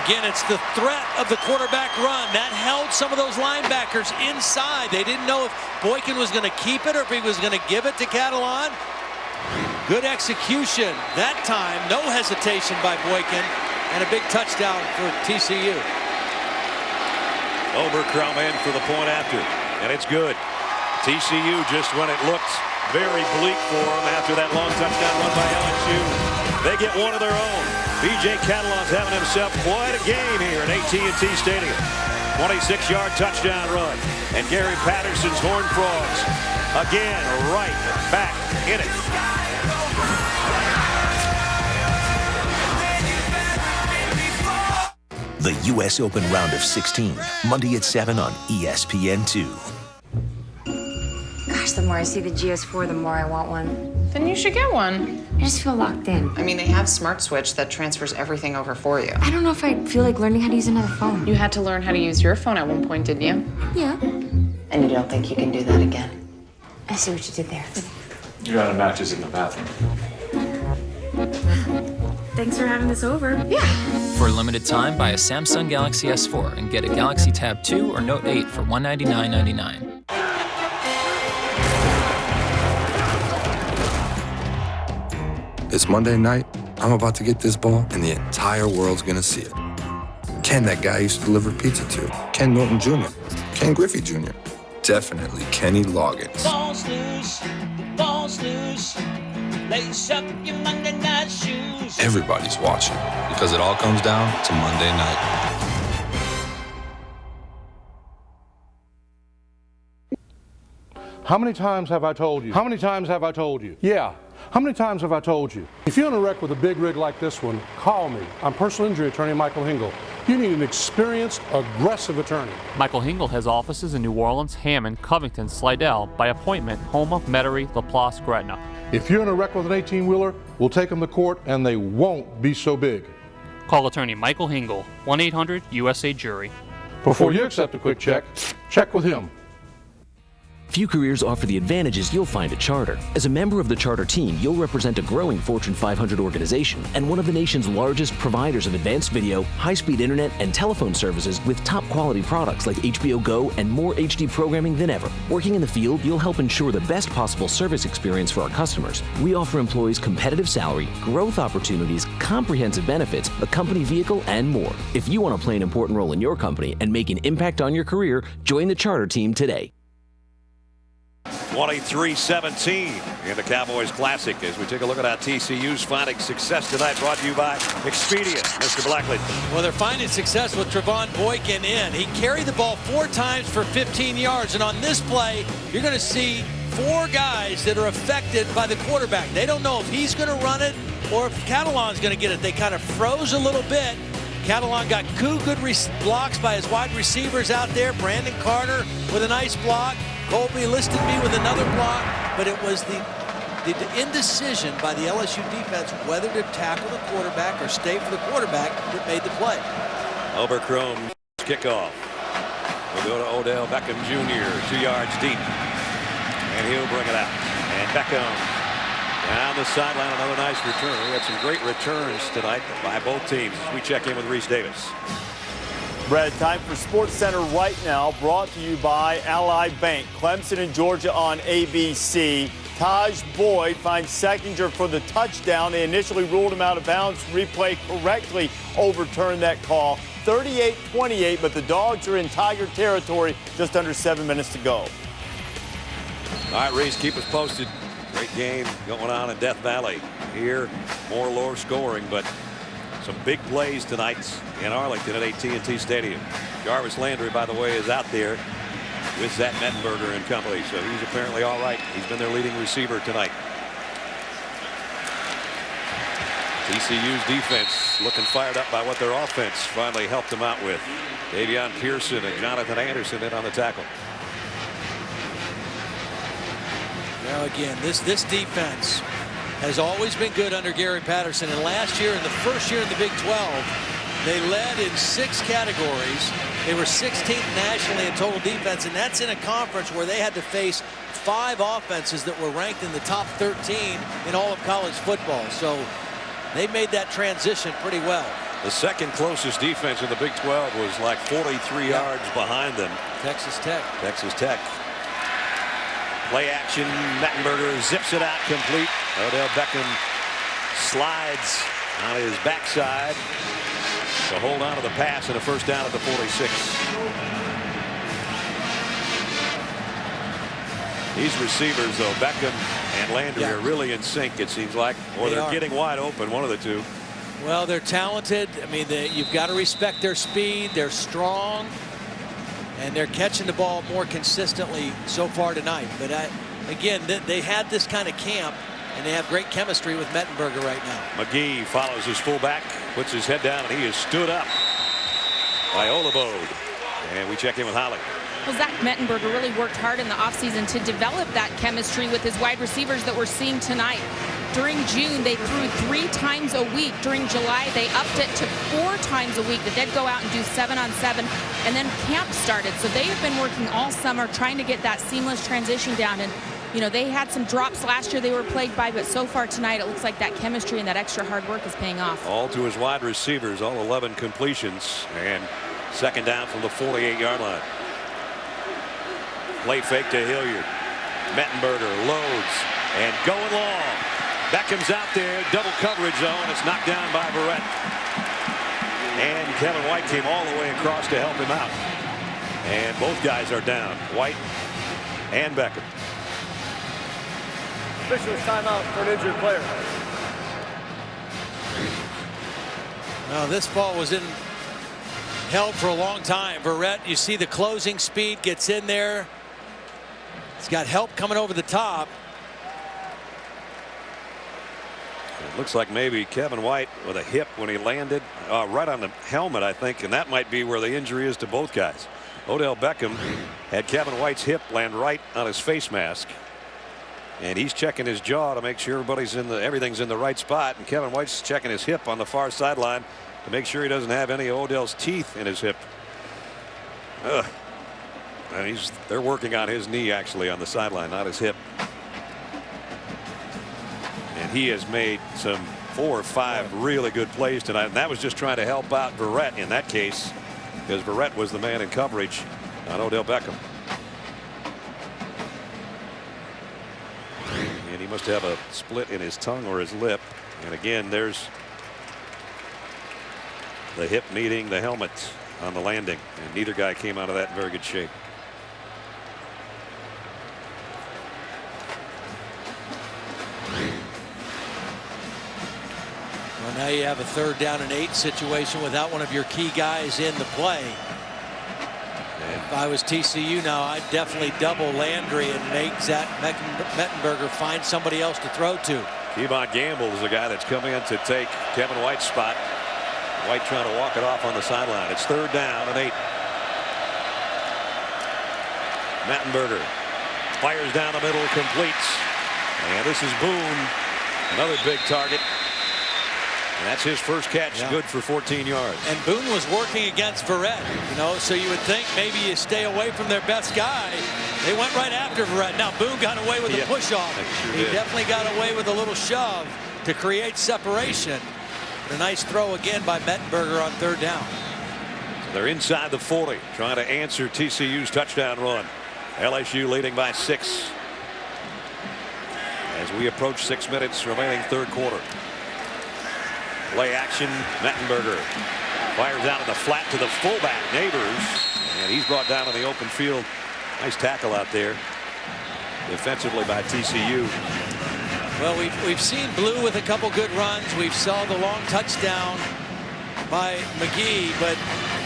Again, it's the threat of the quarterback run. That held some of those linebackers inside. They didn't know if Boykin was going to keep it or if he was going to give it to Catalan. Good execution. That time, no hesitation by Boykin, and a big touchdown for TCU. Oberkrom in for the point after, and it's good. TCU just when it looked very bleak for them after that long touchdown run by LSU. They get one of their own. B.J. Catalan's having himself quite a game here at AT&T Stadium. 26-yard touchdown run. And Gary Patterson's Horned Frogs again right back in it. The U.S. Open round of 16, Monday at 7 on ESPN2. Gosh, the more I see the GS4, the more I want one. Then you should get one. I just feel locked in. I mean, they have Smart Switch that transfers everything over for you. I don't know if I feel like learning how to use another phone. You had to learn how to use your phone at one point, didn't you? Yeah. And you don't think you can do that again? I see what you did there. You're out of matches in the bathroom. Thanks for having this over. Yeah. For a limited time, buy a Samsung Galaxy S4 and get a Galaxy Tab 2 or Note 8 for $199.99. It's Monday night. I'm about to get this ball, and the entire world's gonna see it. Ken, that guy I used to deliver pizza to. Ken Norton Jr. Ken Griffey Jr. Definitely Kenny Loggins. Balls loose, lace up your Monday night shoes. Everybody's watching because it all comes down to Monday night. How many times have I told you? How many times have I told you? Yeah. How many times have I told you? If you're in a wreck with a big rig like this one, call me. I'm personal injury attorney Michael Hingle. You need an experienced, aggressive attorney. Michael Hingle has offices in New Orleans, Hammond, Covington, Slidell, by appointment, Houma, Metairie, LaPlace, Gretna. If you're in a wreck with an 18-wheeler, we'll take them to court and they won't be so big. Call attorney Michael Hingle, 1-800-USA-JURY. Before you accept a quick check, check with him. Few careers offer the advantages you'll find at Charter. As a member of the Charter team, you'll represent a growing Fortune 500 organization and one of the nation's largest providers of advanced video, high-speed internet, and telephone services with top-quality products like HBO Go and more HD programming than ever. Working in the field, you'll help ensure the best possible service experience for our customers. We offer employees competitive salary, growth opportunities, comprehensive benefits, a company vehicle, and more. If you want to play an important role in your company and make an impact on your career, join the Charter team today. 23-17 in the Cowboys Classic as we take a look at how TCU's finding success tonight, brought to you by Expedia. Mr. Blackley. Well, they're finding success with Trevon Boykin in. He carried the ball 4 times for 15 yards, and on this play, you're going to see 4 guys that are affected by the quarterback. They don't know if he's going to run it or if Catalan's going to get it. They kind of froze a little bit. Catalan got 2 good blocks by his wide receivers out there. Brandon Carter with a nice block. Colby Listenby with another block, but it was the indecision by the LSU defense whether to tackle the quarterback or stay for the quarterback that made the play. Oberkrom kickoff. We'll go to Odell Beckham Jr. 2 yards deep, and he'll bring it out. And Beckham down the sideline, another nice return. We had some great returns tonight by both teams as we check in with Reese Davis. Brad, time for Sports Center right now, brought to you by Ally Bank. Clemson and Georgia on ABC. Taj Boyd finds Seckinger for the touchdown. They initially ruled him out of bounds. Replay correctly overturned that call. 38-28, but the Dogs are in Tiger territory. Just under 7 minutes to go. All right, Reese, keep us posted. Great game going on in Death Valley. Here, more low scoring, but Some big plays tonight in Arlington at AT&T Stadium. Jarvis Landry, by the way, is out there with Zach Mettenberger and company, so he's apparently all right. He's been their leading receiver tonight. TCU's defense looking fired up by what their offense finally helped them out with. Davion Pearson and Jonathan Anderson in on the tackle. Now again, this defense has always been good under Gary Patterson, and last year, in the first year in the Big 12, they led in 6 categories. They were 16th nationally in total defense, and that's in a conference where they had to face 5 offenses that were ranked in the top 13 in all of college football. So they made that transition pretty well. The second closest defense in the Big 12 was like 43 yards behind them. Texas Tech. Texas Tech. Play action. Mettenberger zips it out complete. Odell Beckham slides on his backside to hold on to the pass and a first down at the 46. These receivers, though, Beckham and Landry, are really in sync, it seems like, or they're getting wide open, one of the two. Well, they're talented. I mean, you've got to respect their speed. They're strong, and they're catching the ball more consistently so far tonight. But again, they had this kind of camp, and they have great chemistry with Mettenberger right now. McGee follows his fullback, puts his head down, and he is stood up by Olabode. And we check in with Holly. Well, Zach Mettenberger really worked hard in the offseason to develop that chemistry with his wide receivers that we're seeing tonight. During June, they threw 3 times a week. During July, they upped it to 4 times a week. That they'd go out and do 7-on-7, and then camp started. So they have been working all summer trying to get that seamless transition down. And you know, they had some drops last year they were plagued by, but so far tonight it looks like that chemistry and that extra hard work is paying off. All to his wide receivers, all 11 completions, and second down from the 48-yard line. Play fake to Hilliard. Mettenberger loads and going long. Beckham's out there, double coverage zone. It's knocked down by Barrett. And Kevin White came all the way across to help him out. And both guys are down, White and Beckham. Officials timeout for an injured player. Now this ball was held for a long time. Barrett, you see the closing speed, gets in there. He's got help coming over the top. It looks like maybe Kevin White with a hip when he landed right on the helmet, I think, and that might be where the injury is to both guys. Odell Beckham had Kevin White's hip land right on his face mask, and he's checking his jaw to make sure everything's in the right spot, and Kevin White's checking his hip on the far sideline to make sure he doesn't have any of Odell's teeth in his hip. And they're working on his knee actually on the sideline, not his hip. And he has made some 4 or 5 really good plays tonight, and that was just trying to help out Barrett in that case, because Barrett was the man in coverage on Odell Beckham. And he must have a split in his tongue or his lip. And again, there's the hip meeting the helmet on the landing, and neither guy came out of that in very good shape. Well, now you have a 3rd down and 8 situation without one of your key guys in the play. If I was TCU now, I'd definitely double Landry and make Zach Mettenberger find somebody else to throw to. Kevon Gamble is the guy that's coming in to take Kevin White's spot. White trying to walk it off on the sideline. It's 3rd down and 8. Mettenberger fires down the middle, completes. And this is Boone, another big target. And that's his first catch, good for 14 yards. And Boone was working against Verrett, so you would think maybe you stay away from their best guy. They went right after Verrett. Now Boone got away with a push-off. He definitely got away with a little shove to create separation. But a nice throw again by Mettenberger on 3rd down. So they're inside the 40, trying to answer TCU's touchdown run. LSU leading by 6 as we approach 6 minutes remaining 3rd quarter. Play action. Mettenberger fires out in the flat to the fullback Neighbors, and he's brought down in the open field. Nice tackle out there defensively by TCU. Well, we've seen Blue with a couple good runs. We've saw the long touchdown by McGee, but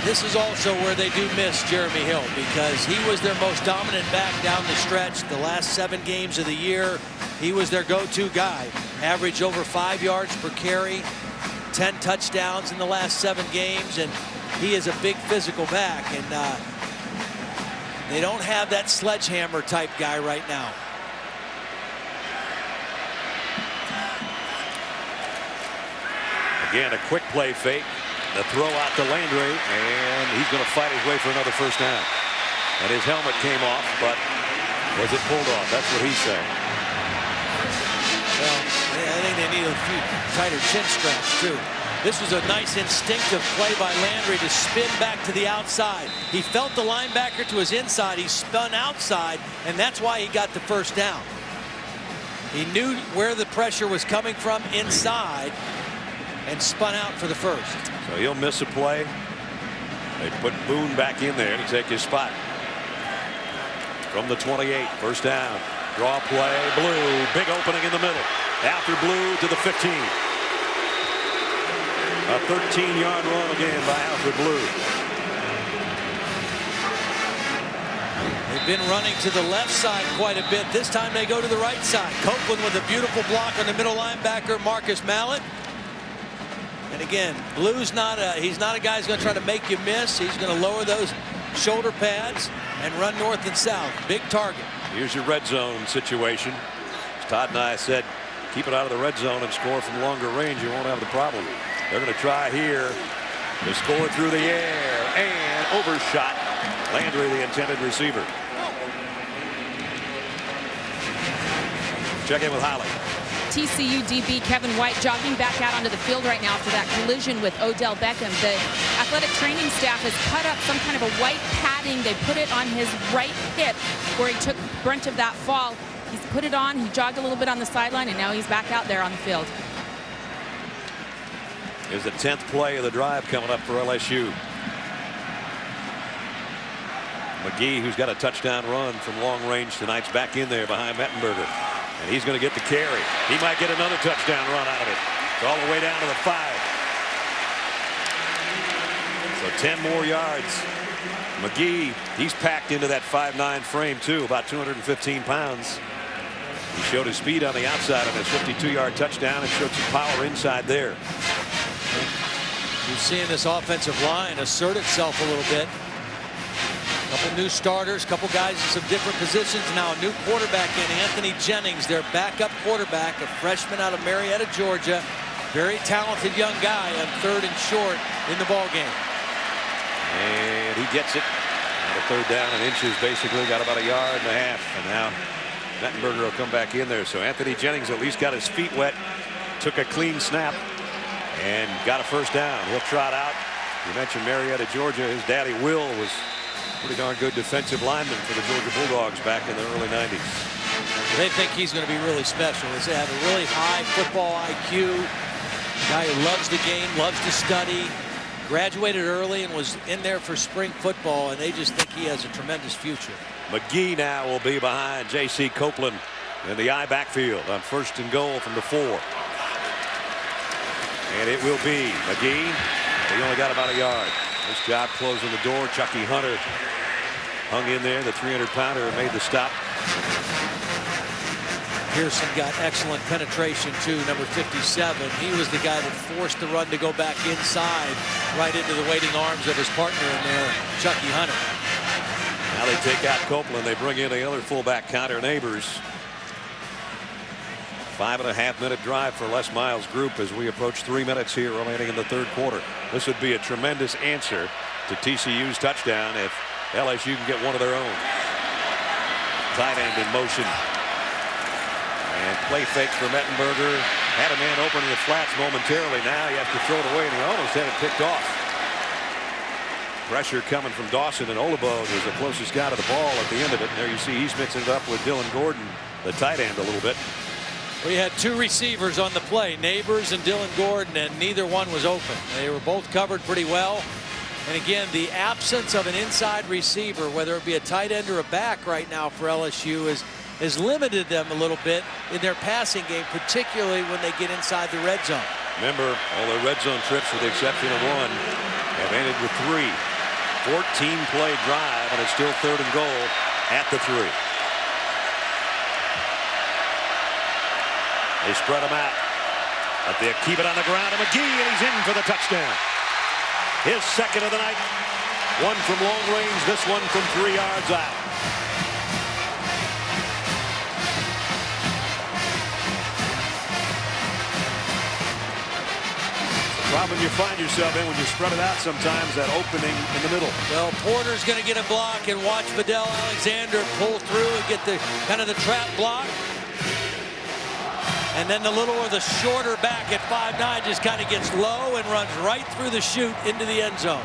this is also where they do miss Jeremy Hill, because he was their most dominant back down the stretch. The last 7 games of the year, he was their go-to guy. Averaged over 5 yards per carry, 10 touchdowns in the last 7 games, and he is a big physical back, and they don't have that sledgehammer type guy right now. Again, a quick play fake. The throw out to Landry, and he's going to fight his way for another first down. And his helmet came off, but was it pulled off? That's what he's saying. Well, I think they need a few tighter chin straps, too. This was a nice instinctive play by Landry to spin back to the outside. He felt the linebacker to his inside. He spun outside, and that's why he got the first down. He knew where the pressure was coming from inside and spun out for the first. So he'll miss a play. They put Boone back in there to take his spot. From the 28, first down. Draw play, Blue, big opening in the middle. After Blue to the 15. A 13-yard run again by Alfred Blue. They've been running to the left side quite a bit. This time they go to the right side. Copeland with a beautiful block on the middle linebacker, Marcus Mallett. And again, Blue's he's not a guy who's going to try to make you miss. He's going to lower those shoulder pads and run north and south. Big target. Here's your red zone situation. As Todd and I said, keep it out of the red zone and score from longer range. You won't have the problem. They're going to try here to score through the air and overshot Landry, the intended receiver. Check in with Holly. TCU DB Kevin White jogging back out onto the field right now after that collision with Odell Beckham. The athletic training staff has cut up some kind of a white padding. They put it on his right hip where he took brunt of that fall. He's put it on. He jogged a little bit on the sideline, and now he's back out there on the field. Is the 10th play of the drive coming up for LSU. McGee, who's got a touchdown run from long range tonight's back in there behind Mettenberger. And he's going to get the carry. He might get another touchdown run out of it. It's all the way down to the 5. So 10 more yards. McGee, he's packed into that 5'9" frame too, about 215 pounds. He showed his speed on the outside on his 52-yard touchdown and showed some power inside there. You're seeing this offensive line assert itself a little bit. Couple new starters, couple guys in some different positions. Now a new quarterback in, Anthony Jennings, their backup quarterback, a freshman out of Marietta, Georgia. Very talented young guy on 3rd and short in the ball game. And he gets it. And a 3rd down and inches, basically got about 1.5 yards. And now Mettenberger will come back in there. So Anthony Jennings at least got his feet wet, took a clean snap, and got a first down. He'll trot out. You mentioned Marietta, Georgia. His daddy, Will, was pretty darn good defensive lineman for the Georgia Bulldogs back in the early 90s. They think he's going to be really special. They have a really high football IQ. A guy who loves the game, loves to study. Graduated early and was in there for spring football, and they just think he has a tremendous future. McGee now will be behind J.C. Copeland in the I backfield on 1st and goal from the 4. And it will be McGee. He only got about 1 yard. Nice job closing the door. Chucky Hunter hung in there. The 300-pounder made the stop. Pearson got excellent penetration too, number 57. He was the guy that forced the run to go back inside, right into the waiting arms of his partner in there, Chucky Hunter. Now they take out Copeland. They bring in the other fullback, Connor Neighbors. 5.5-minute drive for Les Miles' group as we approach 3 minutes here remaining in the 3rd quarter. This would be a tremendous answer to TCU's touchdown if LSU can get one of their own. Tight end in motion. And play fake for Mettenberger. Had a man open in the flats momentarily. Now he has to throw it away, and he almost had it picked off. Pressure coming from Dawson, and Olabode was the closest guy to the ball at the end of it. And there you see he's mixing it up with Dylan Gordon, the tight end, a little bit. We had 2 receivers on the play, Neighbors and Dylan Gordon, and neither one was open. They were both covered pretty well. And again, the absence of an inside receiver, whether it be a tight end or a back right now for LSU, has limited them a little bit in their passing game, particularly when they get inside the red zone. Remember, all the red zone trips, with the exception of one, have ended with 3. 14-play drive, and it's still 3rd and goal at the 3. They spread him out, but they keep it on the ground to McGee, and he's in for the touchdown. His 2nd of the night. One from long range, this one from 3 yards out. Problem you find yourself in when you spread it out sometimes, that opening in the middle. Well, Porter's going to get a block and watch Vidal Alexander pull through and get the kind of the trap block. And then the little or the shorter back at 5'9" just kind of gets low and runs right through the chute into the end zone.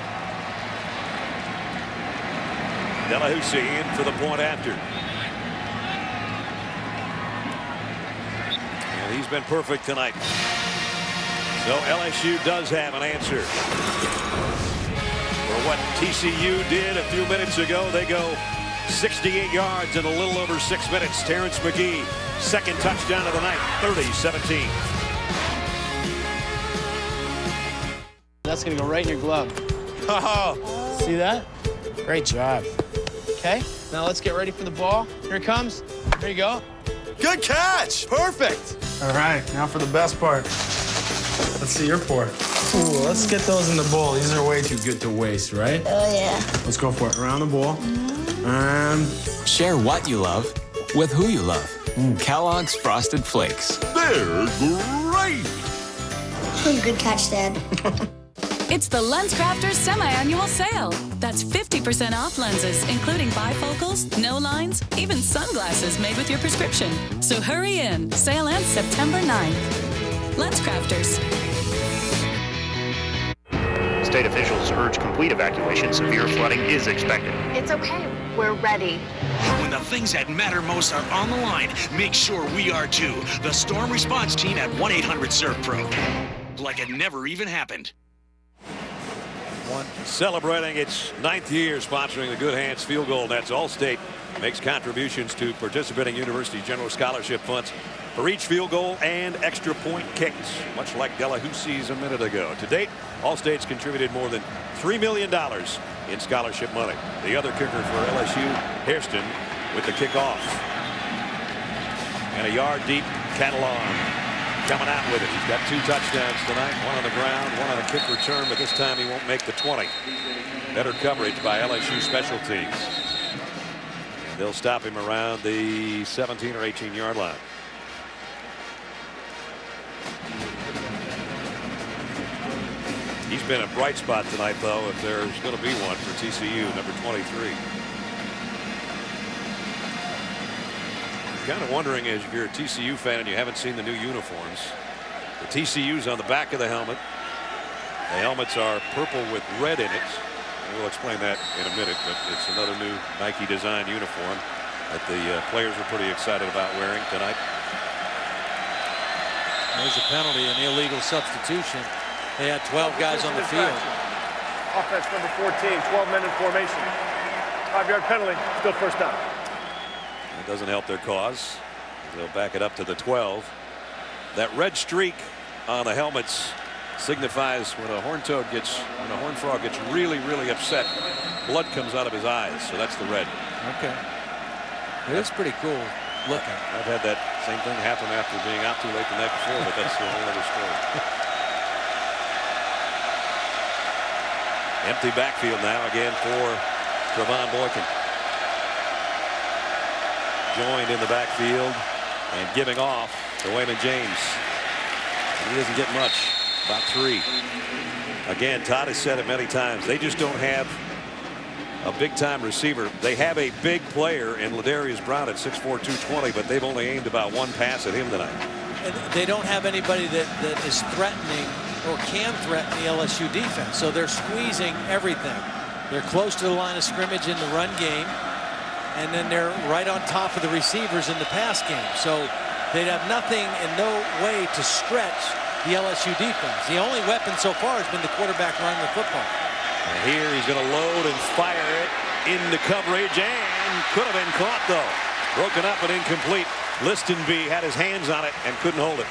Delahousie in for the point after. And he's been perfect tonight. So LSU does have an answer for what TCU did a few minutes ago. They go 68 yards in a little over 6 minutes. Terrence McGee, 2nd touchdown of the night, 30-17. That's going to go right in your glove. Oh, see that? Great job. Okay, now let's get ready for the ball. Here it comes. Here you go. Good catch. Perfect. All right, now for the best part. Let's see your part. Ooh, let's get those in the bowl. These are way too good to waste, right? Oh, yeah. Let's go for it. Around the bowl. Share what you love with who you love. Kellogg's Frosted Flakes. They're great. Good catch, Dad. It's the LensCrafters semi-annual sale. That's 50% off lenses, including bifocals, no lines, even sunglasses made with your prescription. So hurry in. Sale ends September 9th. LensCrafters. State officials urge complete evacuation. Severe flooding is expected. It's okay. We're ready. When the things that matter most are on the line, make sure we are too. The storm response team at 1-800-SERVPRO. Like it never even happened. Celebrating its 9th year sponsoring the Good Hands Field Goal Nets. Allstate makes contributions to participating universities' general scholarship funds for each field goal and extra point kicks, much like Delahousie's a minute ago. To date, Allstate's contributed more than $3 million in scholarship money. The other kicker for LSU, Hairston, with the kickoff. And a yard deep, Catalan coming out with it. He's got 2 touchdowns tonight, one on the ground, one on a kick return, but this time he won't make the 20. Better coverage by LSU special teams. And they'll stop him around the 17 or 18 yard line. He's been a bright spot tonight, though, if there's going to be one for TCU, number 23. Kind of wondering, as if you're a TCU fan and you haven't seen the new uniforms, the TCU's on the back of the helmet. The helmets are purple with red in it. We'll explain that in a minute, but it's another new Nike design uniform that the players were pretty excited about wearing tonight. There's a penalty, an illegal substitution. They had 12 guys on the field. Offense number 14, 12-men in formation. 5-yard penalty, still first down. It doesn't help their cause. They'll back it up to the 12. That red streak on the helmets signifies when a horned frog gets really, really upset, blood comes out of his eyes. So that's the red. Okay. It is pretty cool looking. I've had that same thing happen after being out too late the night before, but that's a whole other story. Empty backfield now again for Trevon Boykin. Joined in the backfield and giving off to Wayman James. He doesn't get much, about 3. Again, Todd has said it many times. They just don't have a big-time receiver. They have a big player in Ladarius Brown at 6'4", 220, but they've only aimed about 1 pass at him tonight. And they don't have anybody that is threatening or can threaten the LSU defense. So they're squeezing everything. They're close to the line of scrimmage in the run game, and then they're right on top of the receivers in the pass game. So they'd have nothing and no way to stretch the LSU defense. The only weapon so far has been the quarterback running the football. And here he's going to load and fire it into coverage, and could have been caught, though. Broken up and incomplete. Listenby had his hands on it and couldn't hold it.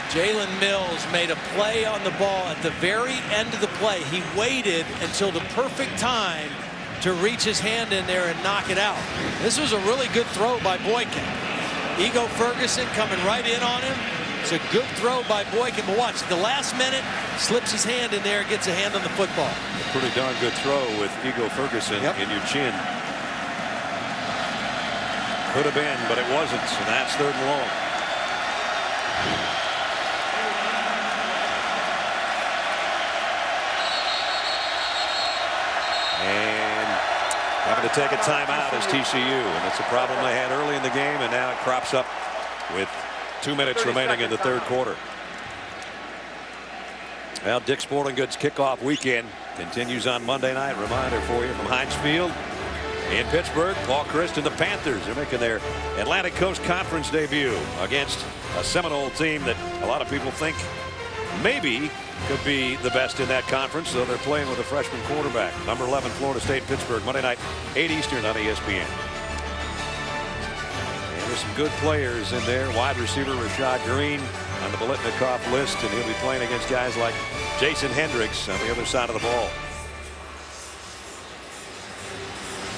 Jalen Mills made a play on the ball at the very end of the play. He waited until the perfect time to reach his hand in there and knock it out. This was a really good throw by Boykin. Ego Ferguson coming right in on him. It's a good throw by Boykin, but watch, the last minute, slips his hand in there, gets a hand on the football. A pretty darn good throw with Ego Ferguson in your chin. Could have been, but it wasn't, so that's 3rd and long. And having to take a timeout is TCU, and it's a problem they had early in the game, and now it crops up with 2 minutes remaining in the 3rd quarter. Well, Dick's Sporting Goods kickoff weekend continues on Monday night. Reminder for you from Heinz Field in Pittsburgh. Paul Christ and the Panthers are making their Atlantic Coast Conference debut against a Seminole team that a lot of people think maybe could be the best in that conference. So they're playing with a freshman quarterback. Number 11 Florida State, Pittsburgh, Monday night, 8 Eastern on ESPN. And there's some good players in there. Wide receiver Rashad Green on the Biletnikoff list, and he'll be playing against guys like Jason Hendricks on the other side of the ball.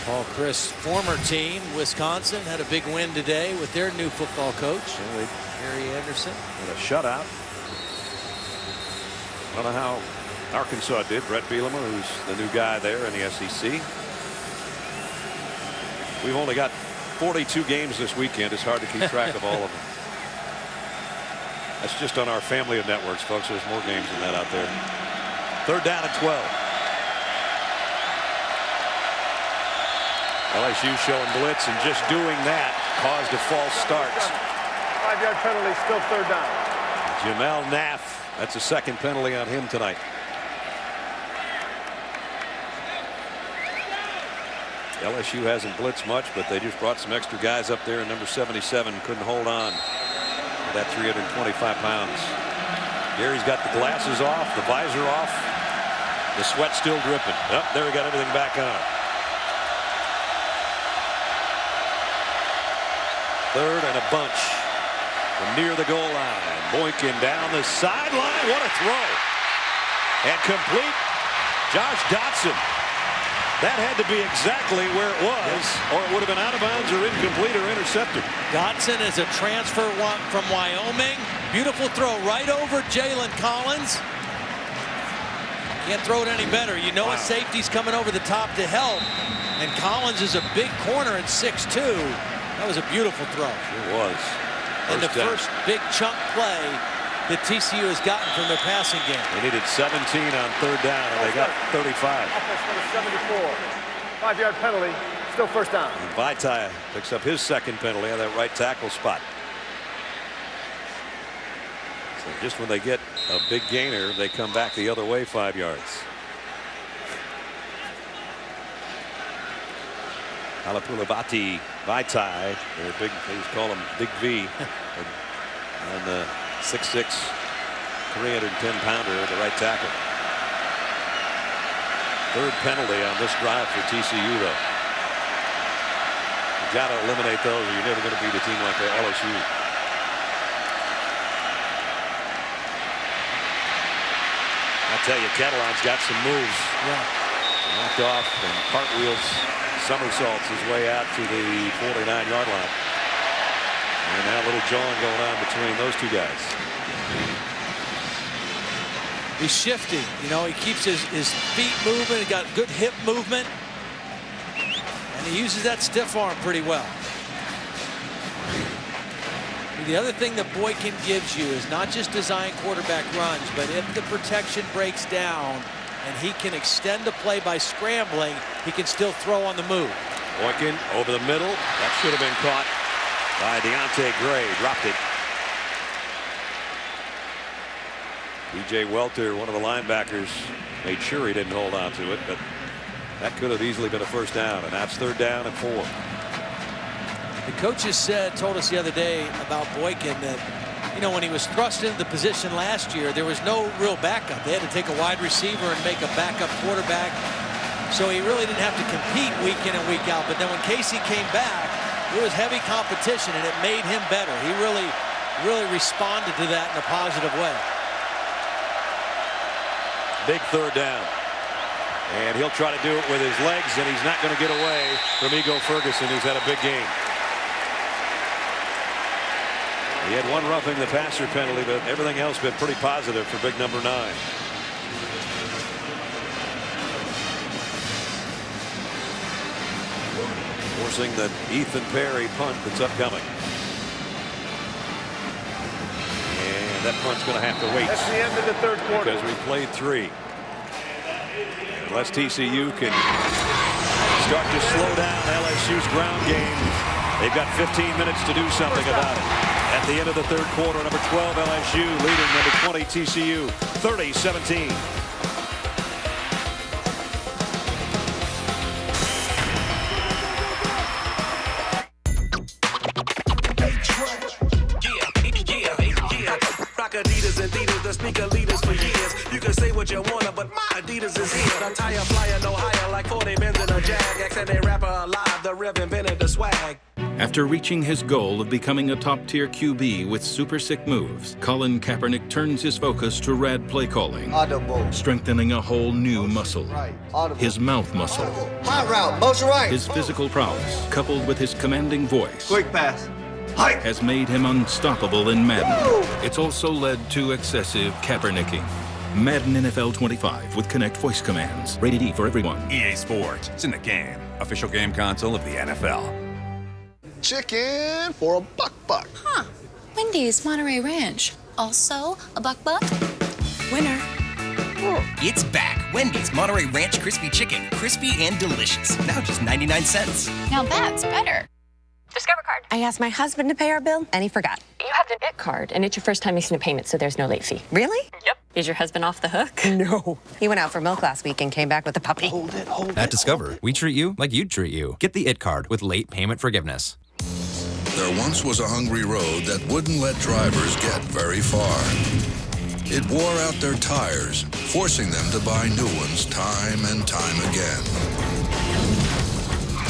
Paul Christ's former team, Wisconsin, had a big win today with their new football coach, Gary Anderson. And a shutout. I don't know how Arkansas did. Brett Bielema, who's the new guy there in the SEC. We've only got 42 games this weekend. It's hard to keep track of all of them. That's just on our family of networks, folks. There's more games than that out there. 3rd down and 12. LSU showing blitz, and just doing that caused a false start. 5-yard penalty, still 3rd down. Jamel Naff, that's a 2nd penalty on him tonight. LSU hasn't blitzed much, but they just brought some extra guys up there, and number 77 couldn't hold on with that 325 pounds. Gary's got the glasses off, the visor off, the sweat still dripping. Oh, there we got everything back on. 3rd and a bunch from near the goal line. Boykin down the sideline. What a throw. And complete. Josh Dotson. That had to be exactly where it was, or it would have been out of bounds or incomplete or intercepted. Dotson is a transfer from Wyoming. Beautiful throw right over Jalen Collins. Can't throw it any better. You know, a safety's coming over the top to help. And Collins is a big corner at 6'2". That was a beautiful throw. It was. And the first big chunk play that TCU has gotten from their passing game. They needed 17 on 3rd down, and they got 35. Offense number 74. 5-yard penalty, still 1st down. And Vaitai picks up his 2nd penalty on that right tackle spot. So just when they get a big gainer, they come back the other way 5 yards. Alapulavati Vaitai, they're big, they just call him Big V. And the 6'6", 310-pounder, the right tackle. 3rd penalty on this drive for TCU, though. You've got to eliminate those, or you're never going to beat a team like LSU. I tell you, Catalan's got some moves. Yeah. Knocked off and cartwheels, somersaults his way out to the 49-yard line. And now a little jawing going on between those two guys. He's shifting. You know, he keeps his feet moving. He got good hip movement. And he uses that stiff arm pretty well. The other thing that Boykin gives you is not just design quarterback runs, but if the protection breaks down and he can extend the play by scrambling, he can still throw on the move. Boykin over the middle. That should have been caught by Deontay Gray. Dropped it. B.J. Welter, one of the linebackers, made sure he didn't hold on to it, but that could have easily been a 1st down, and that's 3rd down and 4. The coaches told us the other day about Boykin that, you know, when he was thrust into the position last year, there was no real backup. They had to take a wide receiver and make a backup quarterback. So he really didn't have to compete week in and week out. But then when Casey came back, it was heavy competition, and it made him better. He really really responded to that in a positive way. Big third down. And he'll try to do it with his legs, and he's not going to get away from Ego Ferguson, who's had a big game. He had one roughing the passer penalty, but everything else been pretty positive for big number 9. Forcing the Ethan Perry punt that's upcoming. And that punt's going to have to wait. That's the end of the third quarter. Because we played 3. Unless TCU can start to slow down LSU's ground game, they've got 15 minutes to do something about it. At the end of the third quarter, number 12 LSU leading number 20 TCU 30-17. Adidas and Adidas, the sneaker leaders for years. You can say what you want, but my Adidas is here. The tire flyer no higher, like 40 Benz in a Jag. Accident rapper alive, the rev invented the swag. After reaching his goal of becoming a top-tier QB with super sick moves, Colin Kaepernick turns his focus to rad play calling, strengthening a whole new muscle, his mouth muscle. Hot route, motion right. His physical prowess, coupled with his commanding voice, Quick pass. has made him unstoppable in Madden. It's also led to excessive Kaepernicking. Madden NFL 25 with Connect voice commands. Rated E for everyone. EA Sports. It's in the game. Official game console of the NFL. Chicken for a buck. Huh. Wendy's Monterey Ranch. Also a buck. Winner. It's back. Wendy's Monterey Ranch Crispy Chicken. Crispy and delicious. Now just 99 cents. Now that's better. Discover card. I asked my husband to pay our bill, and he forgot. You have the IT card, and it's your first time making a payment, so there's no late fee. Really? Yep. Is your husband off the hook? No. He went out for milk last week and came back with a puppy. Hold it. At Discover, we treat you like you'd treat you. Get the IT card with late payment forgiveness. There once was a hungry road that wouldn't let drivers get very far. It wore out their tires, forcing them to buy new ones time and time again.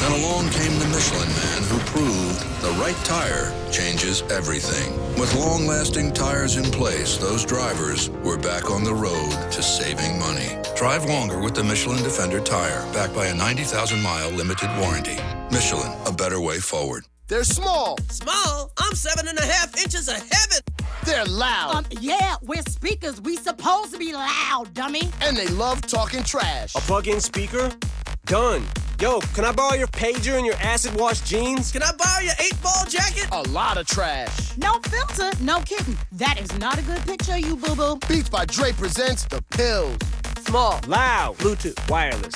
Then along came the Michelin Man who proved the right tire changes everything. With long-lasting tires in place, those drivers were back on the road to saving money. Drive longer with the Michelin Defender tire, backed by a 90,000-mile limited warranty. Michelin, a better way forward. They're small. Small? I'm 7.5 inches of heaven. They're loud. Yeah, we're speakers. We supposed to be loud, dummy. And they love talking trash. A plug-in speaker? Done. Yo, can I borrow your pager and your acid-wash jeans? Can I borrow your 8-ball jacket? A lot of trash. No filter, no kidding. That is not a good picture, you boo-boo. Beats by Dre presents The Pills. Small, loud, Bluetooth, wireless.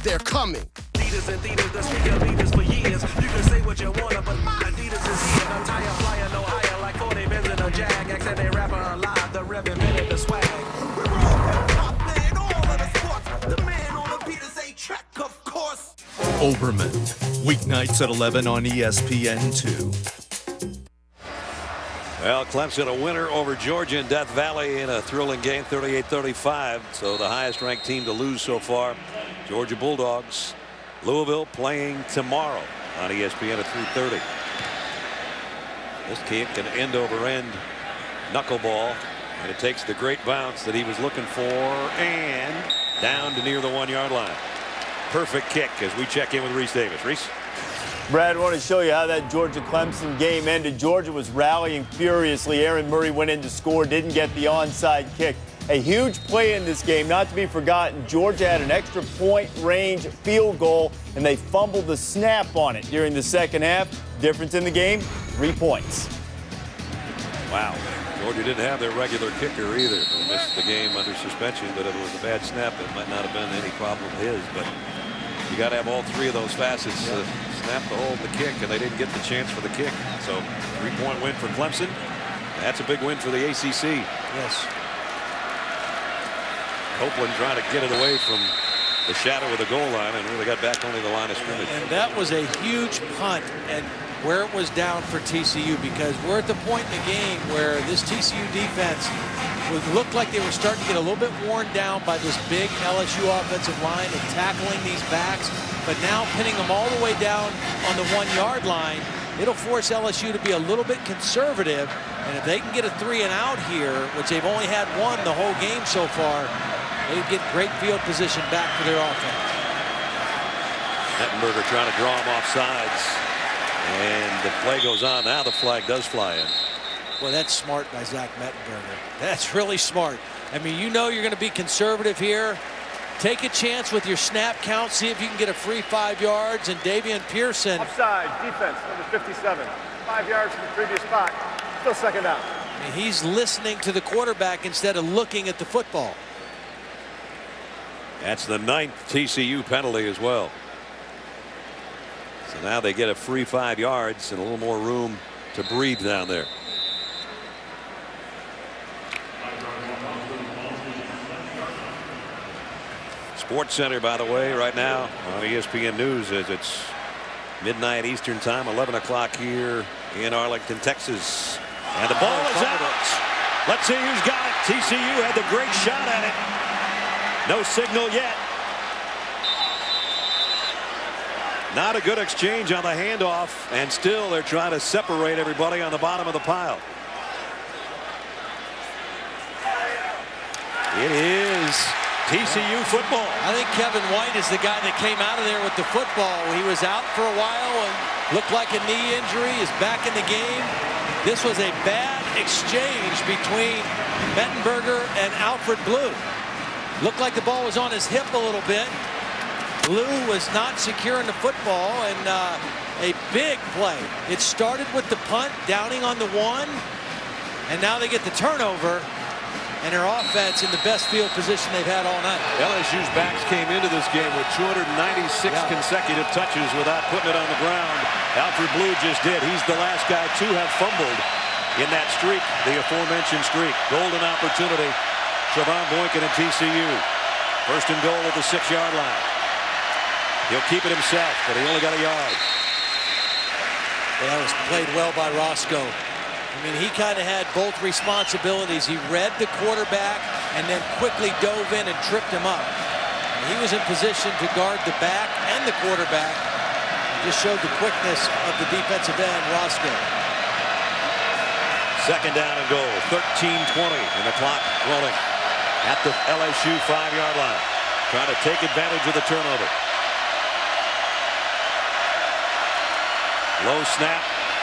They're coming. Adidas and Adidas, the sneaker leaders for years. You can say what you want, but my Adidas is here. The tire flyer no higher, like 40 Benz in a Jag. Accident rapper alive, the rev invented the swag. Oberman, weeknights at 11 on ESPN2. Well, Clemson a winner over Georgia in Death Valley in a thrilling game, 38-35. So the highest ranked team to lose so far, Georgia Bulldogs. Louisville playing tomorrow on ESPN at 3:30. This kick an end over end knuckleball, and it takes the great bounce that he was looking for and down to near the 1-yard line. Perfect kick as we check in with Reese Davis. Reese? Brad, I want to show you how that Georgia-Clemson game ended. Georgia was rallying furiously. Aaron Murray went in to score, didn't get the onside kick. A huge play in this game, not to be forgotten. Georgia had an extra point range field goal, and they fumbled the snap on it during the second half. Difference in the game, 3 points. Wow. Georgia didn't have their regular kicker either. They missed the game under suspension, but if it was a bad snap, it might not have been any problem of his. But you got to have all three of those facets. Snap, the hold, the kick, and they didn't get the chance for the kick. So 3-point win for Clemson. That's a big win for the ACC. Yes. Copeland trying to get it away from the shadow of the goal line and really got back only the line of scrimmage. And that was a huge punt, and where it was down for TCU, because we're at the point in the game where this TCU defense looked like they were starting to get a little bit worn down by this big LSU offensive line and tackling these backs. but now pinning them all the way down on the 1-yard line, it'll force LSU to be a little bit conservative. And if they can get a 3-and-out here, which they've only had one the whole game so far, they get great field position back for their offense. Mettenberger trying to draw him off sides. And the play goes on. Now the flag does fly in. Well, that's smart by Zach Mettenberger. That's really smart. I mean, you know you're going to be conservative here. Take a chance with your snap count. See if you can get a free 5 yards. And Davian Pearson. Offside, defense, number 57. 5 yards from the previous spot. Still second down. I mean, he's listening to the quarterback instead of looking at the football. That's the 9th TCU penalty as well. So now they get a free 5 yards and a little more room to breathe down there. Sports Center, by the way, right now on ESPN News as it's midnight Eastern time, 11 o'clock here in Arlington, Texas. And the ball is out. Let's see who's got it. TCU had the great shot at it. No signal yet. Not a good exchange on the handoff, and still they're trying to separate everybody on the bottom of the pile. It is TCU football. I think Kevin White is the guy that came out of there with the football. He was out for a while and looked like a knee injury, is back in the game. This was a bad exchange between Mettenberger and Alfred Blue. Looked like the ball was on his hip a little bit. Blue was not securing the football, and a big play. It started with the punt, downing on the 1, and now they get the turnover, and their offense in the best field position they've had all night. LSU's backs came into this game with 296 consecutive touches without putting it on the ground. Alfred Blue just did. He's the last guy to have fumbled in that streak, the aforementioned streak. Golden opportunity. Trevon Boykin and TCU. First and goal at the 6-yard line. He'll keep it himself, but he only got a yard. Well, that was played well by Roscoe. I mean, he kind of had both responsibilities. He read the quarterback and then quickly dove in and tripped him up. And he was in position to guard the back and the quarterback. He just showed the quickness of the defensive end, Roscoe. Second down and goal, 13:20, and the clock rolling at the LSU 5-yard line. Trying to take advantage of the turnover. Low snap,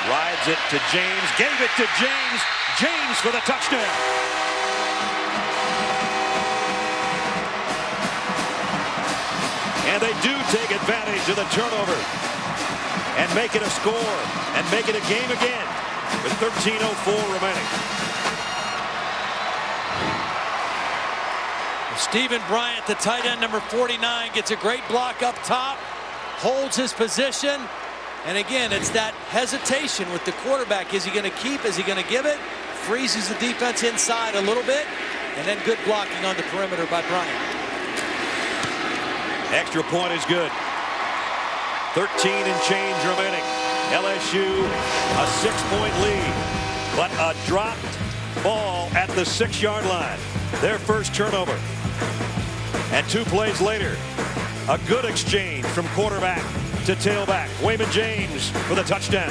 rides it to James, gave it to James. James for the touchdown. And they do take advantage of the turnover and make it a score and make it a game again with 13:04 remaining. Stephen Bryant, the tight end, number 49, gets a great block up top, holds his position. And again, it's that hesitation with the quarterback. Is he going to keep? Is he going to give it? Freezes the defense inside a little bit. And then good blocking on the perimeter by Bryant. Extra point is good. 13 and change remaining. LSU a 6-point lead. But a dropped ball at the 6-yard line. Their first turnover. And 2 plays later, a good exchange from quarterback to tailback. Wayman James for the touchdown.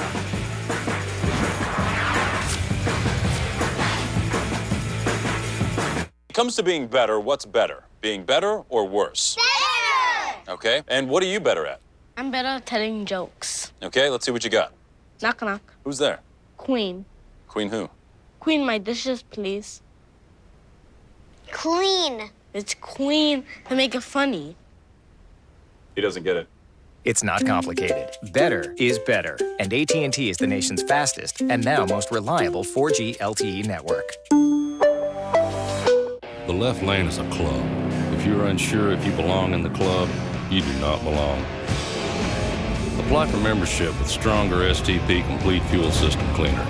When it comes to being better, what's better? Being better or worse? Better! Okay, and what are you better at? I'm better at telling jokes. Okay, let's see what you got. Knock, knock. Who's there? Queen. Queen who? Queen my dishes, please. Queen. It's Queen to make it funny. He doesn't get it. It's not complicated. Better is better. And AT&T is the nation's fastest and now most reliable 4G LTE network. The left lane is a club. If you're unsure if you belong in the club, you do not belong. Apply for membership with stronger STP Complete Fuel System Cleaner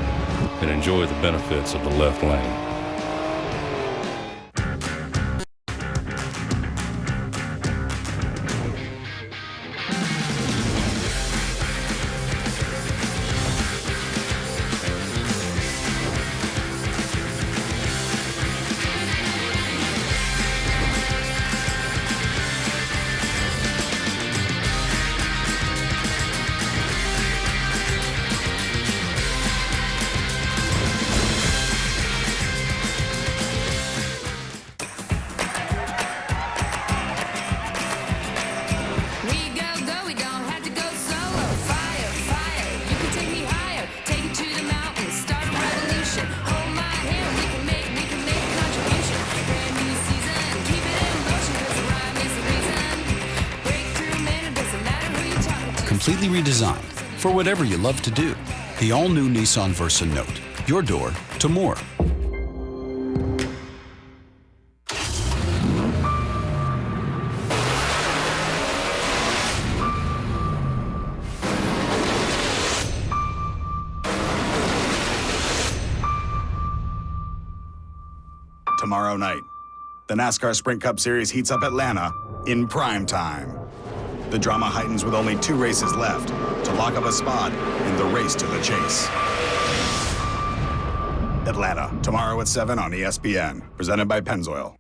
and enjoy the benefits of the left lane. redesigned for whatever you love to do. The all-new Nissan Versa Note. Your door to more. Tomorrow night, the NASCAR Sprint Cup Series heats up Atlanta in prime time. The drama heightens with only 2 races left to lock up a spot in the race to the chase. Atlanta, tomorrow at 7 on ESPN, presented by Pennzoil.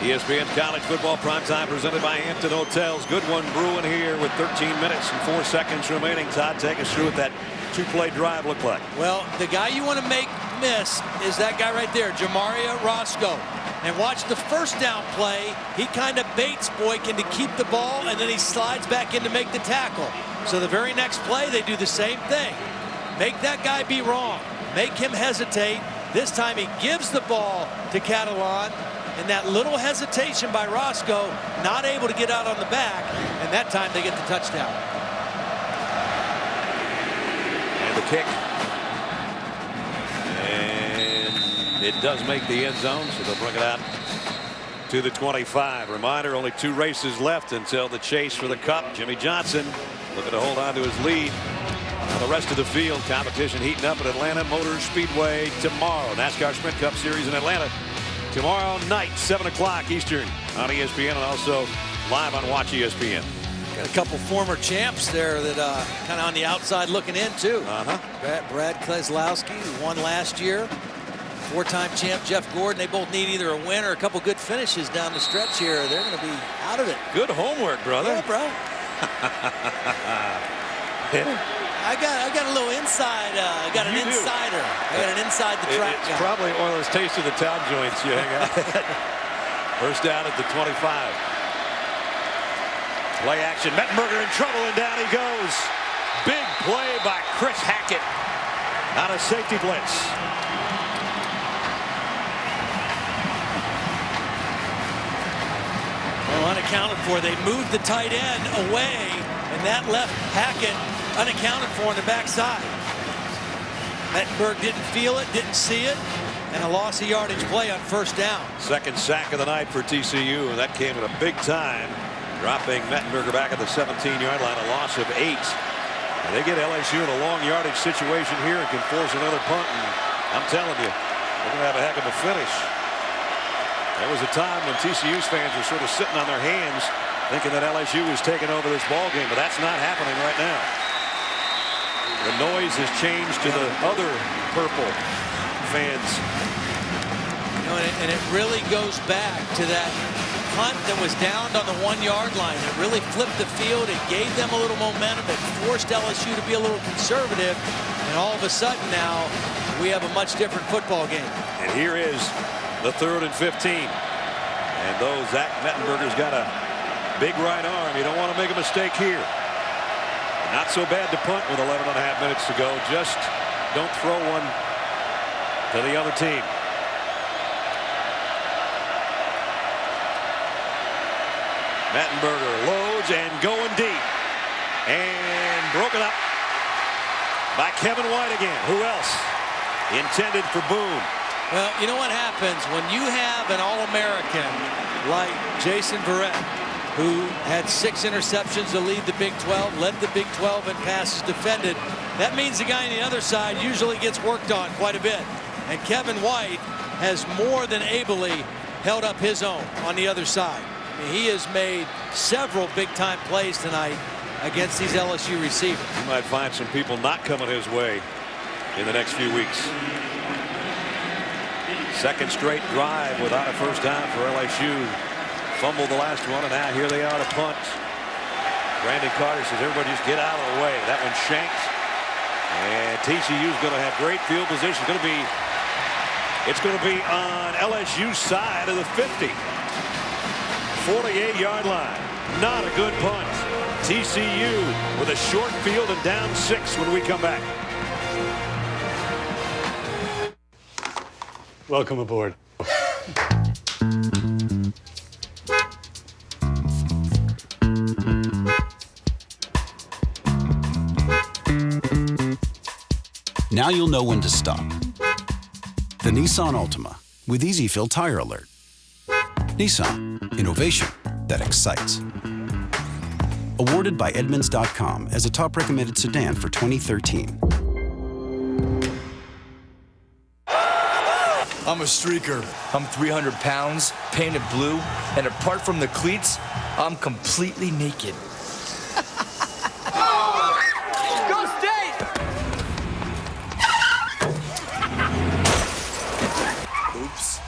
ESPN's college football primetime presented by Hampton Hotels. Good one brewing here with 13 minutes and 4 seconds remaining. Todd, take us through what that 2-play drive looked like. Well, the guy you want to make miss is that guy right there, Jamaria Roscoe. And watch the first down play. He kind of baits Boykin to keep the ball, and then he slides back in to make the tackle. So the very next play, they do the same thing. Make that guy be wrong. Make him hesitate. This time he gives the ball to Catalan, and that little hesitation by Roscoe, not able to get out on the back, and that time they get the touchdown. And the kick. And it does make the end zone, so they'll bring it out to the 25. Reminder, only 2 races left until the chase for the Cup. Jimmy Johnson looking to hold on to his lead. On the rest of the field, competition heating up at Atlanta Motor Speedway tomorrow. NASCAR Sprint Cup Series in Atlanta tomorrow night, 7 o'clock Eastern on ESPN, and also live on Watch ESPN. Got a couple former champs there that kind of on the outside looking in too. Brad Keselowski, who won last year. 4-time champ Jeff Gordon. They both need either a win or a couple good finishes down the stretch here. They're going to be out of it. Good homework, brother. Yeah, bro. I got a little inside. I got an insider. I got an inside the track It's guy. probably one of those taste of the town joints you hang out at. First down at the 25. Play action. Mettenberger in trouble, and down he goes. Big play by Chris Hackett on a safety blitz. Well, unaccounted for. They moved the tight end away, and that left Hackett unaccounted for on the backside. Mettenberg didn't feel it, didn't see it, and a loss of yardage play on first down. Second sack of the night for TCU, and that came at a big time, dropping Mettenberger back at the 17-yard line, a loss of 8. And they get LSU in a long yardage situation here and can force another punt, and I'm telling you, they're going to have a heck of a finish. There was a time when TCU's fans were sort of sitting on their hands thinking that LSU was taking over this ball game, but that's not happening right now. The noise has changed to the other purple fans. You know, and it really goes back to that punt that was downed on the 1-yard line. It really flipped the field. It gave them a little momentum. It forced LSU to be a little conservative. And all of a sudden now, we have a much different football game. And here is the 3rd and 15. And though Zach Mettenberger's got a big right arm, you don't want to make a mistake here. Not so bad to punt with 11.5 minutes to go. Just don't throw one to the other team. Mettenberger loads and going deep. And broken up by Kevin White again. Who else? Intended for Boone. Well, you know what happens when you have an All-American like Jason Verrett, who had 6 interceptions to lead the Big 12, led the Big 12 in passes defended. That means the guy on the other side usually gets worked on quite a bit. And Kevin White has more than ably held up his own on the other side. I mean, he has made several big-time plays tonight against these LSU receivers. You might find some people not coming his way in the next few weeks. Second straight drive without a first down for LSU. Fumbled the last one, and now here they are to punt. Brandon Carter says, everybody just get out of the way. That one's shanked. And TCU's going to have great field position. It's going to be on LSU's side of the 50. 48-yard line. Not a good punt. TCU with a short field and down 6 when we come back. Welcome aboard. Now you'll know when to stop. The Nissan Altima with Easy Fill Tire Alert. Nissan, innovation that excites. Awarded by Edmunds.com as a top recommended sedan for 2013. I'm a streaker. I'm 300 pounds, painted blue, and apart from the cleats, I'm completely naked. Go State! Oops.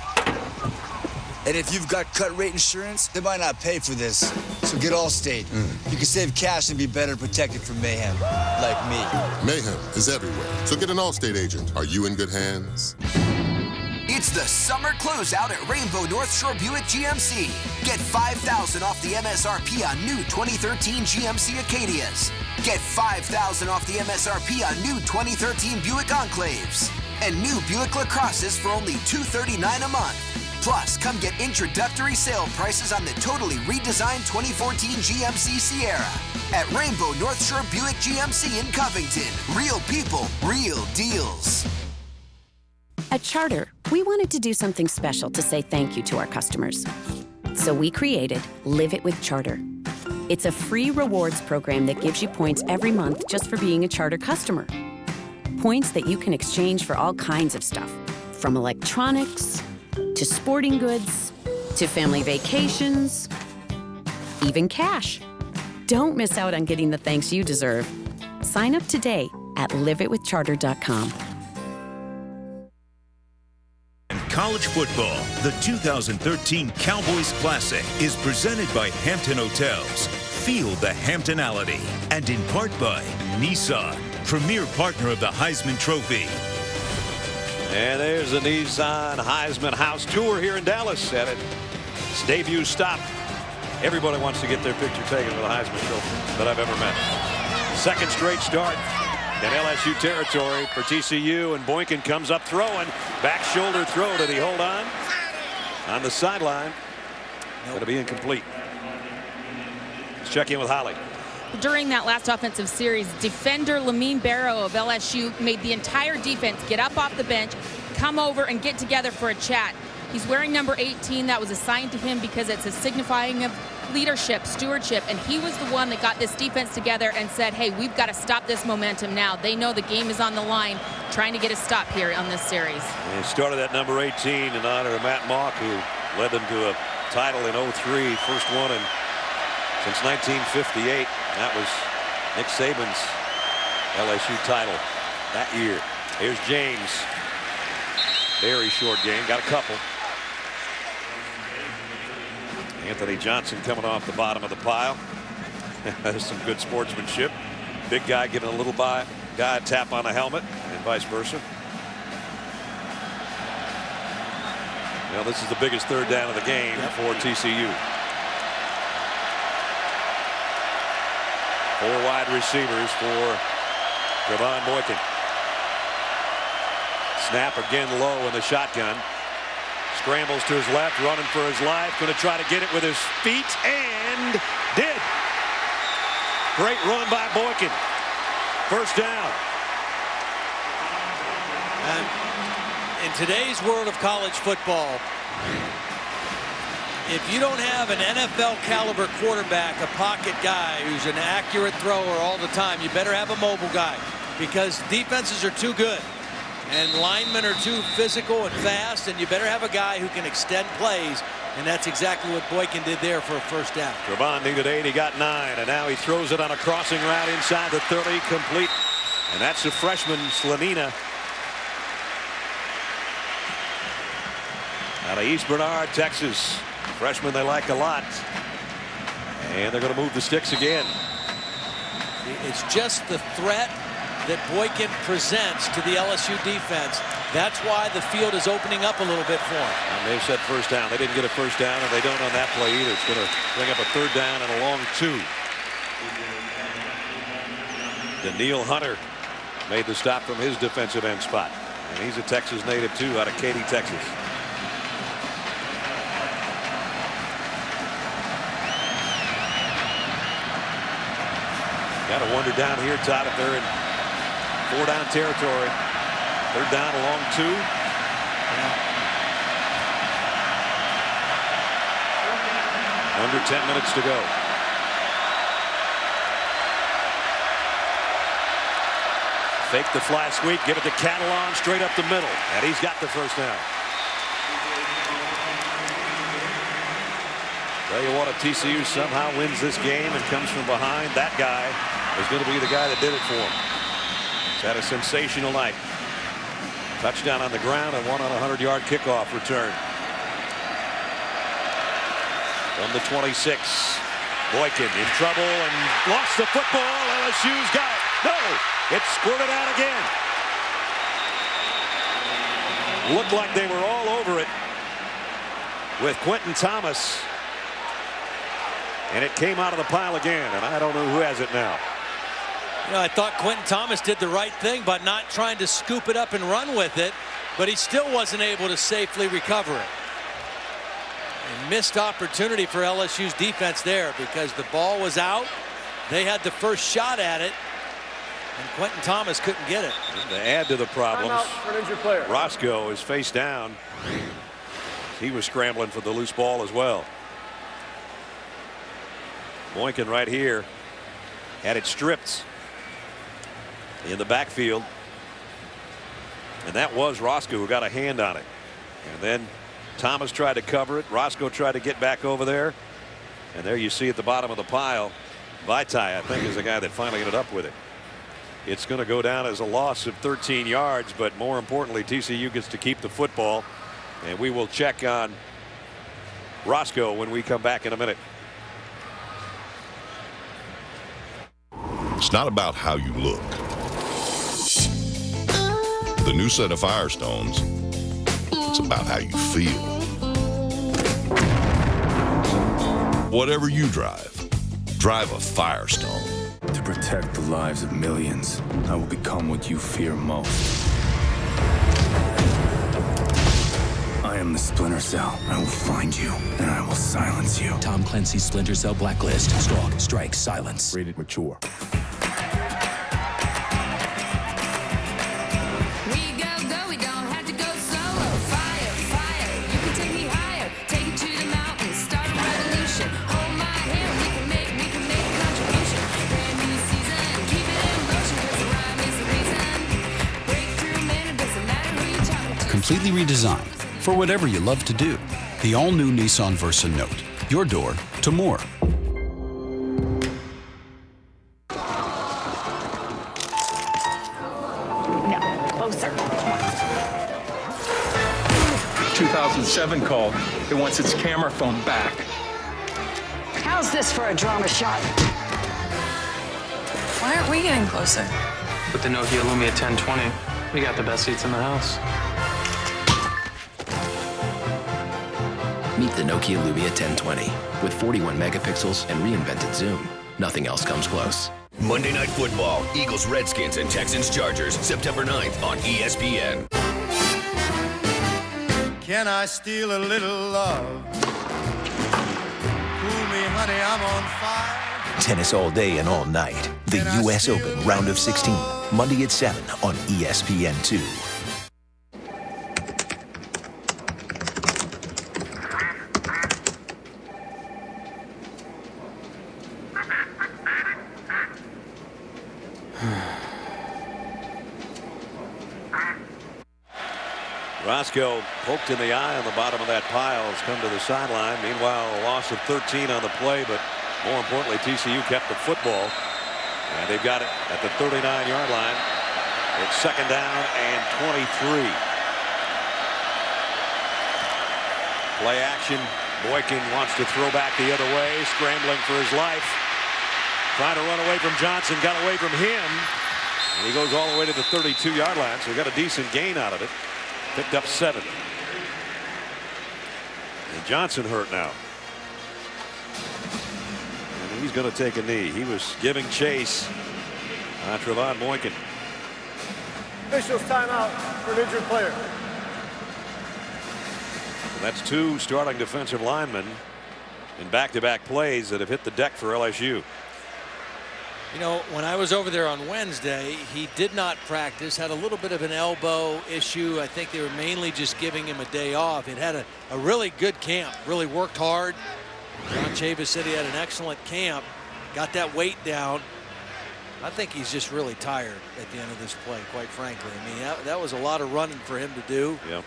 And if you've got cut rate insurance, they might not pay for this. So get Allstate. You can save cash and be better protected from mayhem, like me. Mayhem is everywhere. So get an Allstate agent. Are you in good hands? It's the summer closeout at Rainbow North Shore Buick GMC. Get $5,000 off the MSRP on new 2013 GMC Acadias. Get $5,000 off the MSRP on new 2013 Buick Enclaves. And new Buick LaCrosses for only $239 a month. Plus, come get introductory sale prices on the totally redesigned 2014 GMC Sierra. At Rainbow North Shore Buick GMC in Covington. Real people, real deals. At Charter, we wanted to do something special to say thank you to our customers. So we created Live It with Charter. It's a free rewards program that gives you points every month just for being a Charter customer. Points that you can exchange for all kinds of stuff, from electronics to sporting goods to family vacations, even cash. Don't miss out on getting the thanks you deserve. Sign up today at liveitwithcharter.com. College football, the 2013 Cowboys Classic is presented by Hampton Hotels. Feel the Hamptonality. And in part by Nissan, premier partner of the Heisman Trophy. And there's the Nissan Heisman House Tour here in Dallas at its debut stop. Everybody wants to get their picture taken with a Heisman Trophy that I've ever met. Second straight start in LSU territory for TCU, and Boykin comes up throwing. Back shoulder throw. Did he hold on the sideline? Going to be incomplete. Let's check in with Holly. During that last offensive series, defender Lamine Barrow of LSU made the entire defense get up off the bench, come over and get together for a chat. He's wearing number 18. That was assigned to him because it's a signifying of leadership, stewardship, and he was the one that got this defense together and said, hey, we've got to stop this momentum now. They know the game is on the line, trying to get a stop here on this series. And he started at number 18 in honor of Matt Mock, who led them to a title in 03, first one since 1958. That was Nick Saban's LSU title that year. Here's James. Very short game, got a couple. Anthony Johnson coming off the bottom of the pile. There's some good sportsmanship. Big guy giving a little guy a tap on the helmet and vice versa. Well, this is the biggest third down of the game for TCU. 4 wide receivers for Trevon Boykin. Snap again low in the shotgun. Scrambles to his left, running for his life. Going to try to get it with his feet, and did. Great run by Boykin. First down. And in today's world of college football, if you don't have an NFL caliber quarterback, a pocket guy who's an accurate thrower all the time, you better have a mobile guy, because defenses are too good and linemen are too physical and fast, and you better have a guy who can extend plays, and that's exactly what Boykin did there for a first down. Trevon needed 8, he got 9, and now he throws it on a crossing route inside the 30, complete, and that's the freshman Slanina out of East Bernard, Texas. Freshman they like a lot, and they're going to move the sticks again. It's just the threat that Boykin presents to the LSU defense. That's why the field is opening up a little bit for him. And they've said first down. They didn't get a first down, and they don't on that play either. It's going to bring up a third down and a long 2. Daniil Hunter made the stop from his defensive end spot, and he's a Texas native too, out of Katy, Texas. Got to wonder down here, Todd, if they're in 4-down territory. Third down along 2. Under 10 minutes to go. Fake the fly sweep, give it to Catalan straight up the middle, and he's got the first down. Tell you what, if TCU somehow wins this game and comes from behind, that guy is going to be the guy that did it for him. He's had a sensational night. Touchdown on the ground and one on a 100-yard kickoff return. From the 26, Boykin in trouble and lost the football. LSU's got it. No, it's squirted out again. Looked like they were all over it with Quentin Thomas. And it came out of the pile again, and I don't know who has it now. You know, I thought Quentin Thomas did the right thing by not trying to scoop it up and run with it, but he still wasn't able to safely recover it. A missed opportunity for LSU's defense there because the ball was out. They had the first shot at it, and Quentin Thomas couldn't get it. And to add to the problems, for an injured player. Roscoe is face down. He was scrambling for the loose ball as well. Boykin right here had it stripped in the backfield, and that was Roscoe who got a hand on it. And then Thomas tried to cover it. Roscoe tried to get back over there, and there you see at the bottom of the pile, Vaitai, I think, is the guy that finally ended up with it. It's going to go down as a loss of 13 yards, but more importantly, TCU gets to keep the football, and we will check on Roscoe when we come back in a minute. It's not about how you look. The new set of Firestones, it's about how you feel. Whatever you drive a Firestone. To protect the lives of millions, I will become what you fear most. I am the Splinter Cell. I will find you, and I will silence you. Tom Clancy's Splinter Cell Blacklist. Stalk, strike, silence. Rated mature. Completely redesigned for whatever you love to do. The all-new Nissan Versa Note. Your door to more. No, closer. 2007 call. It wants its camera phone back. How's this for a drama shot? Why aren't we getting closer? With the Nokia Lumia 1020, we got the best seats in the house. Meet the Nokia Lumia 1020. With 41 megapixels and reinvented zoom, nothing else comes close. Monday Night Football, Eagles, Redskins, and Texans, Chargers, September 9th on ESPN. Can I steal a little love? Cool me, honey, I'm on fire. Tennis all day and all night. The U.S. Open Round of 16, Monday at 7 on ESPN2. Roscoe poked in the eye on the bottom of that pile. Has come to the sideline. Meanwhile, a loss of 13 on the play, but more importantly, TCU kept the football, and they've got it at the 39-yard line. It's second down and 23. Play action. Boykin wants to throw back the other way, scrambling for his life, trying to run away from Johnson. Got away from him, and he goes all the way to the 32-yard line. So he got a decent gain out of it. Picked up 7. And Johnson hurt now. And he's going to take a knee. He was giving chase on Trevon Boykin. Officials timeout for an injured player. And that's 2 starting defensive linemen in back-to-back plays that have hit the deck for LSU. You know, when I was over there on Wednesday, he did not practice, had a little bit of an elbow issue. I think they were mainly just giving him a day off. It had a really good camp, really worked hard. John Chavis said he had an excellent camp, got that weight down. I think he's just really tired at the end of this play, quite frankly. I mean, that was a lot of running for him to do. Yep.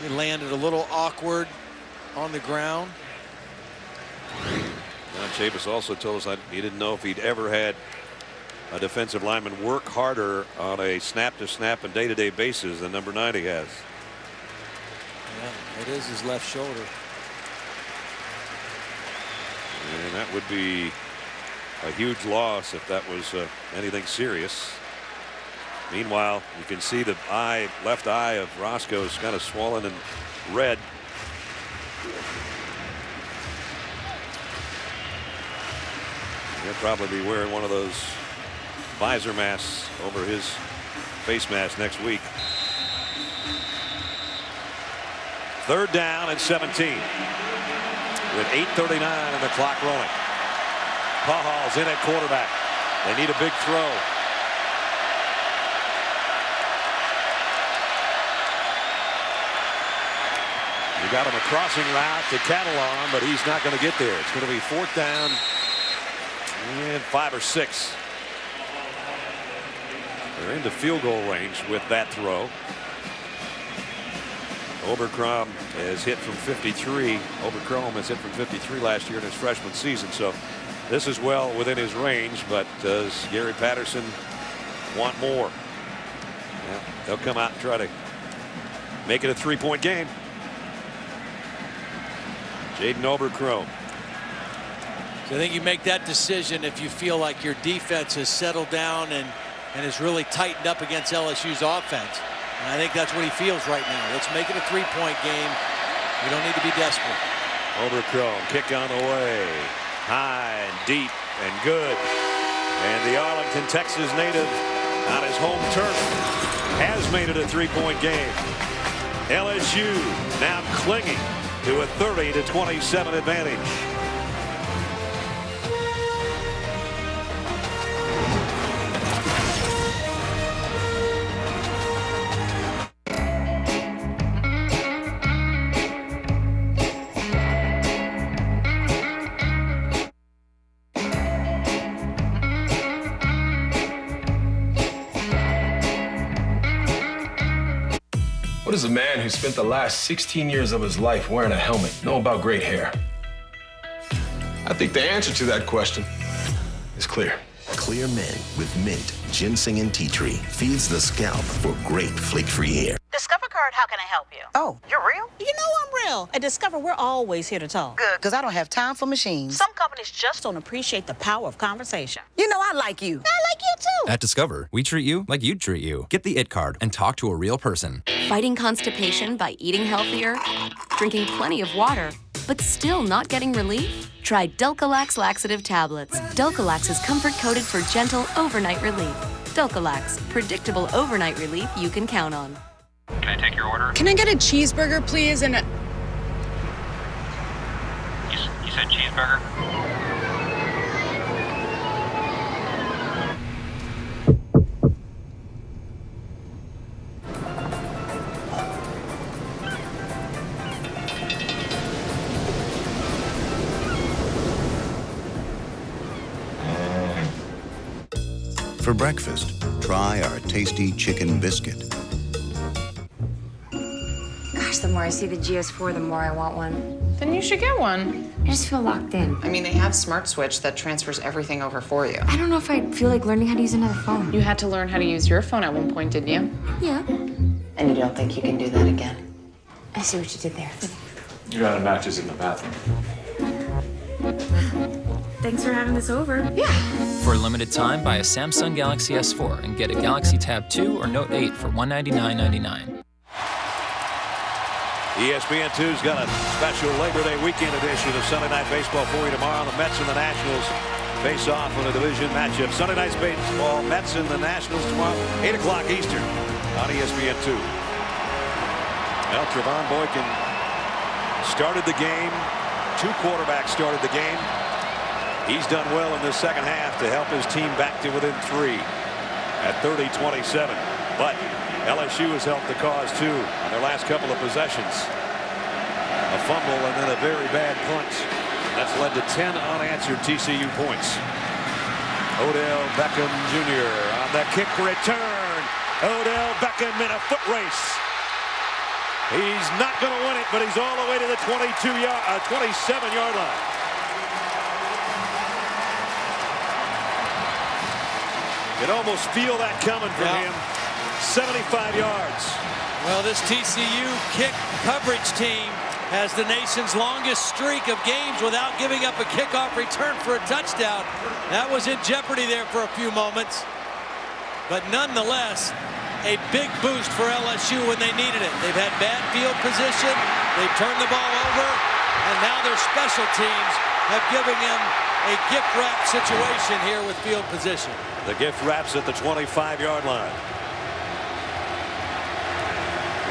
He landed a little awkward on the ground. John Chavis also told us he didn't know if he'd ever had a defensive lineman work harder on a snap-to-snap and day-to-day basis than number 90 has. Yeah, it is his left shoulder. And that would be a huge loss if that was anything serious. Meanwhile, you can see the left eye of Roscoe's kind of swollen and red. He'll probably be wearing one of those visor masks over his face mask next week. 3rd down and 17 with 8:39 and the clock rolling. Pahal's in at quarterback. They need a big throw. You got him a crossing route to Catalan, but he's not going to get there. It's going to be 4th down and 5 or 6. They're into field goal range with that throw. Oberkrom has hit from 53. Oberkrom has hit from 53 last year in his freshman season. So this is well within his range, but does Gary Patterson want more? Yeah, they'll come out and try to make it a 3-point game. Jaden Oberkrom. So I think you make that decision if you feel like your defense has settled down and has really tightened up against LSU's offense. And I think that's what he feels right now. Let's make it a 3-point game. We don't need to be desperate. Oberkrom, kick on the way. High and deep and good. And the Arlington, Texas native on his home turf has made it a 3-point game. LSU now clinging to a 30-27 advantage. What does a man who spent the last 16 years of his life wearing a helmet know about great hair? I think the answer to that question is clear. Clear Men with mint, ginseng, and tea tree feeds the scalp for great flake-free hair. Discover Card, how can I help you? Oh, you're real? You know I'm real. At Discover, we're always here to talk. Good. Because I don't have time for machines. Some companies just don't appreciate the power of conversation. You know I like you. I like you too. At Discover, we treat you like you'd treat you. Get the IT card and talk to a real person. Fighting constipation by eating healthier, drinking plenty of water, but still not getting relief? Try Dulcolax laxative tablets. Dulcolax is comfort-coated for gentle overnight relief. Dulcolax, predictable overnight relief you can count on. Can I take your order? Can I get a cheeseburger, please, and a... You said cheeseburger? For breakfast, try our tasty chicken biscuit. Gosh, the more I see the GS4, the more I want one. Then you should get one. I just feel locked in. I mean, they have Smart Switch that transfers everything over for you. I don't know if I feel like learning how to use another phone. You had to learn how to use your phone at one point, didn't you? Yeah. And you don't think you can do that again? I see what you did there. You're out of matches in the bathroom. Thanks for having this over. Yeah. For a limited time, buy a Samsung Galaxy S4 and get a Galaxy Tab 2 or Note 8 for $199.99. ESPN2's got a special Labor Day weekend edition of Sunday Night Baseball for you tomorrow. The Mets and the Nationals face off in a division matchup. Sunday Night Baseball, Mets and the Nationals tomorrow, 8 o'clock Eastern on ESPN2. Well, Trevon Boykin started the game. 2 quarterbacks started the game. He's done well in this second half to help his team back to within 3 at 30-27. But LSU has helped the cause too on their last couple of possessions. A fumble and then a very bad punt. That's led to 10 unanswered TCU points. Odell Beckham Jr. on the kick return. Odell Beckham in a foot race. He's not going to win it, but he's all the way to the 27-yard line. You can almost feel that coming from him. 75 yards. Well, this TCU kick coverage team has the nation's longest streak of games without giving up a kickoff return for a touchdown. That was in jeopardy there for a few moments. But nonetheless, a big boost for LSU when they needed it. They've had bad field position. They've turned the ball over. And now their special teams have given them a gift wrap situation here with field position. The gift wraps at the 25-yard line.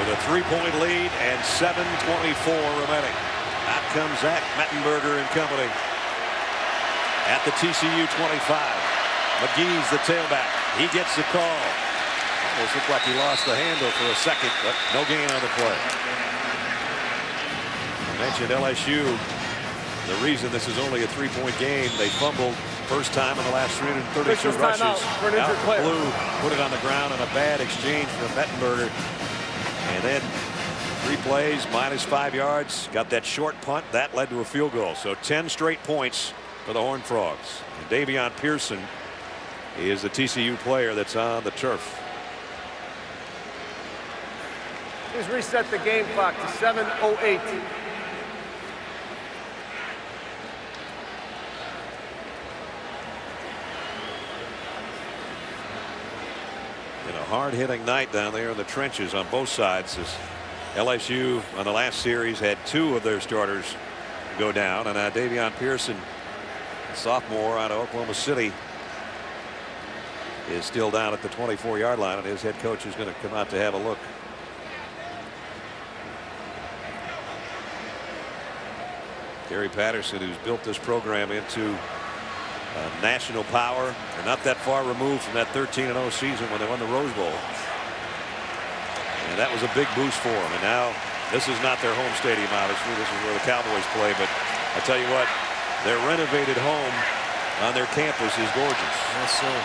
With a 3-point lead and 7:24 remaining. Out comes Zach Mettenberger and company. At the TCU 25. McGee's the tailback. He gets the call. Almost looked like he lost the handle for a second, but no gain on the play. I mentioned LSU. The reason this is only a 3-point game, they fumbled first time in the last 332 rushes. Out Blue put it on the ground in a bad exchange from Mettenberger. And then 3 plays, -5 yards. Got that short punt. That led to a field goal. So 10 straight points for the Horned Frogs. And Davion Pearson is the TCU player that's on the turf. Please reset the game clock to 7:08. In a hard-hitting night down there in the trenches on both sides. As LSU on the last series had 2 of their starters go down, and Davion Pearson, sophomore out of Oklahoma City, is still down at the 24-yard line, and his head coach is going to come out to have a look. Gary Patterson, who's built this program into national power. They're not that far removed from that 13-0 season when they won the Rose Bowl. And that was a big boost for them. And now this is not their home stadium, obviously. This is where the Cowboys play. But I tell you what, their renovated home on their campus is gorgeous. Yes, sir.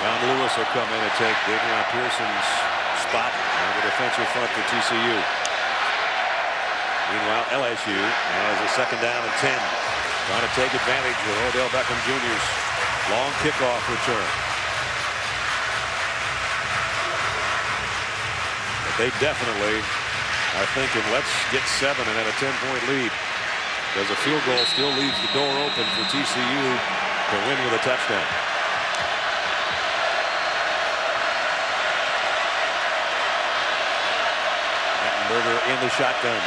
John Lewis will come in and take Davion Pearson's spot on the defensive front for TCU. Meanwhile, LSU has a 2nd down and 10. Trying to take advantage of Odell Beckham Jr.'s long kickoff return. But they definitely are thinking, let's get 7 and have a 10-point lead. Because a field goal still leaves the door open for TCU to win with a touchdown. Mettenberger in the shotgun.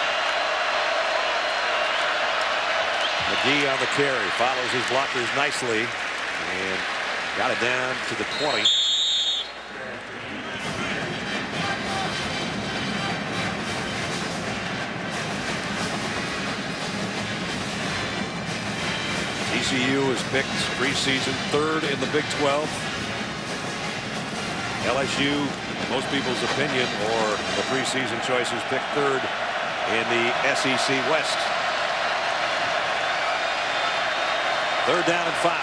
McGee on the carry, follows his blockers nicely and got it down to the 20. TCU is picked preseason 3rd in the Big 12. LSU, most people's opinion, or the preseason choices, picked 3rd in the SEC West. 3rd down and 5.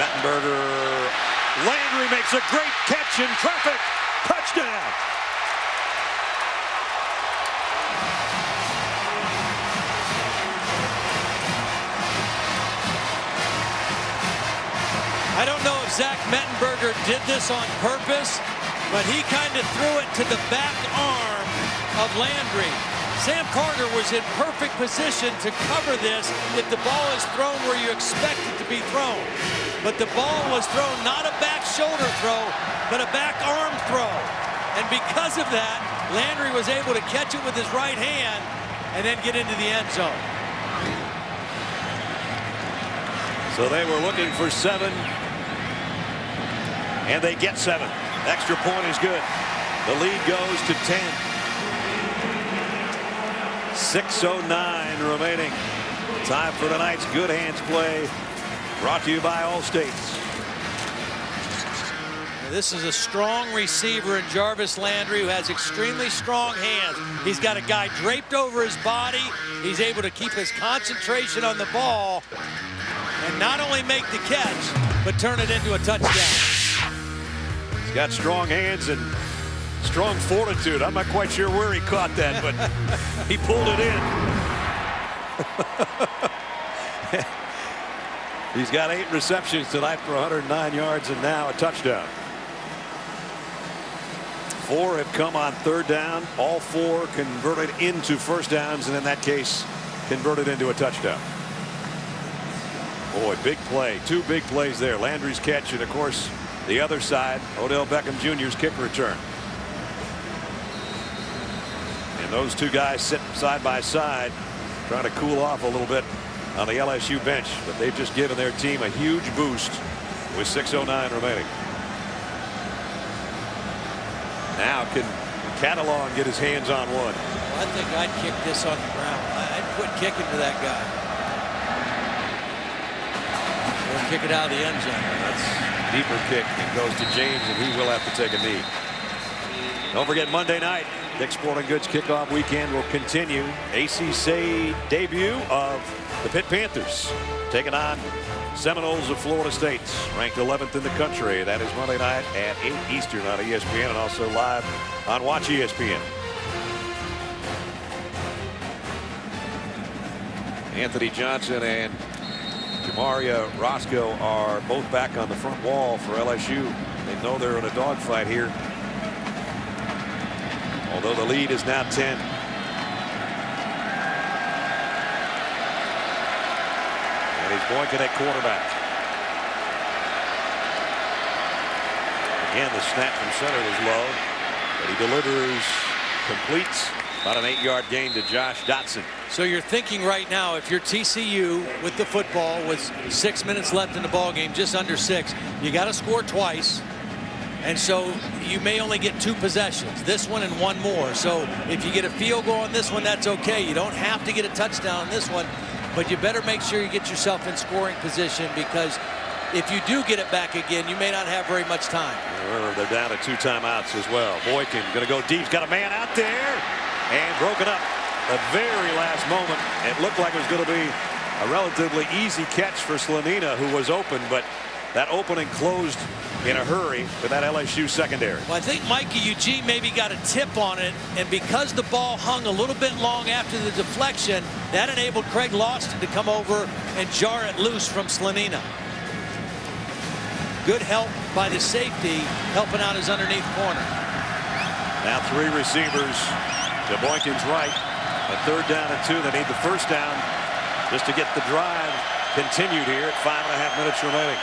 Mettenberger. Landry makes a great catch in traffic. Touchdown. I don't know if Zach Mettenberger did this on purpose, but he kind of threw it to the back arm of Landry. Sam Carter was in perfect position to cover this if the ball is thrown where you expect it to be thrown. But the ball was thrown not a back shoulder throw, but a back arm throw. And because of that, Landry was able to catch it with his right hand and then get into the end zone. So they were looking for 7, and they get 7. Extra point is good. The lead goes to 10. 6:09 remaining. Time for tonight's Good Hands play, brought to you by Allstate. This is a strong receiver in Jarvis Landry who has extremely strong hands. He's got a guy draped over his body. He's able to keep his concentration on the ball and not only make the catch, but turn it into a touchdown. He's got strong hands and strong fortitude. I'm not quite sure where he caught that, but he pulled it in. He's got 8 receptions tonight for 109 yards and now a touchdown. 4 have come on 3rd down. All 4 converted into first downs, and in that case, converted into a touchdown. Boy, big play. 2 big plays there. Landry's catch, and of course, the other side, Odell Beckham Jr.'s kick return. And those 2 guys sit side by side, trying to cool off a little bit on the LSU bench, but they've just given their team a huge boost with 6:09 remaining. Now can Catalan get his hands on one? Well, I think I'd kick this on the ground. I'd quit kicking to that guy. Or kick it out of the end zone. That's a deeper kick. It goes to James, and he will have to take a knee. Don't forget, Monday night, Dick's Sporting Goods kickoff weekend will continue. ACC debut of the Pitt Panthers taking on Seminoles of Florida State, ranked 11th in the country. That is Monday night at 8 Eastern on ESPN and also live on Watch ESPN. Anthony Johnson and Jamaria Roscoe are both back on the front wall for LSU. They know they're in a dogfight here, although the lead is now 10. And he's Boykin at quarterback. Again, the snap from center was low, but he delivers, completes about an 8-yard gain to Josh Dotson. So you're thinking right now, if you're TCU with the football with 6 minutes left in the ball game, just under 6, you got to score twice. And so you may only get 2 possessions, this one and 1 more. So if you get a field goal on this one, that's okay. You don't have to get a touchdown on this one, but you better make sure you get yourself in scoring position, because if you do get it back again, you may not have very much time. They're down to 2 timeouts as well. Boykin going to go deep. He's got a man out there and broken up the very last moment. It looked like it was going to be a relatively easy catch for Slanina, who was open, but that opening closed in a hurry for that LSU secondary. Well, I think Mikey Eugene maybe got a tip on it, and because the ball hung a little bit long after the deflection, that enabled Craig Lawson to come over and jar it loose from Slanina. Good help by the safety, helping out his underneath corner. Now 3 receivers to Boykin's right. A 3rd down and 2. They need the first down just to get the drive continued here at 5.5 minutes remaining.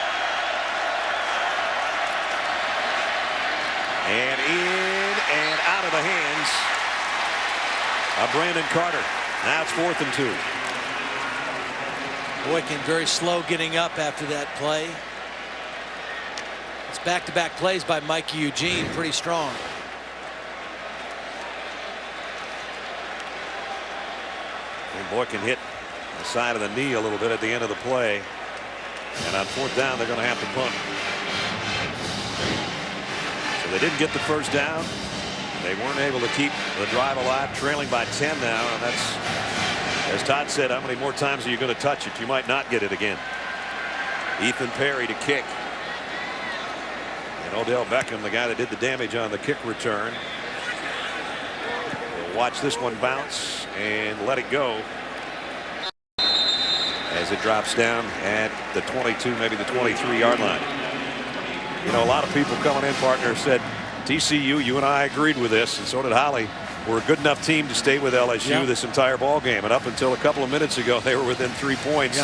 And in and out of the hands of Brandon Carter. Now it's 4th and 2. Boykin very slow getting up after that play. It's back-to-back plays by Mikey Eugene, pretty strong. And Boykin hit the side of the knee a little bit at the end of the play. And on 4th down, they're going to have to punt. So they didn't get the first down. They weren't able to keep the drive alive, trailing by 10 now. And that's, as Todd said, how many more times are you going to touch it? You might not get it again. Ethan Perry to kick. And Odell Beckham, the guy that did the damage on the kick return. We'll watch this one bounce and let it go as it drops down at the 22, maybe the 23-yard line. You know, a lot of people coming in, partner, said TCU, you and I agreed with this, and so did Holly. We're a good enough team to stay with LSU this entire ball game. And up until a couple of minutes ago, they were within 3 points.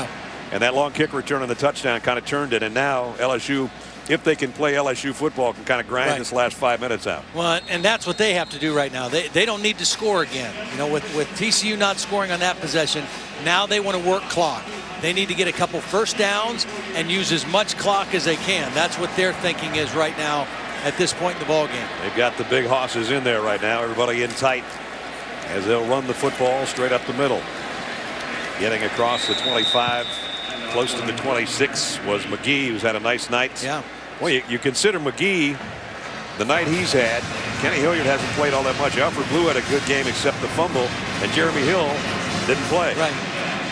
And that long kick return on the touchdown kind of turned it. And now LSU, if they can play LSU football, can kind of grind this last 5 minutes out. Well, and that's what they have to do right now. They don't need to score again. You know, with TCU not scoring on that possession, now they want to work clock. They need to get a couple first downs and use as much clock as they can. That's what their thinking is right now at this point in the ball game. They've got the big hosses in there right now. Everybody in tight as they'll run the football straight up the middle. Getting across the 25, close to the 26 was McGee, who's had a nice night. Yeah. Well, you consider McGee, the night he's had. Kenny Hilliard hasn't played all that much. Alfred Blue had a good game except the fumble, and Jeremy Hill didn't play. Right.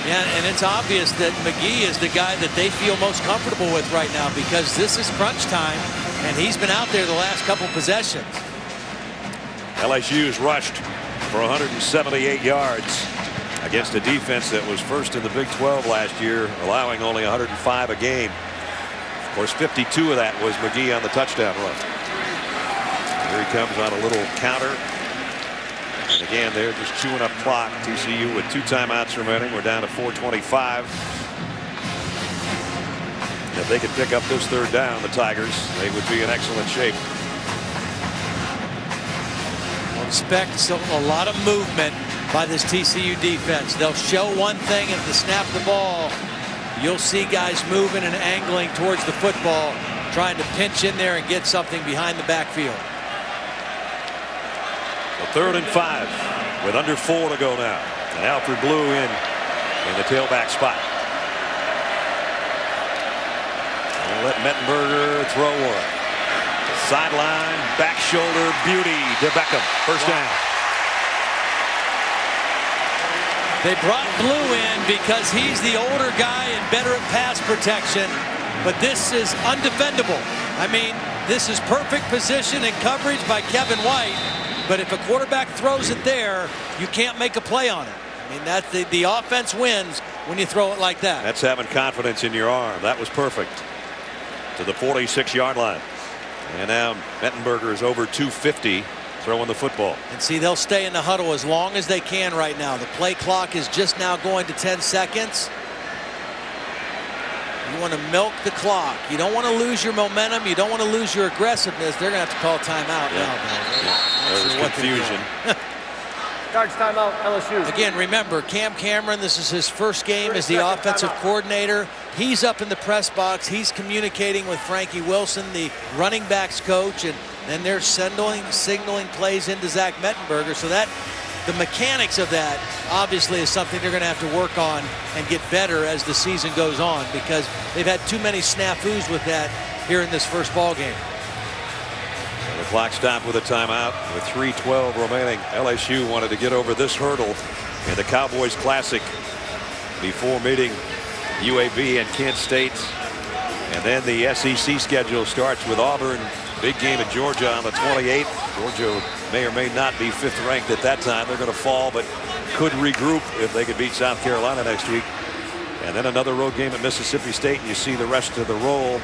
Yeah, and it's obvious that McGee is the guy that they feel most comfortable with right now because this is crunch time, and he's been out there the last couple possessions. LSU's rushed for 178 yards against a defense that was first in the Big 12 last year, allowing only 105 a game. Of course, 52 of that was McGee on the touchdown run. Here he comes on a little counter. And again, they're just chewing up clock. TCU with 2 timeouts remaining. We're down to 4:25. If they could pick up this 3rd down, the Tigers, they would be in excellent shape. We'll expect a lot of movement by this TCU defense. They'll show one thing at the snap of the ball. You'll see guys moving and angling towards the football, trying to pinch in there and get something behind the backfield. The 3rd and 5 with under 4 to go now. And Alfred Blue in the tailback spot. We'll let Mettenberger throw one. Sideline, back shoulder, beauty to Beckham. First down. They brought Blue in because he's the older guy and better at pass protection. But this is undefendable. I mean, this is perfect position and coverage by Kevin White. But if a quarterback throws it there, you can't make a play on it. I mean, that's the offense wins when you throw it like that. That's having confidence in your arm. That was perfect. To the 46-yard line. And now Mettenberger is over 250 throwing the football. And see, they'll stay in the huddle as long as they can right now. The play clock is just now going to 10 seconds. You want to milk the clock. You don't want to lose your momentum. You don't want to lose your aggressiveness. They're going to have to call timeout now. There's confusion. Charge timeout, LSU. Again, remember, Cam Cameron, this is his first game as the offensive coordinator. He's up in the press box. He's communicating with Frankie Wilson, the running backs coach, and then they're signaling plays into Zach Mettenberger. So that the mechanics of that obviously is something they're going to have to work on and get better as the season goes on because they've had too many snafus with that here in this first ball game. The clock stopped with a timeout with 3:12 remaining. LSU wanted to get over this hurdle in the Cowboys Classic before meeting UAB and Kent State. And then the SEC schedule starts with Auburn. Big game at Georgia on the 28th. Georgia may or may not be 5th ranked at that time. They're going to fall, but could regroup if they could beat South Carolina next week. And then another road game at Mississippi State. And you see the rest of the roll.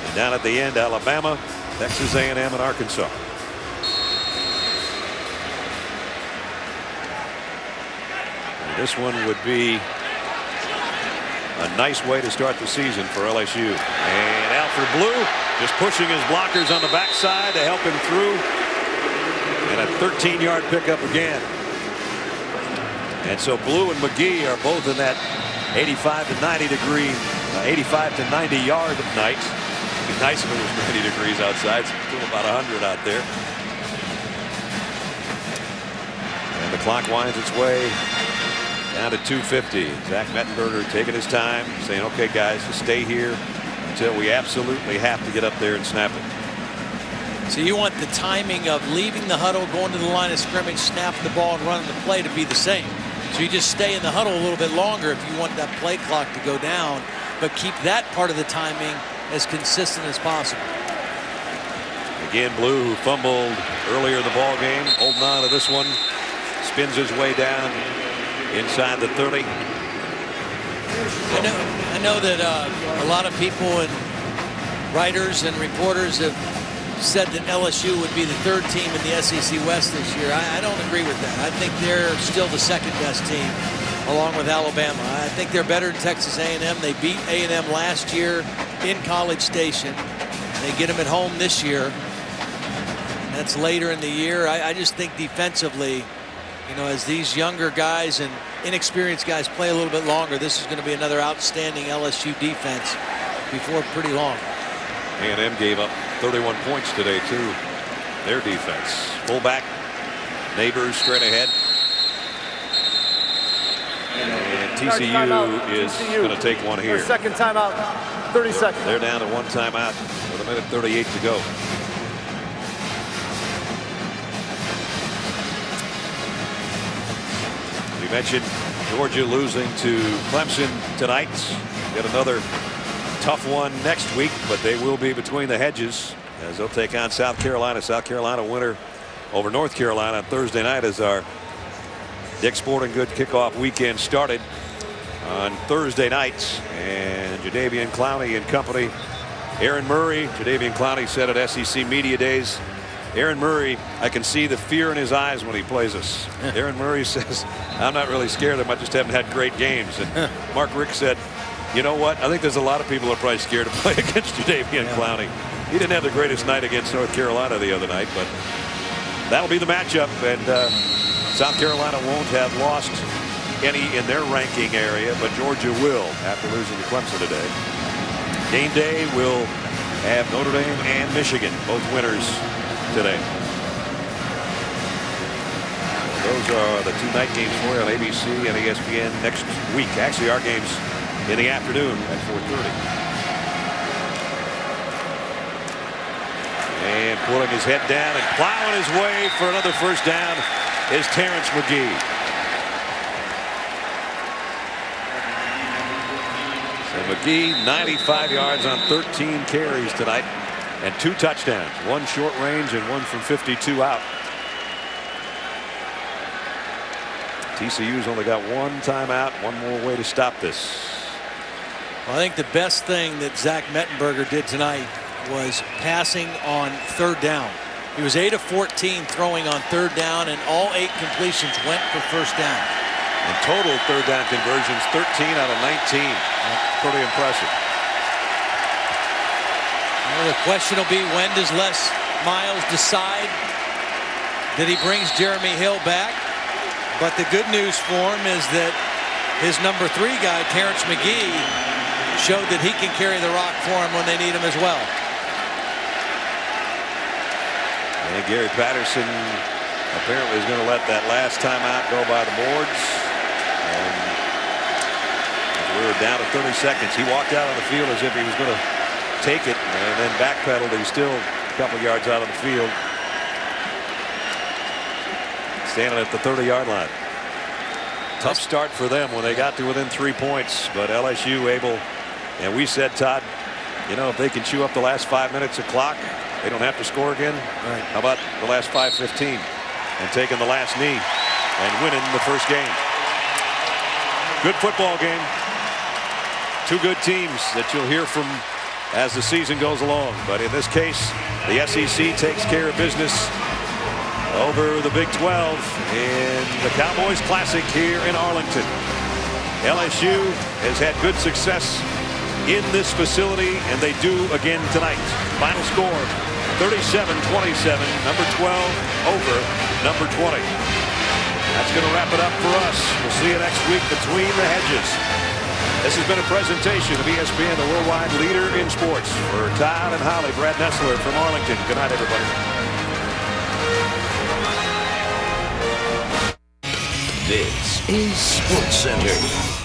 And down at the end, Alabama, Texas A&M, and Arkansas. And this one would be a nice way to start the season for LSU. And Alfred Blue just pushing his blockers on the backside to help him through. And a 13-yard pickup again. And so Blue and McGee are both in that 85 to 90 degree, 85 to 90 yard night. It'd be nice if it was 90 degrees outside. It's still about 100 out there. And the clock winds its way down to 2:50. Zach Mettenberger taking his time, saying, okay, guys, just stay here until we absolutely have to get up there and snap it. So you want the timing of leaving the huddle, going to the line of scrimmage, snapping the ball, and running the play to be the same. So you just stay in the huddle a little bit longer if you want that play clock to go down, but keep that part of the timing as consistent as possible. Again, Blue, who fumbled earlier in the ball game, holding on to this one, spins his way down inside the 30. I know that a lot of people and writers and reporters have said that LSU would be the 3rd team in the SEC West this year. I don't agree with that. I think they're still the 2nd best team along with Alabama. I think they're better than Texas A&M. They beat A&M last year in College Station. They get them at home this year. And that's later in the year. I just think defensively, you know, as these younger guys and inexperienced guys play a little bit longer, this is going to be another outstanding LSU defense before pretty long. A&M gave up 31 points today, too. Their defense. Fullback, Neighbors straight ahead. And TCU is going to take one here. Second timeout, 30 seconds. They're down to one timeout with 1:38 to go. We mentioned Georgia losing to Clemson tonight. Get another tough one next week, but they will be between the hedges as they'll take on South Carolina. South Carolina winner over North Carolina on Thursday night as our Dick's Sporting Goods kickoff weekend started on Thursday night. And Jadeveon Clowney and company, Aaron Murray. Jadeveon Clowney said at SEC Media Days, Aaron Murray, I can see the fear in his eyes when he plays us. Aaron Murray says, I'm not really scared of him. I just haven't had great games. And Mark Richt said, you know what? I think there's a lot of people who are probably scared to play against Jadeveon Clowney. He didn't have the greatest night against North Carolina the other night, but that'll be the matchup. And South Carolina won't have lost any in their ranking area, but Georgia will after losing to Clemson today. Game day will have Notre Dame and Michigan, both winners today. Those are the two night games for you on ABC and ESPN next week. Actually, our games in the afternoon at 4:30. And pulling his head down and plowing his way for another first down is Terrence McGee. So McGee 95 yards on 13 carries tonight and 2 touchdowns, 1 short range and 1 from 52 out. TCU's only got 1 timeout, 1 more way to stop this. Well, I think the best thing that Zach Mettenberger did tonight was passing on 3rd down. He was 8 of 14 throwing on 3rd down, and all 8 completions went for first down. In total 3rd down conversions, 13 out of 19. Pretty impressive. Well, the question will be, when does Les Miles decide that he brings Jeremy Hill back? But the good news for him is that his number 3 guy, Terrence McGee, showed that he can carry the rock for him when they need him as well. And Gary Patterson apparently is going to let that last timeout go by the boards. And we were down to 30 seconds. He walked out on the field as if he was going to take it and then backpedaled. He's still a couple yards out of the field. Standing at the 30-yard line. Tough start for them when they got to within 3 points, but LSU able, and we said, Todd, you know, if they can chew up the last 5 minutes of clock, they don't have to score again. Right. How about the last 5:15 and taking the last knee and winning the first game? Good football game. 2 good teams that you'll hear from as the season goes along. But in this case, the SEC takes care of business over the Big 12 in the Cowboys Classic here in Arlington. LSU has had good success in this facility, and they do again tonight. Final score, 37-27, number 12 over number 20. That's going to wrap it up for us. We'll see you next week between the hedges. This has been a presentation of ESPN, the worldwide leader in sports. For Todd and Holly, Brad Nessler from Arlington. Good night, everybody. This is SportsCenter.